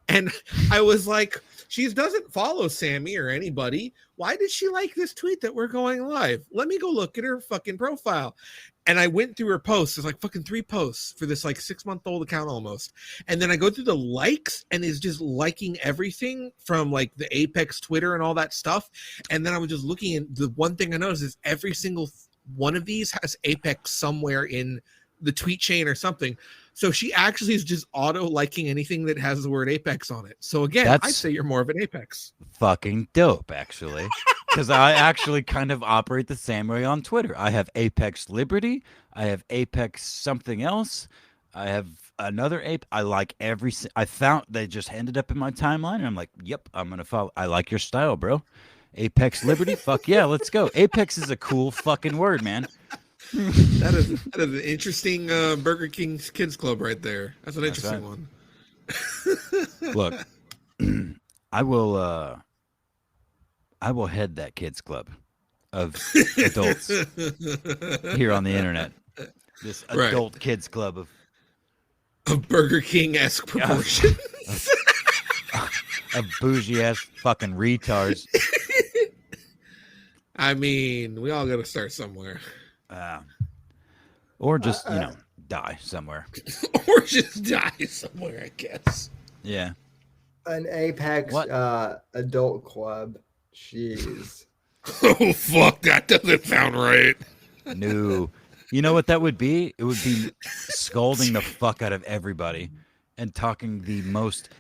And I was like, she doesn't follow Sammy or anybody. Why did she like this tweet that we're going live? Let me go look at her fucking profile. And I went through her posts. There's like fucking 3 posts for this like 6-month-old account almost. And then I go through the likes and is just liking everything from like the Apex Twitter and all that stuff. And then I was just looking, and the one thing I noticed is every single one of these has Apex somewhere in the tweet chain or something. So she actually is just auto liking anything that has the word Apex on it. So again, I'd say you're more of an Apex. Fucking dope, actually. Because I actually kind of operate the same way on Twitter. I have Apex Liberty. I have Apex something else. I have another ape. I like I found they just ended up in my timeline, and I'm like, yep, I'm going to follow. I like your style, bro. Apex Liberty? Fuck yeah, let's go. Apex is a cool fucking word, man. That is an interesting Burger King Kids Club right there. That's an interesting one. Look, I will head that kids club of adults here on the internet. This adult kids club of Burger King-esque proportions. Of bougie ass fucking retards. I mean, we all got to start somewhere. Or just, die somewhere. Or just die somewhere, I guess. Yeah. An Apex What? adult club. Jeez. Oh fuck, that doesn't sound right. No. You know what that would be? It would be scolding the fuck out of everybody and talking the most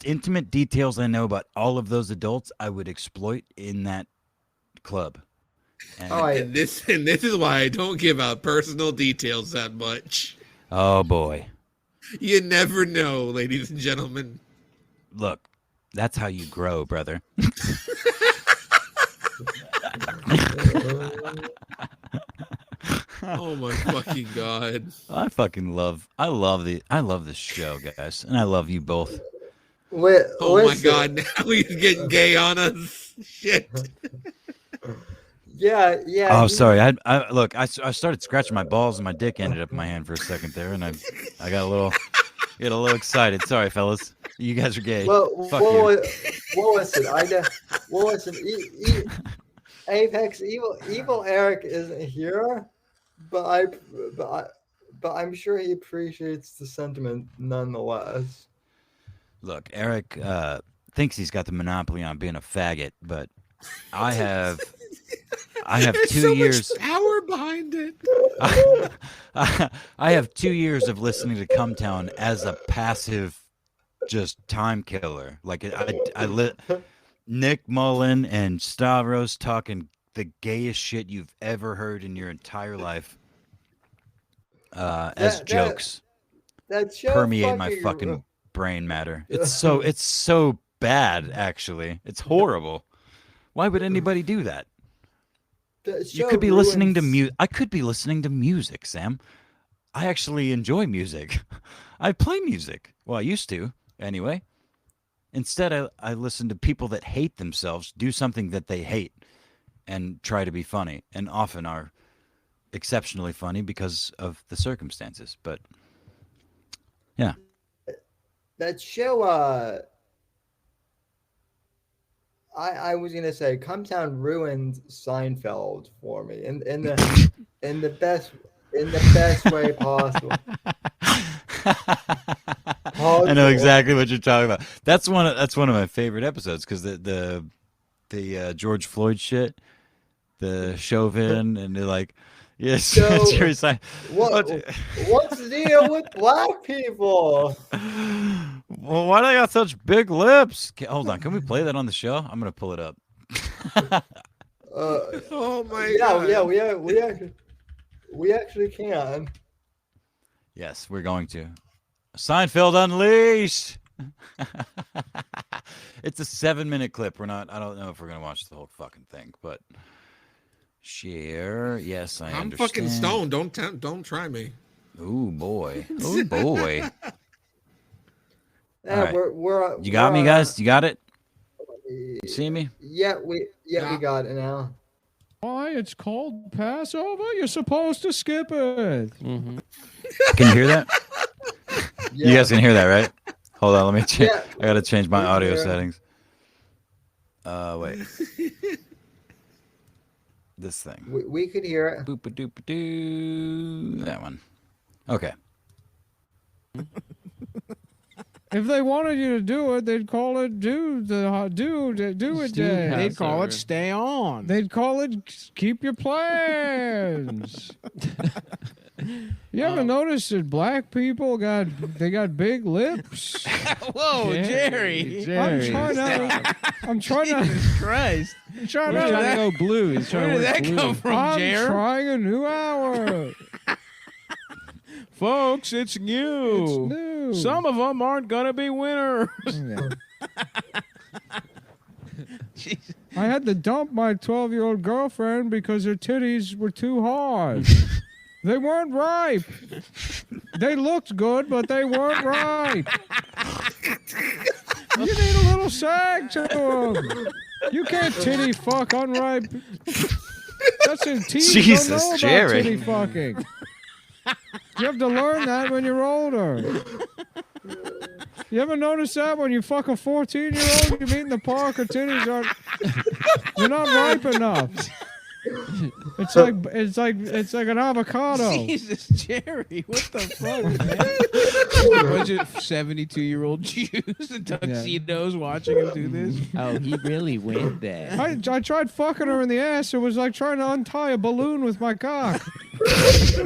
intimate details I know about all of those adults I would exploit in that club. And, And this is why I don't give out personal details that much. oh boy. You never know, ladies and gentlemen. Look, that's how you grow, brother. Oh my fucking god! I love this show, guys, and I love you both. Wait, Oh listen. my god! Now he's getting gay on us. Shit. Yeah. Oh, sorry. I started scratching my balls and my dick ended up in my hand for a second there, and I got a little excited. Sorry, fellas. You guys are gay. Fuck you. Listen. Listen. Apex Evil Eric isn't here, but I'm sure he appreciates the sentiment nonetheless. Look, Eric thinks he's got the monopoly on being a faggot, but I have There's 2 so years much power behind it. I have 2 years of listening to Cumtown as a passive, just time killer. Like Nick Mullen and Stavros talking the gayest shit you've ever heard in your entire life as jokes That show permeate my fucking brain matter. It's so bad, actually. It's horrible. Why would anybody do that? You could be listening to music. I could be listening to music, Sam. I actually enjoy music. I play music. Well, I used to, anyway. Instead, I listen to people that hate themselves do something that they hate and try to be funny, and often are exceptionally funny because of the circumstances. But, yeah. That show, I was gonna say, Cumtown ruined Seinfeld for me in the best way possible. I know exactly what you're talking about. That's one of my favorite episodes because the George Floyd shit, the Chauvin, and they're like, yes, So, Jerry what's the deal with black people? Well, why do they got such big lips? Hold on, can we play that on the show? I'm gonna pull it up. Oh my god! Yeah, we actually can. Yes, we're going to. Seinfeld Unleashed. It's a 7-minute clip. I don't know if we're gonna watch the whole fucking thing, but share. Yes, I'm understand. Fucking stoned. Don't try me. Oh boy. Oh boy. Yeah, right. You got me, guys? You got it? You see me? Yeah, we got it now. Why it's called Passover? You're supposed to skip it. Mm-hmm. Can you hear that? Yeah. You guys can hear that, right? Hold on, let me change. Yeah. I gotta change my audio settings. Wait. This thing. We could hear it. Boop-a-doop-a-doo. That one. Okay. If they wanted you to do it, they'd call it do it day. They'd call it stay on. They'd call it keep your plans. You ever notice that black people got big lips? Whoa, Jerry. I'm trying to Jesus Christ. I'm trying to go blue. He's trying Where did that blue. come from, Jerry? I'm trying a new hour. Folks, it's new. It's new. Some of them aren't going to be winners. I had to dump my 12-year-old girlfriend because her titties were too hard. They weren't ripe. They looked good, but they weren't ripe. You need a little sag to them. You can't titty fuck unripe. That's a teens Jesus, don't know Jerry. about titty fucking. You have to learn that when you're older. You ever notice that when you fuck a 14-year-old, you meet in the park, her titties aren't, they're not ripe enough. It's like an avocado. Jesus, Jerry, what the fuck, man? A bunch of 72-year-old Jews in tuxedos watching him do this. Oh, he really went there. I tried fucking her in the ass. It was like trying to untie a balloon with my cock. It's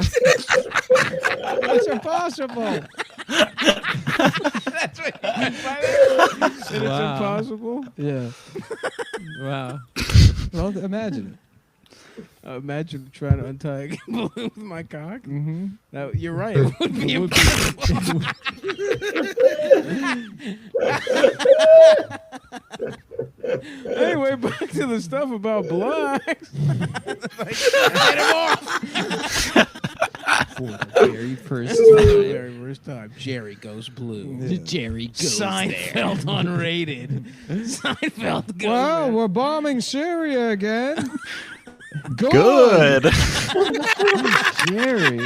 impossible. That's what you meant by that? It's impossible? Yeah. Wow. Well, imagine Imagine trying to untie a balloon with my cock. Mm-hmm. Now, you're right. It would be impossible. Anyway, back to the stuff about blacks. Get him off! For the very first For the time. very first time, Jerry goes blue. Jerry goes Seinfeld unrated. Seinfeld goes Well, there. we're bombing Syria again. Good. Jerry.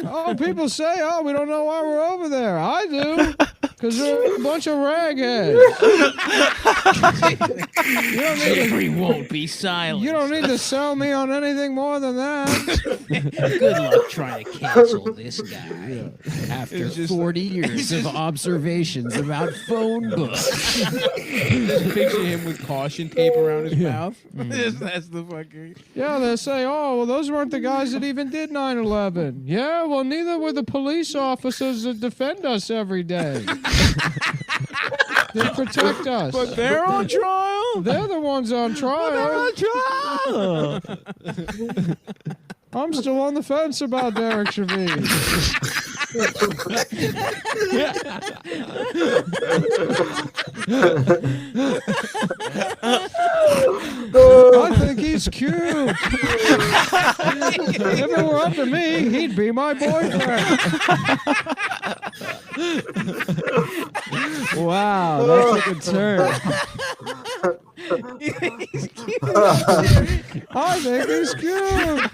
Oh, people say, oh, we don't know why we're over there. I do. Because they're a bunch of ragheads. Jerry won't be silent. You don't need to sell me on anything more than that. Good luck trying to cancel this guy. After It's just 40 years of observations about phone books. Just picture him with caution tape around his mouth. That's the fucking... Yeah, they say, oh, well, those weren't the guys that even did 9/11. Yeah, well, neither were the police officers that defend us every day. They protect us. But they're on trial? They're the ones on trial. I'm still on the fence about Derek Chauvin. I think he's cute. If it were up to me, he'd be my boyfriend. Wow, that took a turn. I think he's cute.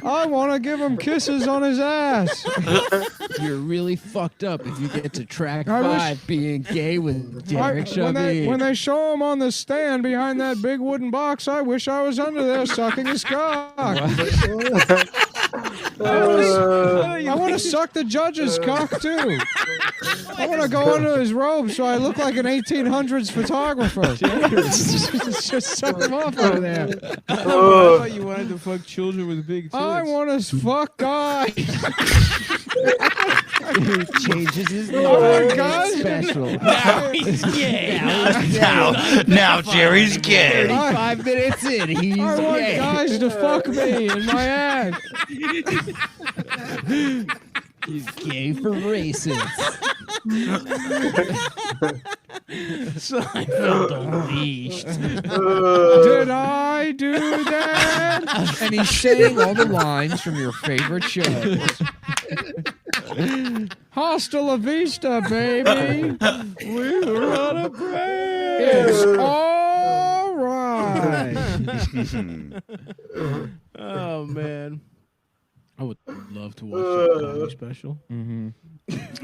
I want to give him kisses on his ass. You're really fucked up if you get to track I wish- 5 being gay with Derek when Chauvin. they show him on the stand behind that big wooden box, I wish I was under there sucking his cock. I want to suck the judge's cock too. I want to go under his robe so I look like an 1800s photographer. Just suck him off over there. I thought you wanted to fuck children with big tits. I want to fuck guys. He changes his Oh my name. God. Special. Now he's gay. Now Jerry's gay. 35 minutes in, he's I want gay. guys to fuck me in my ass. He's gay for racists. Seinfeld unleashed. Did I do that? And he's saying all the lines from your favorite shows. Hasta la vista, baby. We were on a break. It's all right. Oh, man. I would love to watch that comedy special.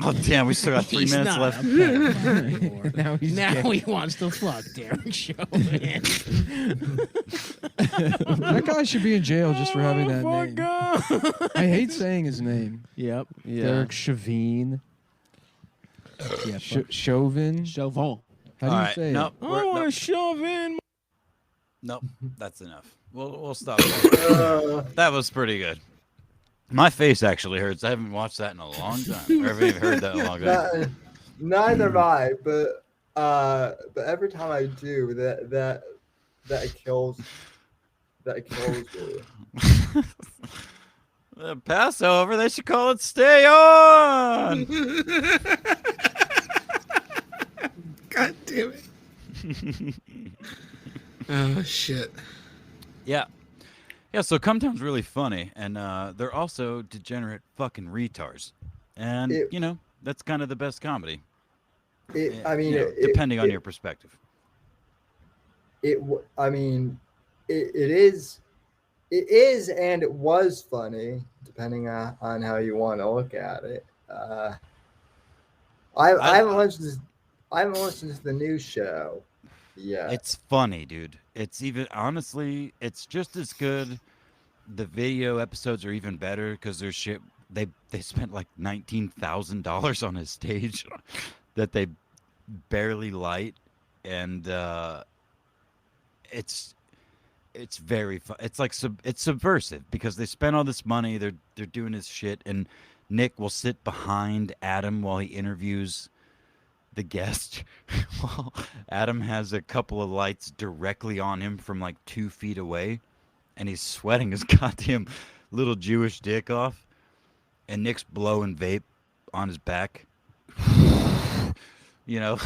Oh damn, we still got 3 minutes not left. a pedophile anymore. Now he's Now gay. he wants to fuck Derek Chauvin. That guy should be in jail just for having that name. God. I hate saying his name. Yep. Yeah. Derek Chauvin. Yeah, Chauvin. Chauvin. How do All you right, say nope, I we're- want to nope, shove in. nope, that's enough. We'll stop. That was pretty good. My face actually hurts. I haven't watched that in a long time. Or haven't even heard that in a long time. Neither have I, but every time I do, that kills me. Passover, they should call it Stay On! God damn it. Oh, shit. Yeah. Yeah, so Cumtown's really funny, and they're also degenerate fucking retards. And, you know, that's kind of the best comedy. I mean, you know, depending on your perspective. It is, and it was funny, depending on how you want to look at it. I haven't listened to the new show. Yeah, It's funny, dude. It's even, honestly, it's just as good the video episodes are even better because there's shit they spent like $19,000 on his stage that they barely light, and it's very fun. It's like it's subversive because they spent all this money. They're doing his shit, and Nick will sit behind Adam while he interviews the guest. Well, Adam has a couple of lights directly on him from like 2 feet away, and he's sweating his goddamn little Jewish dick off, and Nick's blowing vape on his back. You know,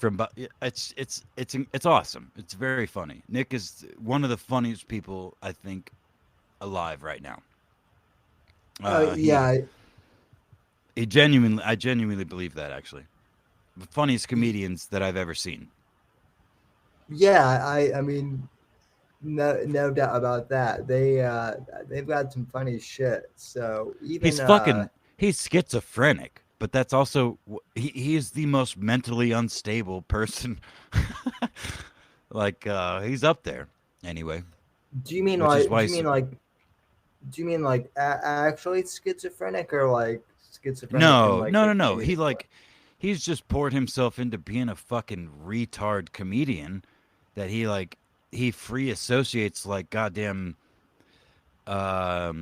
it's awesome. It's very funny. Nick is one of the funniest people I think alive right now. Yeah. I genuinely believe that, actually. The funniest comedians that I've ever seen. Yeah, I mean, no doubt about that. They've got some funny shit. So even he's schizophrenic, but that's also he is the most mentally unstable person. Like he's up there anyway. Do you mean actually schizophrenic or like schizophrenic? No. He's just poured himself into being a fucking retard comedian that he free associates like goddamn fuck,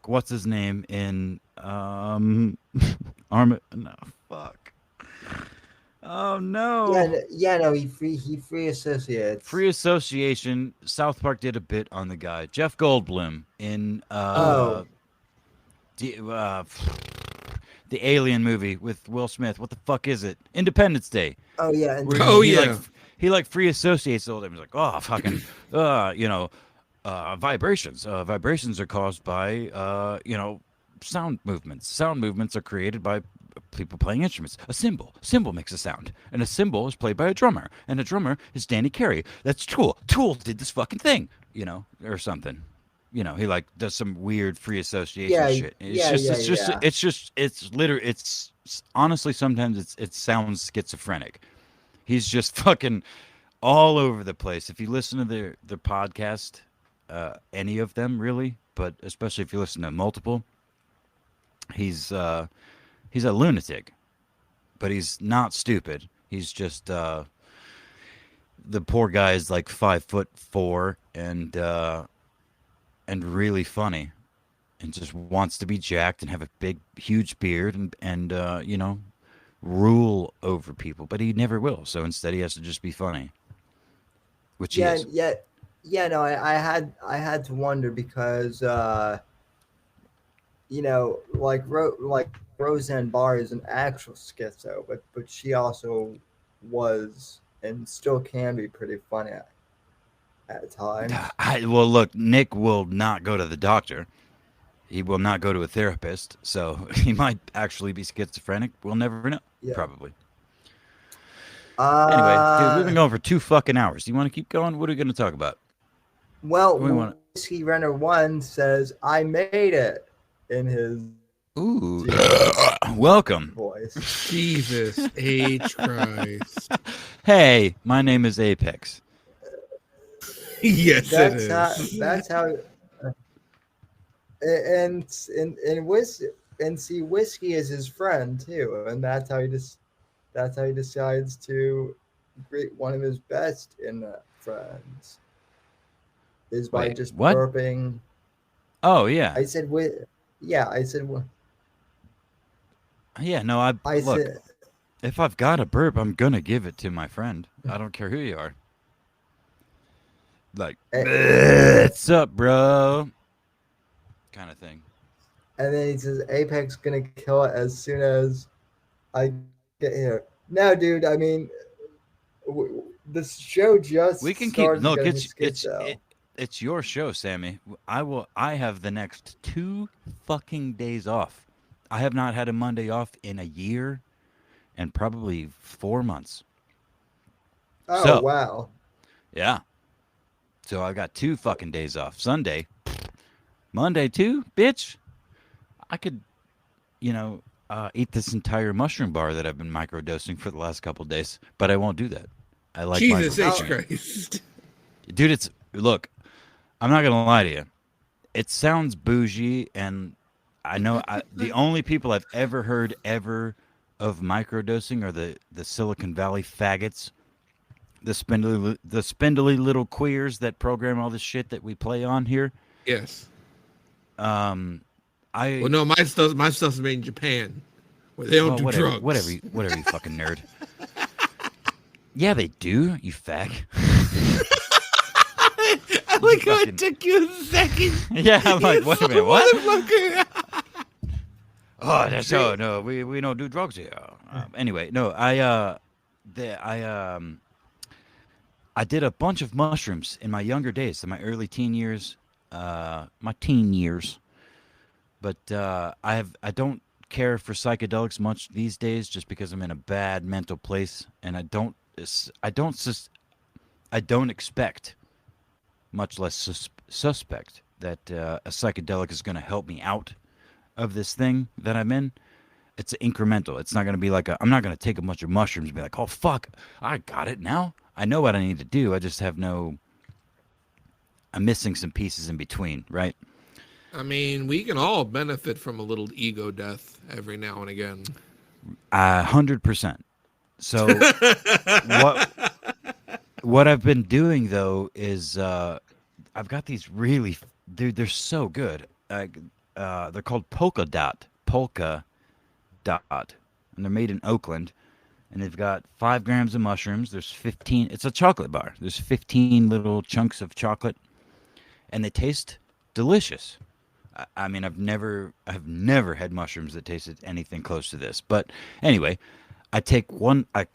what's his name in no, fuck. Oh no. No, he free associates. Free association. South Park did a bit on the guy. Jeff Goldblum in the Alien movie with Will Smith. What the fuck is it? Independence Day. Oh yeah. He free associates all them. He's like, oh fucking vibrations. Vibrations are caused by sound movements. Sound movements are created by people playing instruments. A cymbal makes a sound, and a cymbal is played by a drummer, and a drummer is Danny Carey. That's Tool. Tool did this fucking thing, or something. He does some weird free association shit. It's honestly sometimes it sounds schizophrenic. He's just fucking all over the place. If you listen to their podcast, any of them really, but especially if you listen to multiple, he's a lunatic, but he's not stupid. He's just the poor guy is like 5'4" and really funny, and just wants to be jacked and have a big, huge beard and rule over people. But he never will. So instead, he has to just be funny, which he is. No, I had to wonder because like Roseanne Barr is an actual schizo, but she also was and still can be pretty funny at times. Well, look, Nick will not go to the doctor. He will not go to a therapist, so he might actually be schizophrenic. We'll never know. Yeah. Probably. Anyway, dude, we've been going for 2 fucking hours. Do you want to keep going? What are we going to talk about? Well, Whiskey Runner 1 says, "I made it," in his welcome voice. Jesus H. Christ. Hey, my name is Apex. Yes, it is. That's how. And Whiskey is his friend too, and that's how he decides to greet one of his best friends is by just what? burping. Oh yeah. I said Yeah, no, look. If I've got a burp, I'm gonna give it to my friend. I don't care who you are. Like, what's up, bro? Kind of thing. And then he says, "Apex gonna kill it as soon as I get here." No, dude. I mean, this show just we can keep. No, it's your show, Sammy. I have the next 2 fucking days off. I have not had a Monday off in a year, and probably 4 months. Oh wow. Yeah. So I got 2 fucking days off. Sunday, Monday too, bitch. I could, eat this entire mushroom bar that I've been microdosing for the last couple of days, but I won't do that. I like Jesus H. Christ. Dude, look, I'm not gonna lie to you. It sounds bougie, and I know the only people I've ever heard of microdosing are the Silicon Valley faggots, the spindly little queers that program all the shit that we play on here. Yes. Well, no, my stuff's made in Japan, where they don't do drugs. Whatever, you fucking nerd. Yeah, they do. You fag. I like how it took you a second. Yeah, I'm like, wait a minute, what? No, we don't do drugs here. Anyway, no, I did a bunch of mushrooms in my younger days, in my early teen years, my teen years. But I don't care for psychedelics much these days, just because I'm in a bad mental place, and I don't expect, much less suspect, that a psychedelic is going to help me out of this thing that I'm in. It's incremental. It's not going to be like I'm not going to take a bunch of mushrooms and be like, oh fuck, I got it now. I know what I need to do. I just have I'm missing some pieces in between, right? I mean, we can all benefit from a little ego death every now and again. 100%. So what I've been doing though is I've got these really, dude, they're so good. They're called polka dot, and they're made in Oakland, and they've got 5 grams of mushrooms. There's 15. It's a chocolate bar. There's 15 little chunks of chocolate, and they taste delicious. I mean, I've never had mushrooms that tasted anything close to this. But anyway, I take one, I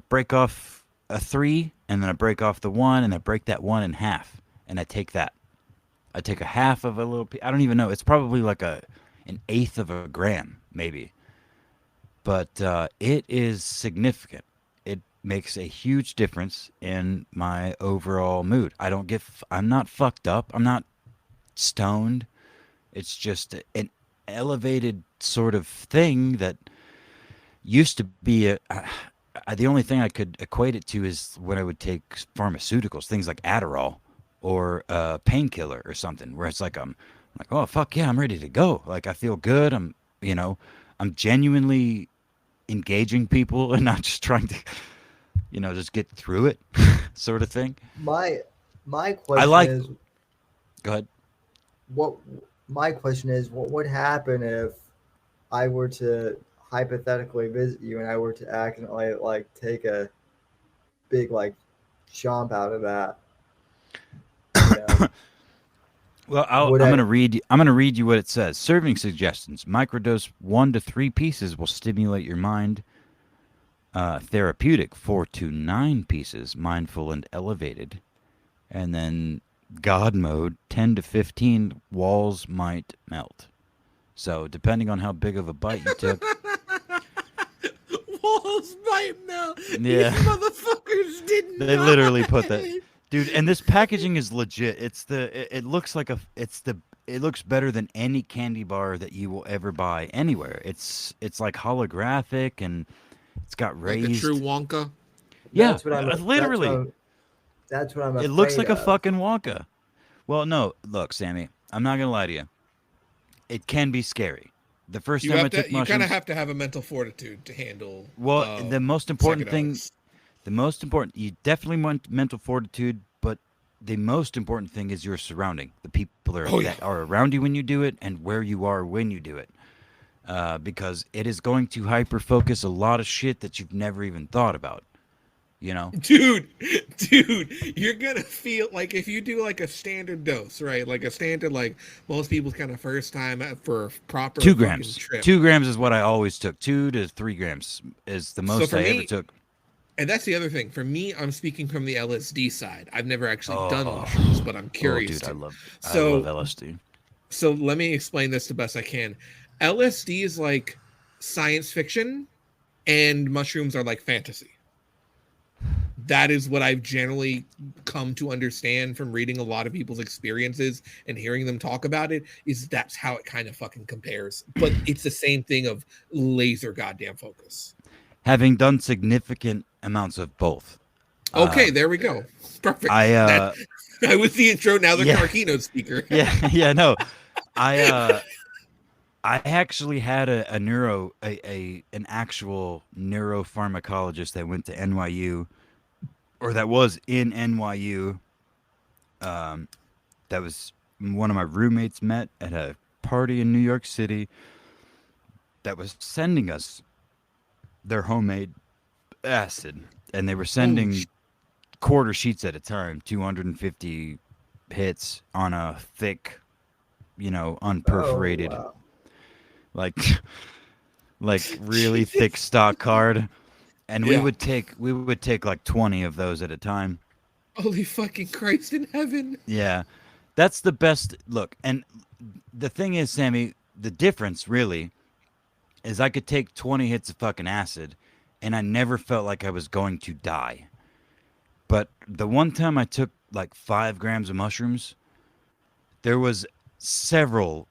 break off a 3, and then I break off the 1, and I break that 1 in half, and I take that. I take a half of a little piece. I don't even know. It's probably like an 1/8 of a gram, maybe. But it is significant. It makes a huge difference in my overall mood. I'm not fucked up. I'm not stoned. It's just an elevated sort of thing that used to be the only thing I could equate it to is when I would take pharmaceuticals, things like Adderall or a painkiller or something, where it's like I'm like, oh fuck yeah, I'm ready to go. Like I feel good. I'm genuinely engaging people and not just trying to, just get through it, sort of thing. My question is, go ahead. My question is, what would happen if I were to hypothetically visit you and I were to accidentally take a big chomp out of that? Well, I'm going to read you what it says. Serving suggestions: microdose 1 to 3 pieces will stimulate your mind. Therapeutic 4 to 9 pieces, mindful and elevated. And then God mode 10 to 15, walls might melt. So depending on how big of a bite you took, walls might melt. Yeah, these motherfuckers didn't. They literally put that. Dude, and this packaging is legit. It looks it looks better than any candy bar that you will ever buy anywhere. It's like holographic, and it's got raised. Like the true Wonka. Yeah, that's what I'm, literally. That's what I'm. It looks like a fucking Wonka. Well, no, look, Sammy, I'm not gonna lie to you. It can be scary. The first time I took mushrooms, you kind of have to have a mental fortitude to handle. Well, the most important thing. You definitely want mental fortitude, but the most important thing is your surrounding, the people that are around you when you do it, and where you are when you do it, because it is going to hyper focus a lot of shit that you've never even thought about. Dude, you're gonna feel like if you do like a standard dose, right? Like a standard, like most people's kind of first time for a proper 2 grams. Trip. 2 grams is what I always took. 2 to 3 grams is the most I ever took. And that's the other thing. For me, I'm speaking from the LSD side. I've never actually done mushrooms, but I'm curious. Dude, I love LSD. So let me explain this the best I can. LSD is like science fiction, and mushrooms are like fantasy. That is what I've generally come to understand from reading a lot of people's experiences and hearing them talk about it, is that's how it kind of fucking compares. But it's the same thing of laser goddamn focus. Having done significant amounts of both. Okay, there we go. Perfect. I was the intro. Now the Yeah. car keynote speaker. Yeah, no. I actually had an actual neuropharmacologist that went to NYU, or that was in NYU. That was one of my roommates met at a party in New York City. That was sending us their homemade acid, and they were sending quarter sheets at a time, 250 hits on a thick, unperforated, wow. like really thick stock card, and we Yeah. would take like 20 of those at a time. Holy fucking Christ in heaven! Yeah, that's the best look. And the thing is, Sammy, the difference really is I could take 20 hits of fucking acid, and I never felt like I was going to die. But the one time I took like 5 grams of mushrooms, there was several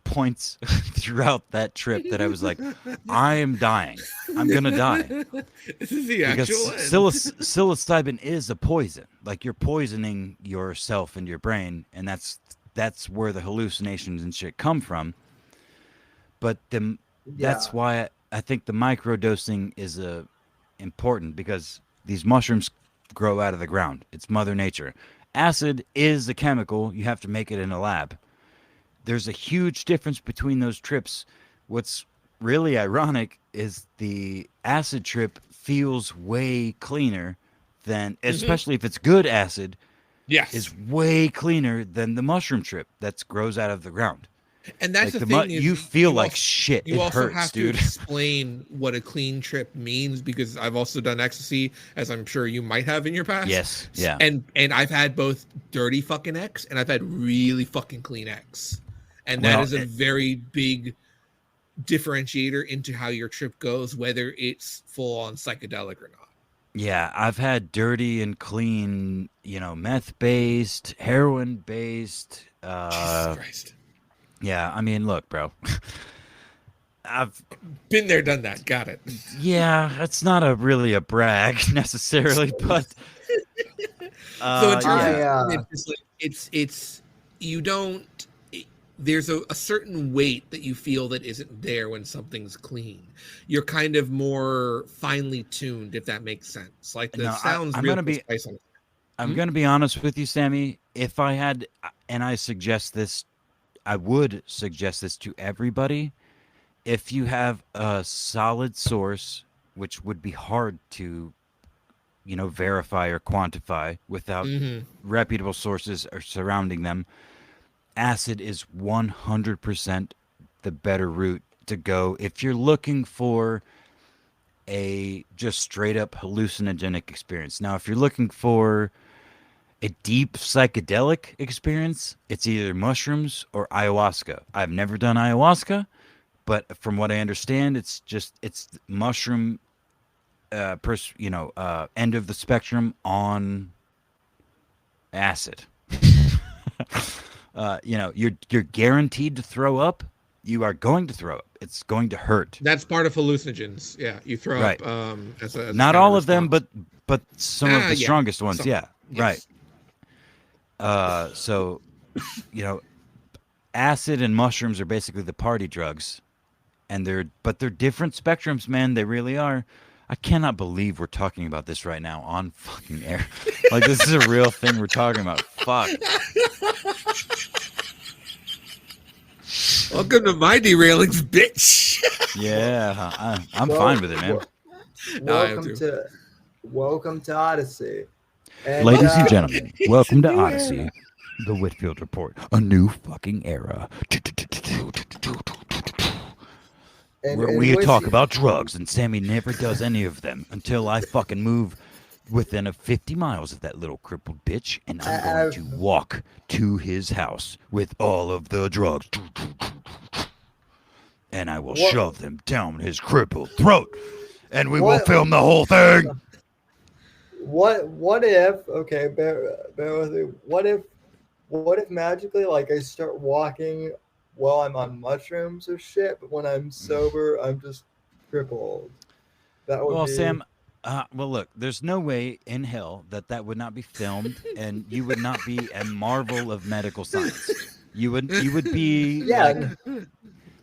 points throughout that trip that I was like, I am dying. I'm gonna die. This is the Because actual end. psilocybin is a poison. Like, you're poisoning yourself and your brain, and that's where the hallucinations and shit come from. But that's why I think the microdosing is important, because these mushrooms grow out of the ground. It's Mother Nature. Acid is a chemical. You have to make it in a lab. There's a huge difference between those trips. What's really ironic is the acid trip feels way cleaner than, especially if it's good acid, Yes. is way cleaner than the mushroom trip that grows out of the ground. And that's Like the thing is you feel like also, shit. You It also hurts, have dude. to explain what a clean trip means, because I've also done ecstasy, as I'm sure you might have in your past. Yes. Yeah. And I've had both dirty fucking X and I've had really fucking clean X. And that is a very big differentiator into how your trip goes, whether it's full on psychedelic or not. Yeah, I've had dirty and clean, meth based, heroin based. Jesus Christ. Yeah, I mean, look, bro. I've been there, done that. Got it. Yeah, that's not really a brag necessarily, but so in terms yeah. of it's you don't. There's a certain weight that you feel that isn't there when something's clean. You're kind of more finely tuned, if that makes sense. Like the sounds. I'm gonna be honest with you, Sammy. If I had, and I would suggest this to everybody. If you have a solid source, which would be hard to, verify or quantify without reputable sources or surrounding them, acid is 100% the better route to go if you're looking for a just straight up hallucinogenic experience. Now, if you're looking for a deep psychedelic experience, it's either mushrooms or ayahuasca. I've never done ayahuasca, but from what I understand, it's mushroom, end of the spectrum on acid. You're guaranteed to throw up. You are going to throw up. It's going to hurt. That's part of hallucinogens. Yeah, you throw right. up. As not all of them, but some of the strongest ones. Some. Yeah, Yes. right. So, acid and mushrooms are basically the party drugs, and they're different spectrums, man. They really are. I cannot believe we're talking about this right now on fucking air. Like, this is a real thing we're talking about. Fuck. Welcome to my derailings, bitch. Yeah, I'm fine with it, man. Welcome to Odysee. And, ladies and gentlemen, welcome to Odysee, the Whitfield Report, a new fucking era. Where we talk about drugs, and Sammy never does any of them until I fucking move within 50 miles of that little crippled bitch, and I'm going to walk to his house with all of the drugs. And I will shove them down his crippled throat, and we will film the whole thing. What if, okay, bear with me. What if magically, like, I start walking while I'm on mushrooms or shit, but when I'm sober, I'm just crippled? That would be... Sam, Well, look, there's no way in hell that would not be filmed, and you would not be a marvel of medical science. You would be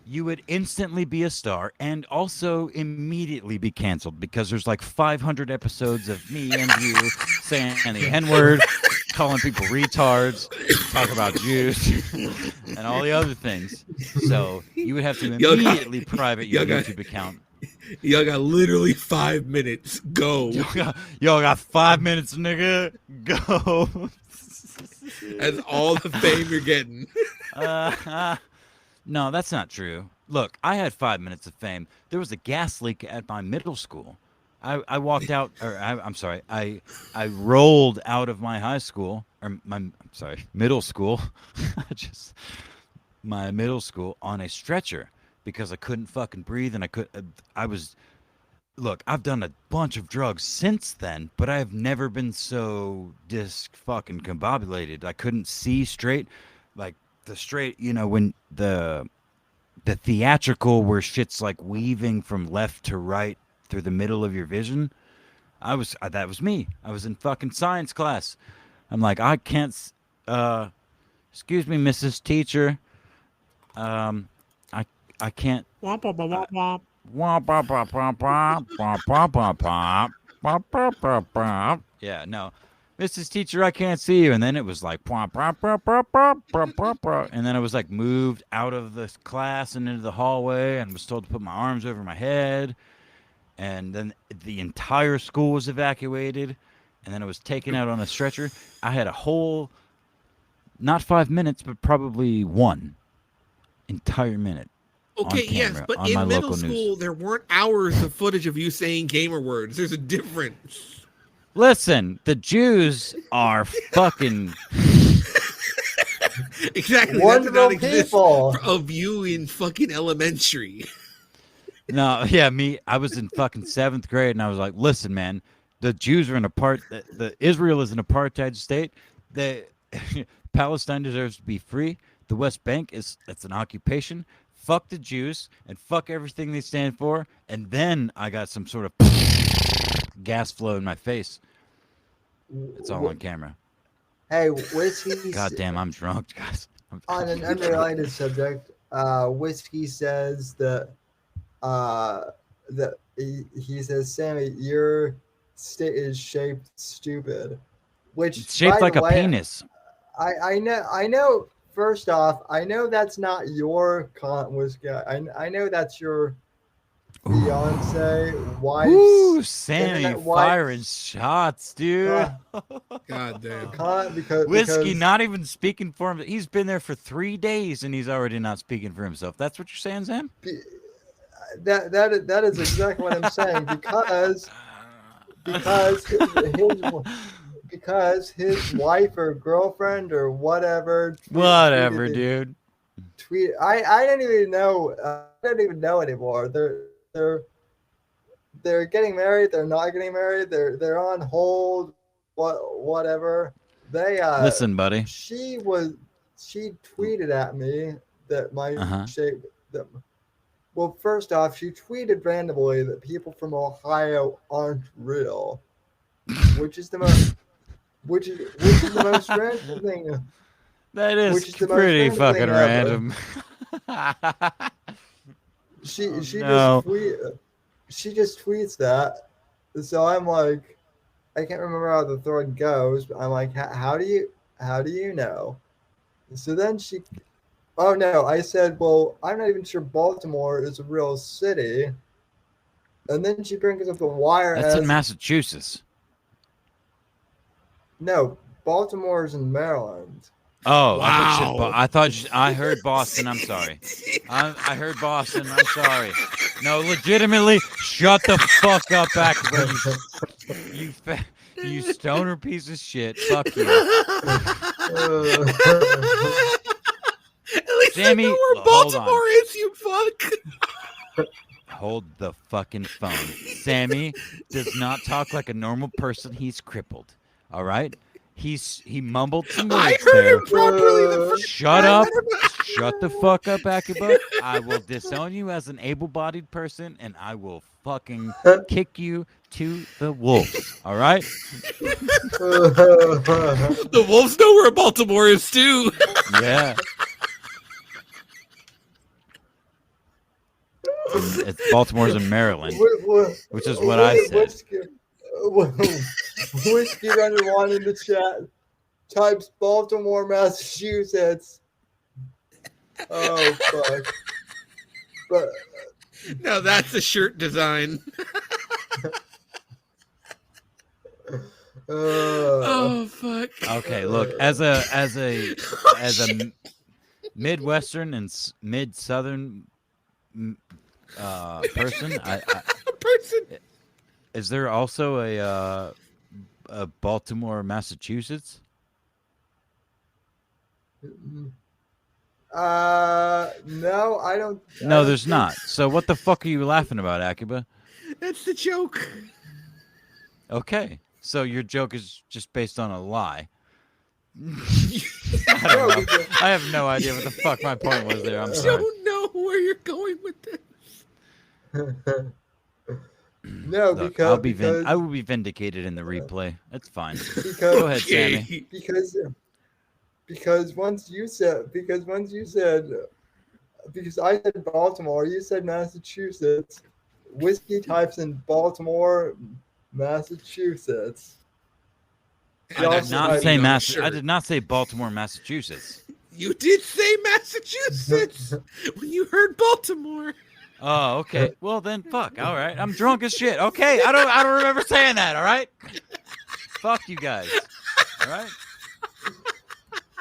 you would instantly be a star, and also immediately be canceled because there's like 500 episodes of me and you saying the N-word, calling people retards, talk about Jews, and all the other things. So you would have to immediately private your YouTube account. Y'all got literally 5 minutes. Go. Y'all got 5 minutes, nigga. Go. That's all the fame you're getting. No, that's not true. Look, I had 5 minutes of fame. There was a gas leak at my middle school. I walked out, or I'm sorry, I rolled out of my high school, or middle school, my middle school on a stretcher because I couldn't fucking breathe, and look, I've done a bunch of drugs since then, but I've never been so fucking combobulated. I couldn't see straight, like the straight, when the theatrical where shit's like weaving from left to right through the middle of your vision. That was me. I was in fucking science class. I'm like, I can't, excuse me, Mrs. Teacher. I can't. Yeah, no. Mrs. Teacher, I can't see you. And then it was like, and then I was like moved out of the class and into the hallway and was told to put my arms over my head. And then the entire school was evacuated. And then I was taken out on a stretcher. I had a whole, not 5 minutes, but probably 1 entire minute. Okay, yes, but in middle school, there weren't hours of footage of you saying gamer words. There's a difference. Listen, the Jews are fucking exactly wonderful people of you in fucking elementary. No, yeah, I was in fucking 7th grade, and I was like, listen, man, the Jews are the Israel is an apartheid state. Palestine deserves to be free. The West Bank it's an occupation. Fuck the Jews and fuck everything they stand for. And then I got some sort of gas flow in my face. It's all on camera. Hey, Whiskey. Goddamn, I'm drunk, guys. On an unrelated subject, Whiskey says that he says, Sammy, your state is shaped stupid. Which it's shaped like a penis. I know. First off, I know that's not your Whiskey. I know that's your fiance, wife. Ooh, Sammy firing shots, dude. God damn. Whiskey not even speaking for him. He's been there for 3 days and he's already not speaking for himself. That's what you're saying, Sam? That is exactly what I'm saying because his wife or girlfriend or whatever. Dude. Tweet. I don't even know. I don't even know anymore. They're getting married. They're not getting married. They're on hold. Whatever. They listen, buddy. She tweeted at me that my shape. Well, first off, she tweeted randomly that people from Ohio aren't real, which is the most random thing. That is pretty fucking random. She just tweets that. So I'm like, I can't remember how the thread goes, but I'm like, how do you know? So then I said, well, I'm not even sure Baltimore is a real city. And then she brings up the wire. That's in Massachusetts. No, Baltimore is in Maryland. Oh, wow. I heard Boston. I'm sorry. I heard Boston. I'm sorry. No, legitimately, shut the fuck up, Activision. You stoner piece of shit. Fuck you. At least Sammy, I know where Baltimore is, you fuck. Hold the fucking phone. Sammy does not talk like a normal person. He's crippled. All right? He mumbled some words I heard there. him properly the first Shut time. up. Shut the fuck up, Akiba. I will disown you as an able-bodied person, and I will fucking kick you to the wolves. All right? The wolves know where Baltimore is too. Yeah. Baltimore's in Maryland, which is what I said. Whiskey Runner One in the chat types Baltimore, Massachusetts. Oh fuck! But Now that's a shirt design. Oh fuck! Okay, look, as a Midwestern and Mid-Southern person, is there also a Baltimore, Massachusetts? No, I don't. No, there's not. So what the fuck are you laughing about, Akiba? That's the joke. Okay, so your joke is just based on a lie. I don't know. I have no idea what the fuck my point was there. I'm sorry. I don't know where you're going with this. No, Look, because I will be vindicated in the replay. That's fine. Go ahead, Sammy. Because I said Baltimore, you said Massachusetts. Whiskey types in Baltimore, Massachusetts. I did not say Baltimore, Massachusetts. You did say Massachusetts when you heard Baltimore. Oh, okay. Well then, fuck. All right, I'm drunk as shit. Okay, I don't remember saying that. All right. Fuck you guys. All right.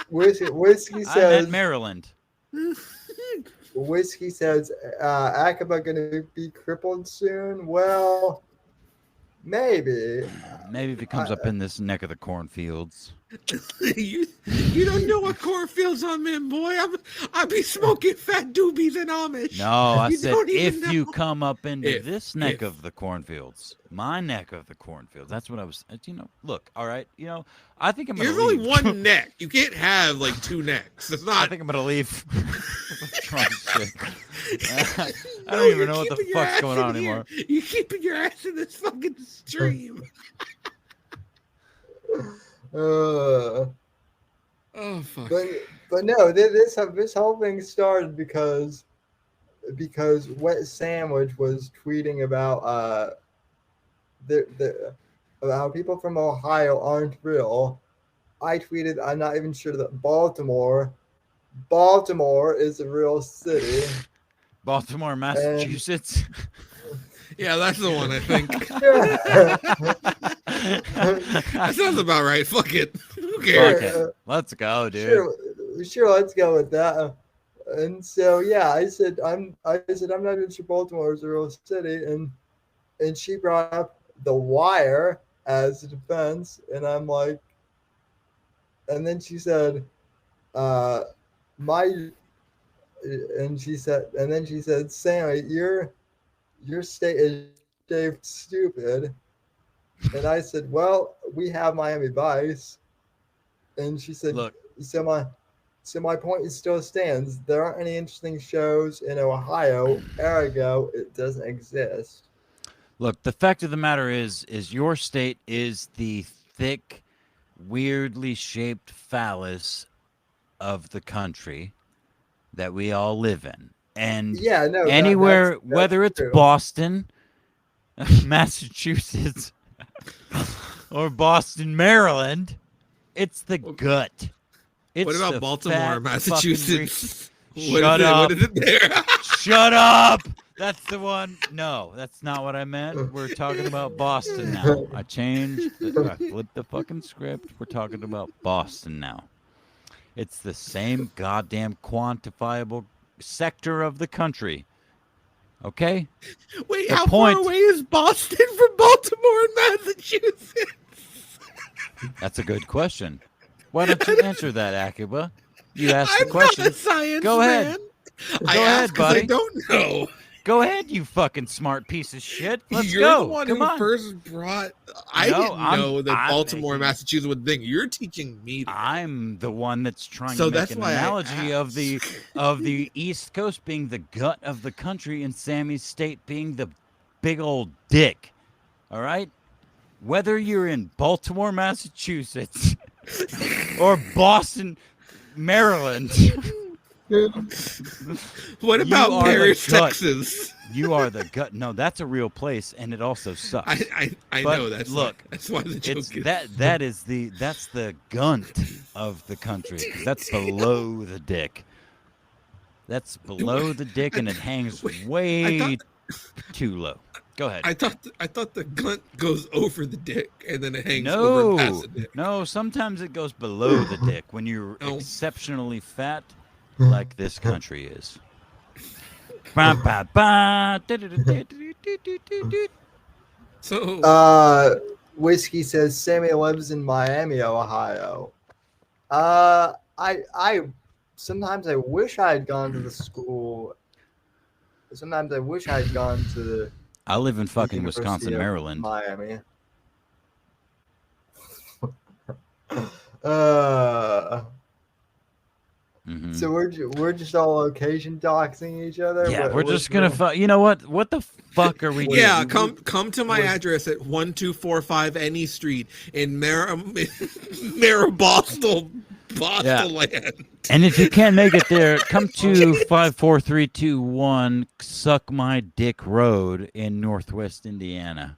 Whiskey says. I'm at Maryland. Whiskey says, Akiba gonna be crippled soon? Well, maybe. Maybe if he comes up in this neck of the cornfields. you don't know what cornfields I'm in, boy. I be smoking fat doobies in Amish. No, I said if you come up into this neck of the cornfields, my neck of the cornfields. That's what I was. Look, all right. I think I'm gonna leave. There's only one neck. You can't have like two necks. It's not. I think I'm gonna leave. Drunk shit. I don't even know what the fuck's going on anymore. You're keeping your ass in this fucking stream. Oh fuck! But no, this whole thing started because Wet Sandwich was tweeting about about people from Ohio aren't real. I tweeted, I'm not even sure that Baltimore is a real city. Baltimore, Massachusetts. Yeah, that's the one, I think. That sounds about right. Fuck it. Who cares? Let's go, dude. Sure, let's go with that. And so yeah, I said I'm not even sure Baltimore is a real city, and she brought up The Wire as a defense, and I'm like, and then she said, Sammy, your state is stupid. And I said, well, we have Miami Vice. And she said, look, so my point still stands. There aren't any interesting shows in Ohio. Ergo, it doesn't exist. Look, the fact of the matter is your state is the thick, weirdly shaped phallus of the country that we all live in. And yeah, no, anywhere, that's whether it's true. Boston, Massachusetts, or Boston, Maryland, it's the gut. It's what about Baltimore, Massachusetts? Shut up. What is it there? Shut up. That's the one. No, that's not what I meant. We're talking about Boston now. I flipped the fucking script. We're talking about Boston now. It's the same goddamn quantifiable sector of the country. Okay? Wait, how far away is Boston from Baltimore and Massachusetts? That's a good question. Why don't you answer that, Akiba? You asked the question. I'm not a science Go ahead. man. Go ahead, buddy. I don't know. Go ahead, you fucking smart piece of shit. Let's You're go. the one Come who on. first brought. I No, didn't know that I'm Baltimore, making- Massachusetts was a thing. You're teaching me. I'm the one that's trying So to make that's an why I analogy of the ask. East Coast being the gut of the country and Sammy's state being the big old dick. All right? Whether you're in Baltimore, Massachusetts or Boston, Maryland. What about are the Paris, gut. Texas? You are the gut. No, that's a real place, and it also sucks. I But know that's look, that's why the joke It's is that's the gunt of the country. 'Cause that's below the dick. That's below the dick, and it hangs way too low. Go ahead. I thought the gunt goes over the dick and then it hangs over past the dick. No, sometimes it goes below the dick when you're Oh. exceptionally fat, like this country is. Ba, ba, ba, du-du-du-du-du-du-du-du. So Whiskey says Sammy lives in Miami, Ohio. I sometimes I wish I had gone to the school. Sometimes I wish I had gone to the I live in fucking University Wisconsin, of Maryland. Miami. Mhm. So we're just all location doxing each other. Yeah, What- we're what's just gonna. the- You know what? What the fuck are we doing? yeah, come to my address at 1245 Any Street in Maribostal, Boston land. And if you can't make it there, come to 54321 Suck My Dick Road in Northwest Indiana.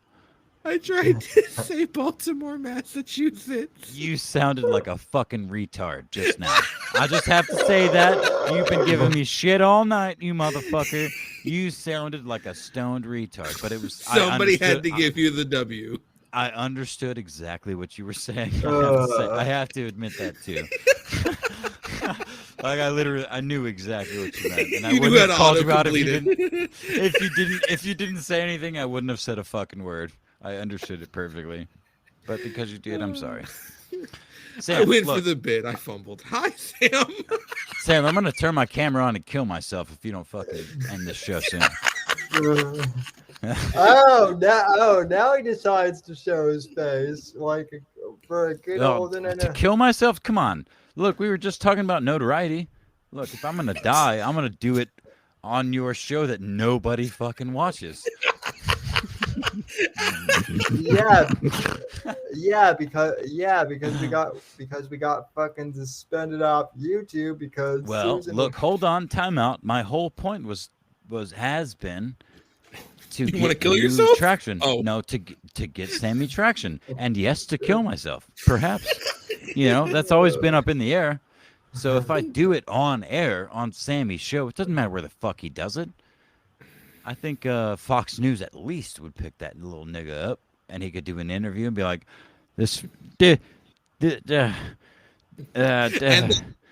I tried to say Baltimore, Massachusetts. You sounded like a fucking retard just now. I just have to say that. You've been giving me shit all night, you motherfucker. You sounded like a stoned retard, but it was Somebody had to give you the W. I understood exactly what you were saying. I have to admit that too. Like I knew exactly what you meant, and I wouldn't have called you out if you didn't say anything. I wouldn't have said a fucking word. I understood it perfectly, but because you did, I'm sorry. Sam, I went for the bit. I fumbled. Hi, Sam. Sam, I'm gonna turn my camera on and kill myself if you don't fucking end this show soon. Now he decides to show his face like for a good old to kill myself? Come on. Look, we were just talking about notoriety. Look, if I'm gonna die, I'm gonna do it on your show that nobody fucking watches. because we got fucking suspended off YouTube because Susan look, hold on, time out. My whole point has been to you want to get kill you yourself? traction. Oh. No, to get Sammy traction, and yes, to kill myself, perhaps. That's always been up in the air. So if I do it on air on Sammy's show, it doesn't matter where the fuck he does it. I think Fox News at least would pick that little nigga up, and he could do an interview and be like, "This, and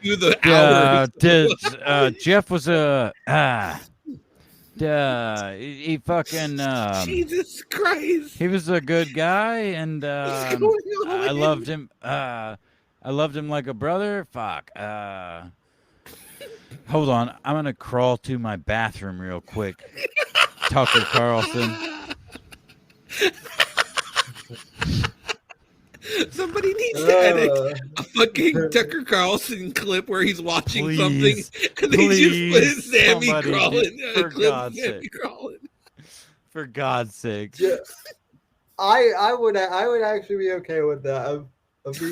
you the hour. Jeff was he fucking Jesus Christ. he was a good guy, and What's going on? I loved him. I loved him like a brother. Fuck. Hold on. I'm going to crawl to my bathroom real quick. Tucker Carlson. Somebody needs to edit a fucking Tucker Carlson clip where he's watching something and they just put Sammy crawling. For God's sake. For God's sake. Yeah. I would actually be okay with that.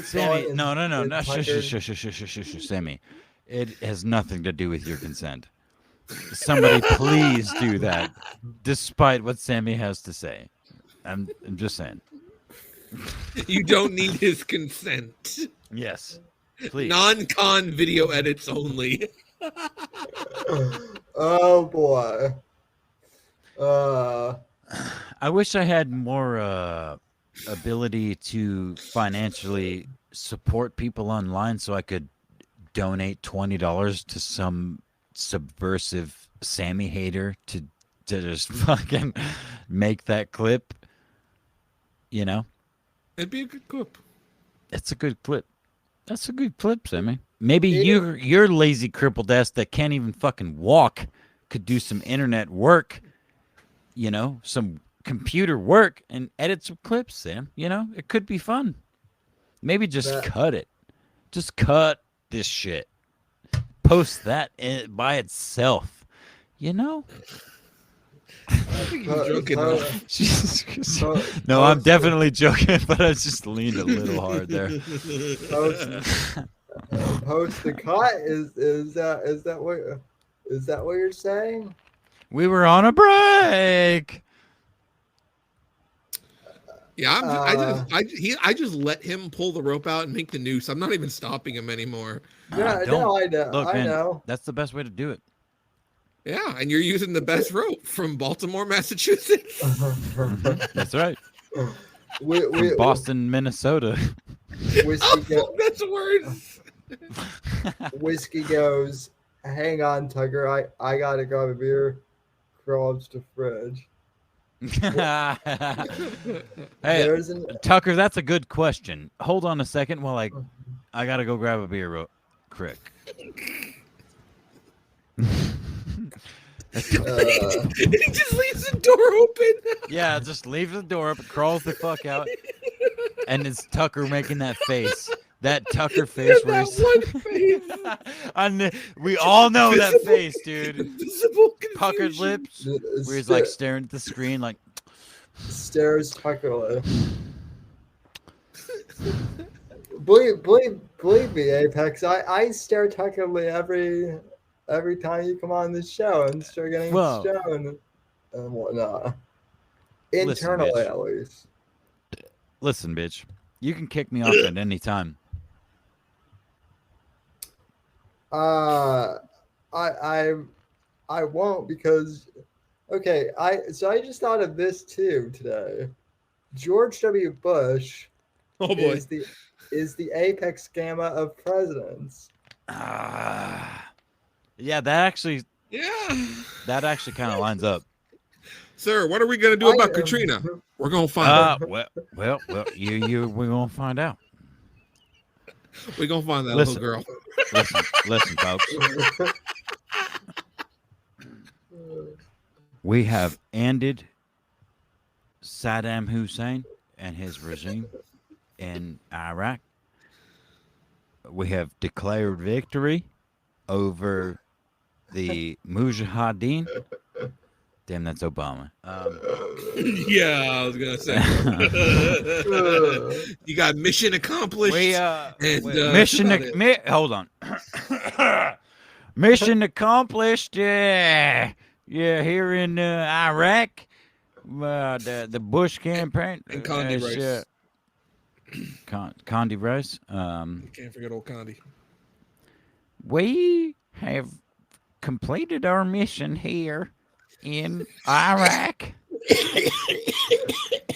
Sammy, no. Shush, Sammy. It has nothing to do with your consent. Somebody please do that, despite what Sammy has to say. I'm just saying. You don't need his consent. Yes, please. Non-con video edits only. Oh boy. I wish I had more ability to financially support people online so I could donate $20 to some subversive Sammy hater to just fucking make that clip. It'd be a good clip. It's a good clip. That's a good clip, Sammy. Maybe your lazy crippled ass that can't even fucking walk could do some internet work some computer work and edit some clips, Sam. It could be fun. Maybe just cut it. Just cut this shit. Post that by itself. I think you're joking. No, I'm definitely joking, but I just leaned a little hard there. Post the cut? Is that what you're saying? We were on a break. Yeah, I just let him pull the rope out and make the noose. I'm not even stopping him anymore. Yeah, no, I know. Look, I man, know. that's the best way to do it. Yeah, and you're using the best rope from Baltimore, Massachusetts. That's right. From Boston, Minnesota. That's worse. Whiskey goes, hang on, Tucker. I gotta grab a beer. Crawls to fridge. Hey, Tucker, that's a good question. Hold on a second while I gotta go grab a beer, Crick. He just leaves the door open. Yeah, just leave the door up, crawls the fuck out, and it's Tucker making that face. That Tucker face. Yeah, that one face. We all know that face, dude. Puckered lips, where he's like staring at the screen, like stares Tuckerly. Believe me, Apex. I stare Tuckerly every time you come on the show and start getting shown and whatnot. Internally, listen, at least. Listen, bitch. You can kick me off at any time. I won't because I just thought of this too today. George W. Bush is the apex gamma of presidents. Yeah, that actually kind of lines up. Sir, what are we gonna do about Katrina? We're gonna find out. Well, we're gonna find out. We're gonna find that little girl. Listen, folks. We have ended Saddam Hussein and his regime in Iraq. We have declared victory over the Mujahideen. Damn, that's Obama. Yeah, I was gonna say. You got mission accomplished. Hold on. Mission accomplished. Yeah, here in Iraq. The Bush campaign and Condi Rice. Condi Rice. Can't forget old Condi. We have completed our mission here in Iraq.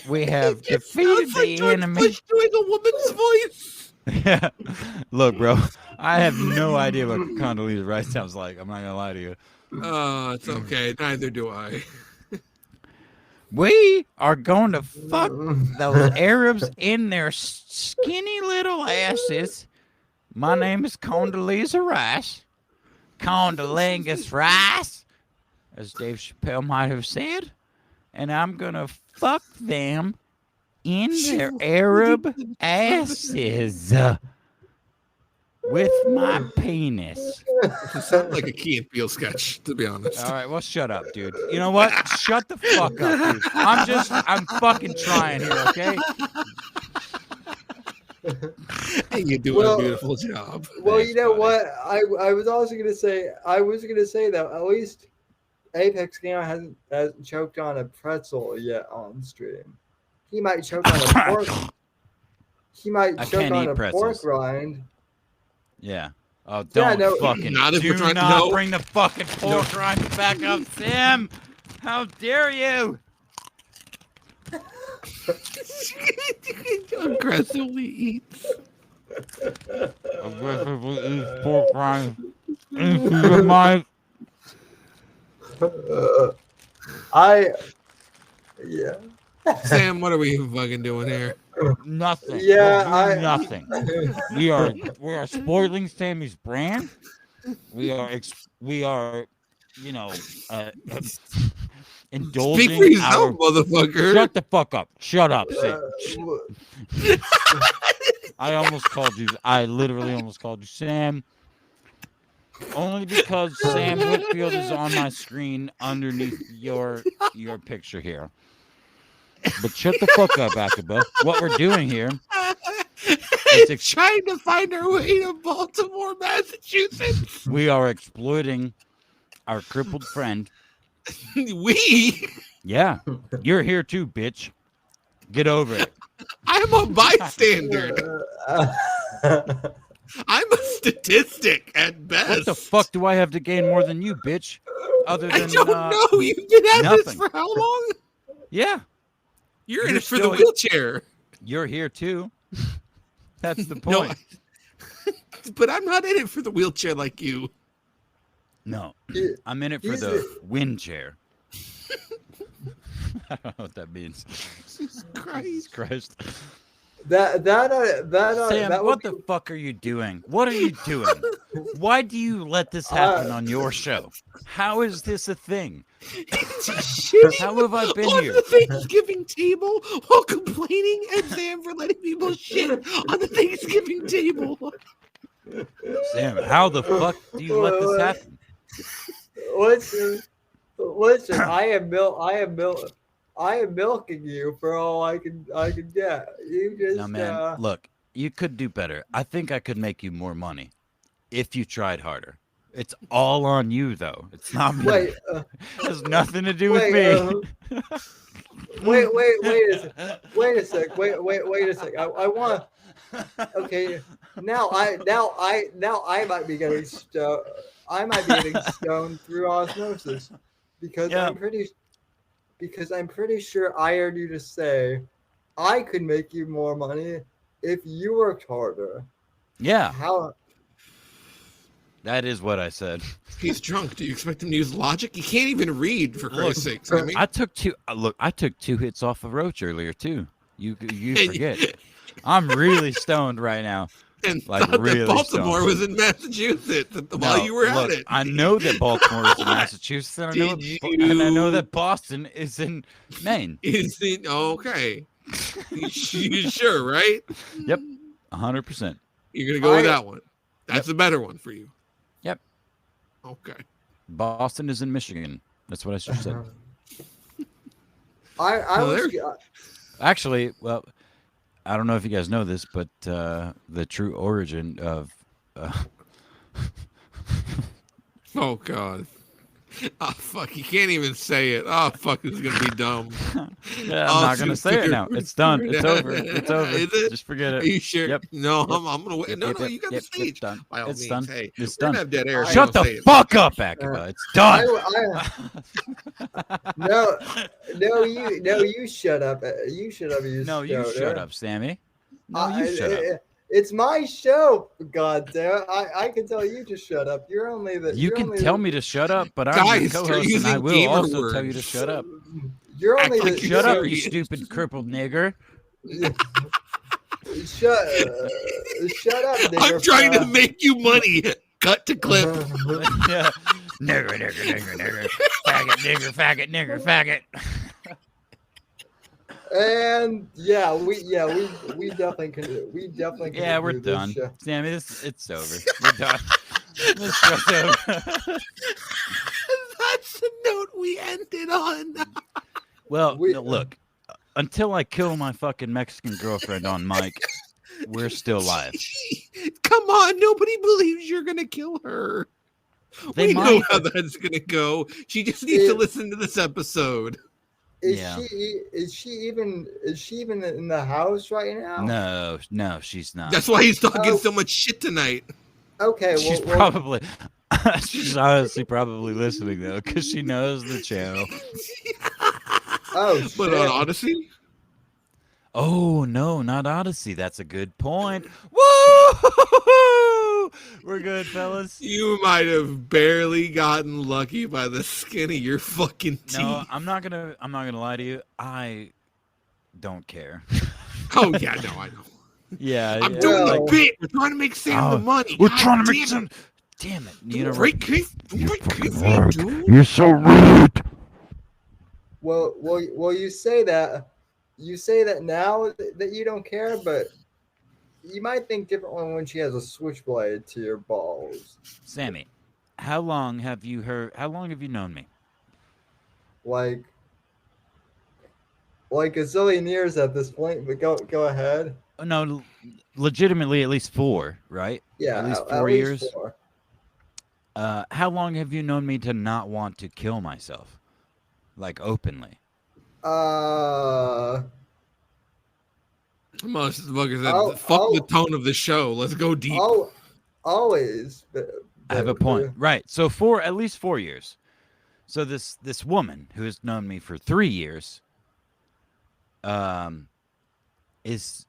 We have defeated the enemy. Bush doing a woman's voice. Yeah. Look, bro, I have no idea what Condoleezza Rice sounds like. I'm not gonna lie to you. It's okay. Neither do I. We are going to fuck those Arabs in their skinny little asses. My name is Condoleezza Rice. Condolingus Rice, as Dave Chappelle might have said. And I'm going to fuck them in their Arab asses with my penis. It sounds like a Key and Peele sketch, to be honest. All right, well, shut up, dude. You know what? Shut the fuck up, dude. I'm fucking trying here, okay? You're doing a beautiful job. Well, you know what? I was also going to say, that at least Apex Gamer hasn't choked on a pretzel yet on stream. He might choke on a pork. He might choke on a pork rind. Yeah. Oh, don't fucking bring the fucking pork rind back up, Sam. How dare you? Aggressively eats. Pork rind into my. Yeah. Sam, what are we fucking doing here? Nothing. Yeah, nothing. We are spoiling Sammy's brand. We are indulging Speak for yourself, motherfucker. Shut the fuck up. Shut up, Sam. I literally almost called you Sam. Only because Sam Whitfield is on my screen underneath your picture here. But shut the fuck up, Akaba. What we're doing here is trying to find our way to Baltimore, Massachusetts. We are exploiting our crippled friend. We? Yeah. You're here too, bitch. Get over it. I'm a bystander. I'm a statistic at best. What the fuck do I have to gain more than you, bitch? Other than I don't know. You've been at this for how long? Yeah. You're in it for the wheelchair. You're here too. That's the point. No, but I'm not in it for the wheelchair like you. No, I'm in it for the wind chair. I don't know what that means. Jesus Christ. Sam, what the fuck are you doing? What are you doing? Why do you let this happen on your show? How is this a thing? How have I been here? On the Thanksgiving table while complaining at Sam for letting people shit on the Thanksgiving table. Sam, how the fuck do you let this happen? Listen, I am milking you for all I can get. You just no, man. Look, you could do better. I think I could make you more money if you tried harder. It's all on you, though. It's not me. It has nothing to do with me. Wait a sec. Wait a sec. I want. Okay. Now I might be getting stoned. I might be getting stoned through osmosis because I'm pretty sure I heard you just say I could make you more money if you worked harder. Yeah. How? That is what I said. He's drunk. Do you expect him to use logic? He can't even read, for Christ's sakes. I mean, I took two hits off of Roach earlier too. You forget. I'm really stoned right now. And like really Baltimore stoned. Was in Massachusetts while you were at it. I know that Baltimore is in Massachusetts, and I know that Boston is in Maine. Okay? You sure, right? Yep, 100%. You're gonna go with that one. That's a better one for you. Yep. Okay. Boston is in Michigan. That's what I should have said. Actually, well, I don't know if you guys know this, but the true origin of oh God. Oh fuck! You can't even say it. Oh fuck! This is gonna be dumb. Yeah, I'm not gonna say it now. It's done. It's over. It's over. Is it? Just forget it. Are you sure? Yep. No, yep. I'm gonna wait. No, you got the stage. It's done. By all it's means. done. Hey, it's done. Have dead air. Shut the fuck up, Akiba. It's done. You shut up. You shut up. You shut up, Sammy. No, you shut up. It's my show, God damn it. I can tell you to shut up. You can tell me to shut up, but I'm the co-host, and I will also tell you to shut up. You're only shut up, you stupid crippled nigger. Shut up, nigger. I'm trying to make you money. Cut to clip. Yeah. Nigger. Faggot, faggot. And we definitely can. Yeah, we're done. Sammy, it's over. We're done. This show's over. That's the note we ended on. Well, look, until I kill my fucking Mexican girlfriend on mic, we're still live. Come on, nobody believes you're gonna kill her. We know how that's gonna go. She just needs to listen to this episode. Is she even in the house right now? No, she's not. That's why he's talking so much shit tonight. Okay, she's probably she's honestly probably listening though, because she knows the channel. But on Odysee? Oh no, not Odysee. That's a good point. Woo! We're good, fellas. You might have barely gotten lucky by the skin of your fucking teeth. No, I'm not gonna lie to you. I don't care. Oh yeah, no, I know. Yeah, I'm doing my bit. We're trying to make Sam the money. We're trying to make some. Damn it! You know, dude. You're so rude. Well, you say that now that you don't care, but you might think differently when she has a switchblade to your balls. Sammy, how long have you known me? Like a zillion years at this point, but go ahead. No, legitimately at least 4, right? Yeah, At least at 4 least years. 4. How long have you known me to not want to kill myself, like openly? Like I said, I'll, fuck the tone of the show. Let's go deep. Always. I have a point, right? So at least 4 years. So this woman who has known me for 3 years, is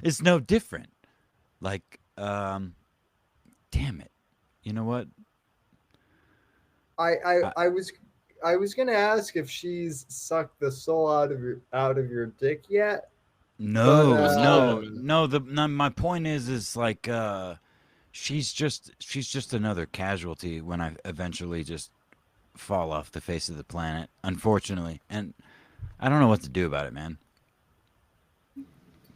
is no different. Like, damn it, you know what? I was gonna ask if she's sucked the soul out of your dick yet. No, But, no. My point is like, she's just another casualty when I eventually just fall off the face of the planet, unfortunately, and I don't know what to do about it, man.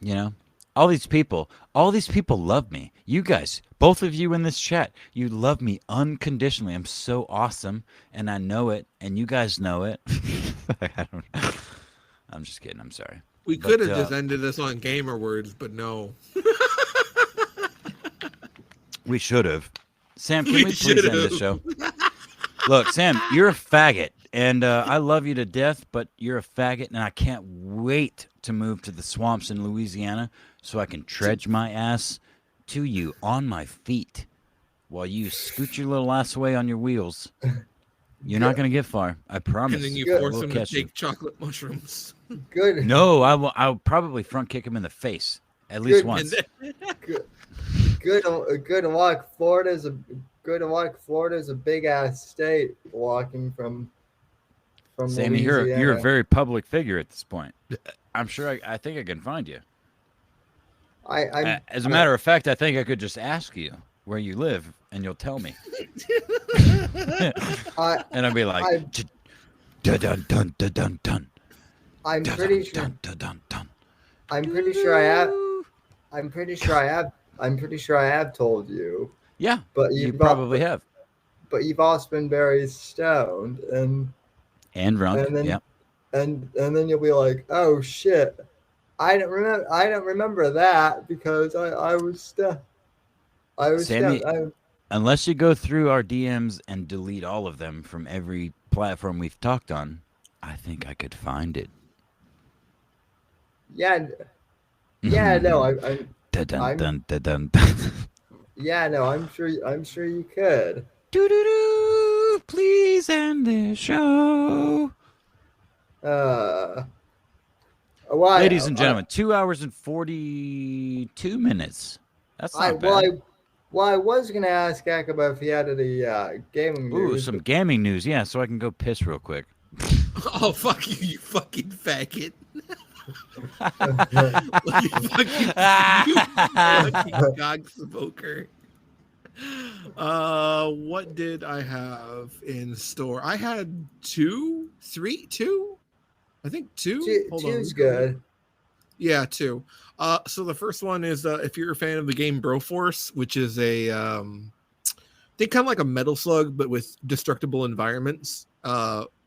You know, all these people love me. You guys, both of you in this chat, you love me unconditionally. I'm so awesome, and I know it, and you guys know it. I don't. I'm just kidding. I'm sorry. We could have just ended this on gamer words, but no. We should have. Sam, can we please end the show? Look, Sam, you're a faggot, and I love you to death, but you're a faggot, and I can't wait to move to the swamps in Louisiana so I can trudge my ass to you on my feet while you scoot your little ass away on your wheels. You're not going to get far, I promise. And then you force him to take chocolate mushrooms. Good. No, I'll probably front kick him in the face at least once. Good luck. Florida's a big ass state. Walking from Sammy, Louisiana. you're a very public figure at this point. I'm sure I think I can find you. As a matter of fact, I think I could just ask you where you live, and you'll tell me. And I'll be like, dun dun dun dun dun dun. I'm pretty sure I have told you. Yeah, but you probably have. But you've also been very stoned and drunk. And then, yeah. And then you'll be like, oh shit, I don't remember that because I was stoned. Sammy, stoned. Unless you go through our DMs and delete all of them from every platform we've talked on, I think I could find it. Yeah, no, I'm yeah, no, I'm sure you could. Please end this show. Ladies and gentlemen, 2 hours and 42 minutes. That's not bad. I was gonna ask Akaba if he had any gaming news. Ooh, some gaming news, yeah, so I can go piss real quick. Oh, fuck you, you fucking faggot. you fucking gog smoker. What did I have in store? I had two. I think two. Hold on. Two's good. Yeah, 2. So the first one is if you're a fan of the game Broforce, which is they kind of like a Metal Slug but with destructible environments.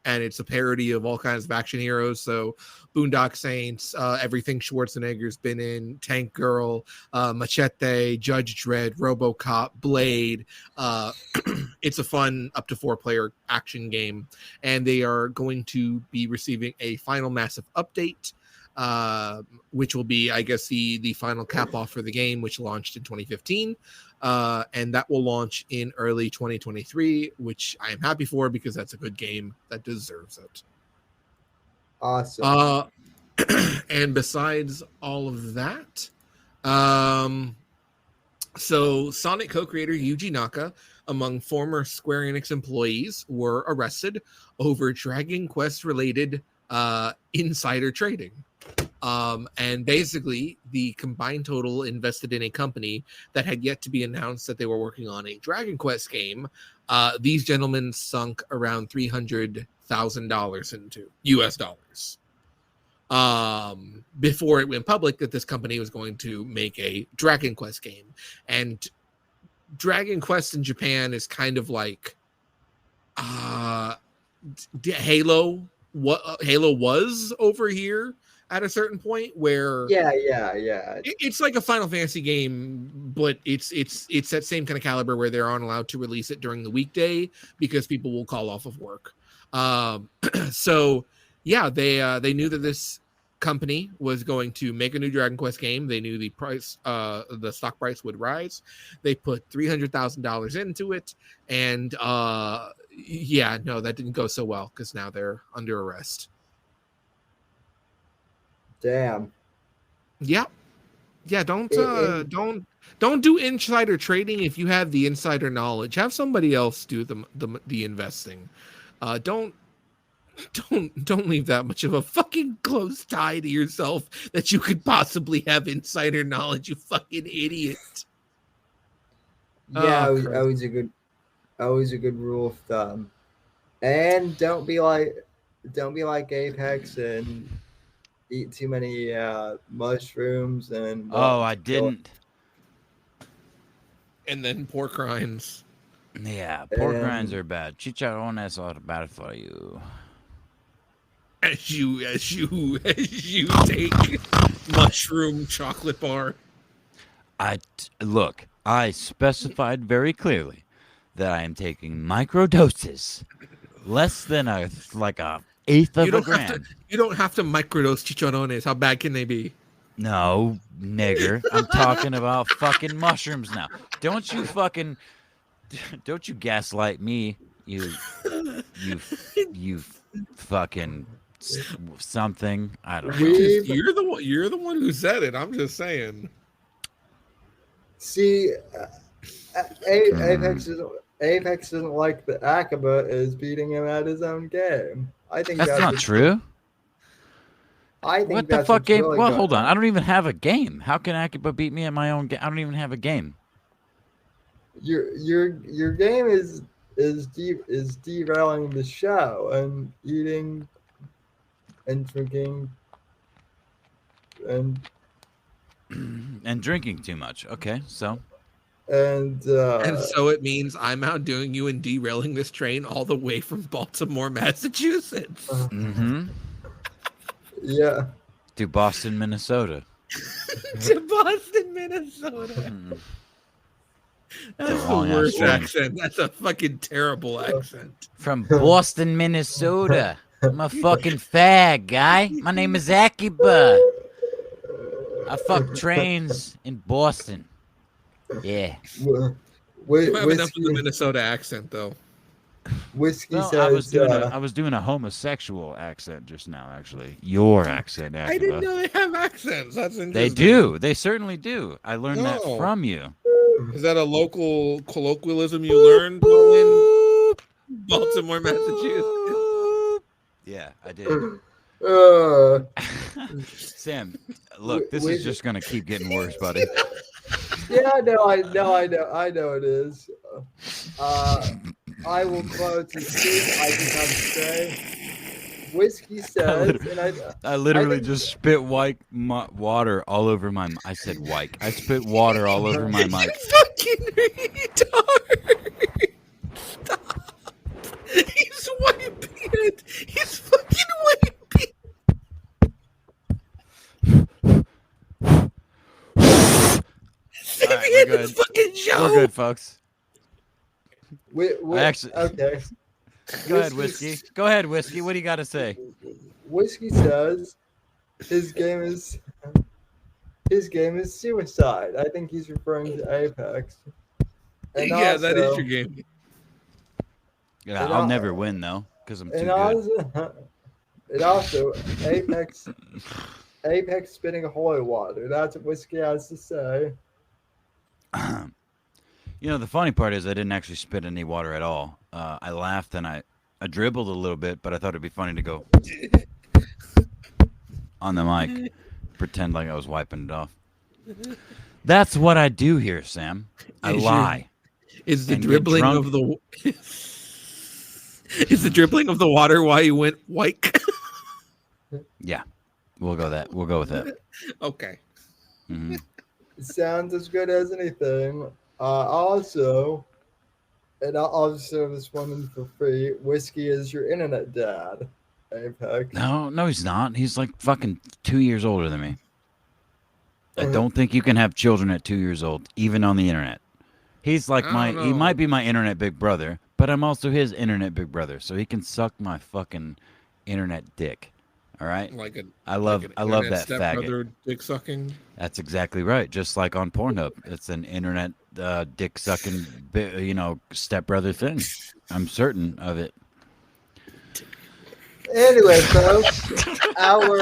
And it's a parody of all kinds of action heroes. So Boondock Saints, everything Schwarzenegger's been in, Tank Girl, Machete, Judge Dredd, RoboCop, Blade. It's a fun up to 4-player action game. And they are going to be receiving a final massive update, which will be, I guess, the final cap off for the game, which launched in 2015. And that will launch in early 2023, which I am happy for because that's a good game that deserves it. Awesome. And besides all of that, so Sonic co-creator Yuji Naka, among former Square Enix employees, were arrested over Dragon Quest related insider trading. And basically the combined total invested in a company that had yet to be announced that they were working on a Dragon Quest game These gentlemen sunk around $300,000 into US dollars before it went public that this company was going to make a Dragon Quest game. And Dragon Quest in Japan is kind of like Halo. What Halo was over here at a certain point, where it's like a Final Fantasy game, but it's that same kind of caliber where they aren't allowed to release it during the weekday because people will call off of work. So yeah, they knew that this company was going to make a new Dragon Quest game. They knew the price, the stock price would rise. They put $300,000 into it, and yeah, no, that didn't go so well because now they're under arrest. Damn. Yeah. Don't do insider trading if you have the insider knowledge. Have somebody else do the investing. Don't leave that much of a fucking close tie to yourself that you could possibly have insider knowledge, you fucking idiot. Yeah, always a good rule of thumb. And don't be like Apex and eat too many mushrooms and I didn't. And then pork rinds. Yeah, pork rinds are bad. Chicharrones are bad for you. As you take mushroom chocolate bar. Look, I specified very clearly that I am taking micro doses, less than a eighth of a gram. You don't have to microdose chicharrones. How bad can they be? No, nigger. I'm talking about fucking mushrooms now. Don't you gaslight me, you fucking something. I don't know. You're the one who said it. I'm just saying. See, Apex doesn't like the Akaba is beating him at his own game. I think that's not true. I think what that's the fuck game? Really well, hold on. I don't even have a game. How can Akaba beat me at my own game? I don't even have a game. Your game is derailing the show and eating and drinking and drinking too much. Okay, so and so it means I'm outdoing you and derailing this train all the way from Baltimore, Massachusetts. Yeah. To Boston, Minnesota. To Boston, Minnesota. That's the worst accent. That's a fucking terrible accent. From Boston, Minnesota. I'm a fucking fag, guy. My name is Akiba. I fuck trains in Boston. Yeah. You have enough of the Minnesota accent, though. Whiskey says I was doing a homosexual accent just now, actually. Your accent, Akiba. I didn't know they have accents. That's interesting. They do. They certainly do. I learned that from you. Is that a local colloquialism you learned in Baltimore, Massachusetts? Yeah, I did. Sam, look, this is just gonna keep getting worse, buddy. Yeah, I know it is. I will quote to see. I can have to say. Whiskey says, I literally just spit water all over my. I said white. I spit water all over my mic. Fucking retard! Stop! He's white beard. He's fucking white beard. All right, we're good. Fucking show. We're good, folks. Okay. Go ahead, Whiskey. Go ahead, Whiskey. What do you got to say? Whiskey says his game is suicide. I think he's referring to Apex. And yeah, that is your game. Yeah, I'll never win though because I'm too good. And also, Apex spitting holy water. That's what Whiskey has to say. You know, the funny part is I didn't actually spit any water at all. I laughed and I dribbled a little bit, but I thought it'd be funny to go on the mic, pretend like I was wiping it off. That's what I do here, Sam. I lie. Is the and get dribbling drunk. of the is the dribbling of the water why you went white? Yeah, we'll go with that. Okay. Mm-hmm. Sounds as good as anything. Also, and I'll just throw this one in for free. Whiskey is your internet dad. Apex. No, he's not. He's like fucking 2 years older than me. I Uh-huh. don't think you can have children at 2 years old, even on the internet. He's like he might be my internet big brother, but I'm also his internet big brother, so he can suck my fucking internet dick. All right? I love that faggot. Dick sucking. That's exactly right. Just like on Pornhub, it's an internet dick sucking, stepbrother thing. I'm certain of it. Anyway, folks, our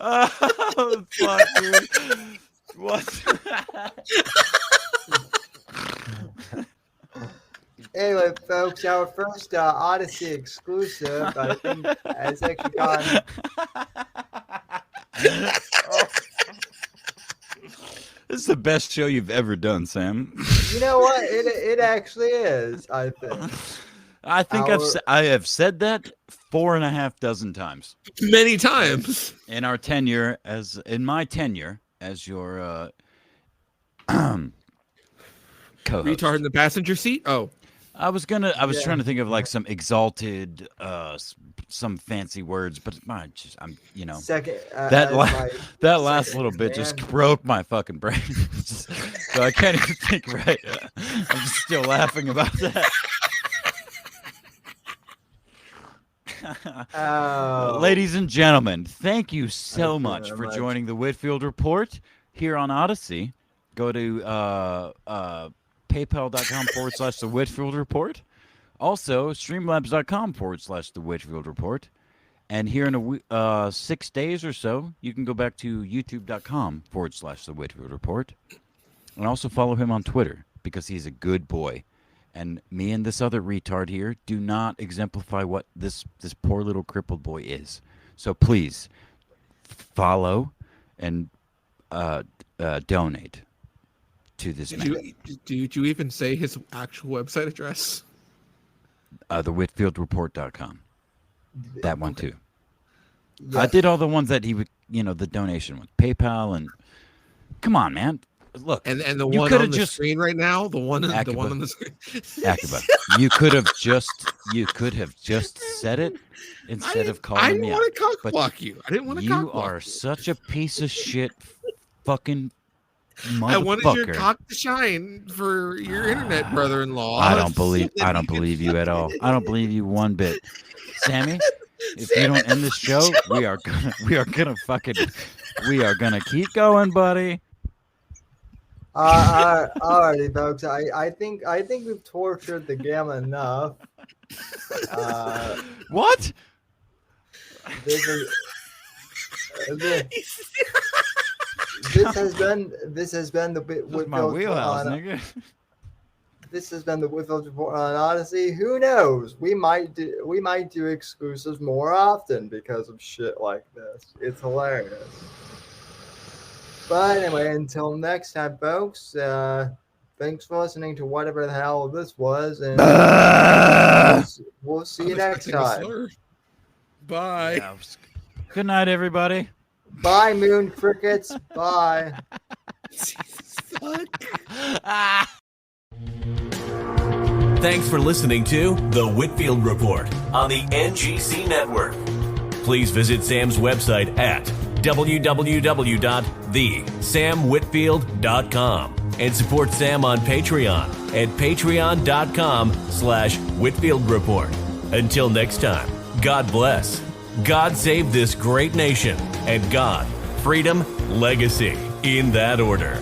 oh fuck, dude. What? Anyway, folks, our first Odyssey exclusive, I think, has actually gone. This is the best show you've ever done, Sam. You know what? It actually is, I think. I think I have said that 4.5 dozen times. Many times. In my tenure as your co-host. Retard in the passenger seat? Oh. I was trying to think of like some exalted, some fancy words, but I'm Second, that last little bit just broke my fucking brain. So I can't even think right. I'm just still laughing about that. Ladies and gentlemen, thank you so much for joining the Whitfield Report here on Odysee. Go to paypal.com/the Whitfield Report. Also, streamlabs.com/the Whitfield Report. And here in 6 days or so, you can go back to youtube.com/the Whitfield Report. And also follow him on Twitter because he's a good boy. And me and this other retard here do not exemplify what this poor little crippled boy is. So please follow and donate to this man. Did you even say his actual website address? TheWhitfieldReport.com. That one too. Yes. I did all the ones that he would, the donation with PayPal and. Come on, man. Look, and the one on the screen right now, the one on the screen. Akiba, you could have just said it instead of calling me out. I didn't want to cock block you. I didn't want to cock block you. You are such a piece of shit, fucking motherfucker. I wanted your cock to shine for your internet brother-in-law. I don't believe you at all. I don't believe you one bit, Sammy. If you don't end this show, we are gonna keep going, buddy. Alrighty, folks. I think we've tortured the gamma enough. What? This has been the Whitfield wheelhouse, nigga. This has been the Whitfield Report on Odyssey. Who knows? We might do exclusives more often because of shit like this. It's hilarious. But anyway, until next time, folks, thanks for listening to whatever the hell this was, and we'll see you next time. Bye. Yeah, good night, everybody. Bye, moon crickets. Bye. Thanks for listening to The Whitfield Report on the NGC Network. Please visit Sam's website at www.thesamwhitfield.com and support Sam on Patreon at patreon.com/Whitfield Report. Until next time, God bless, God save this great nation, and God, freedom, legacy, in that order.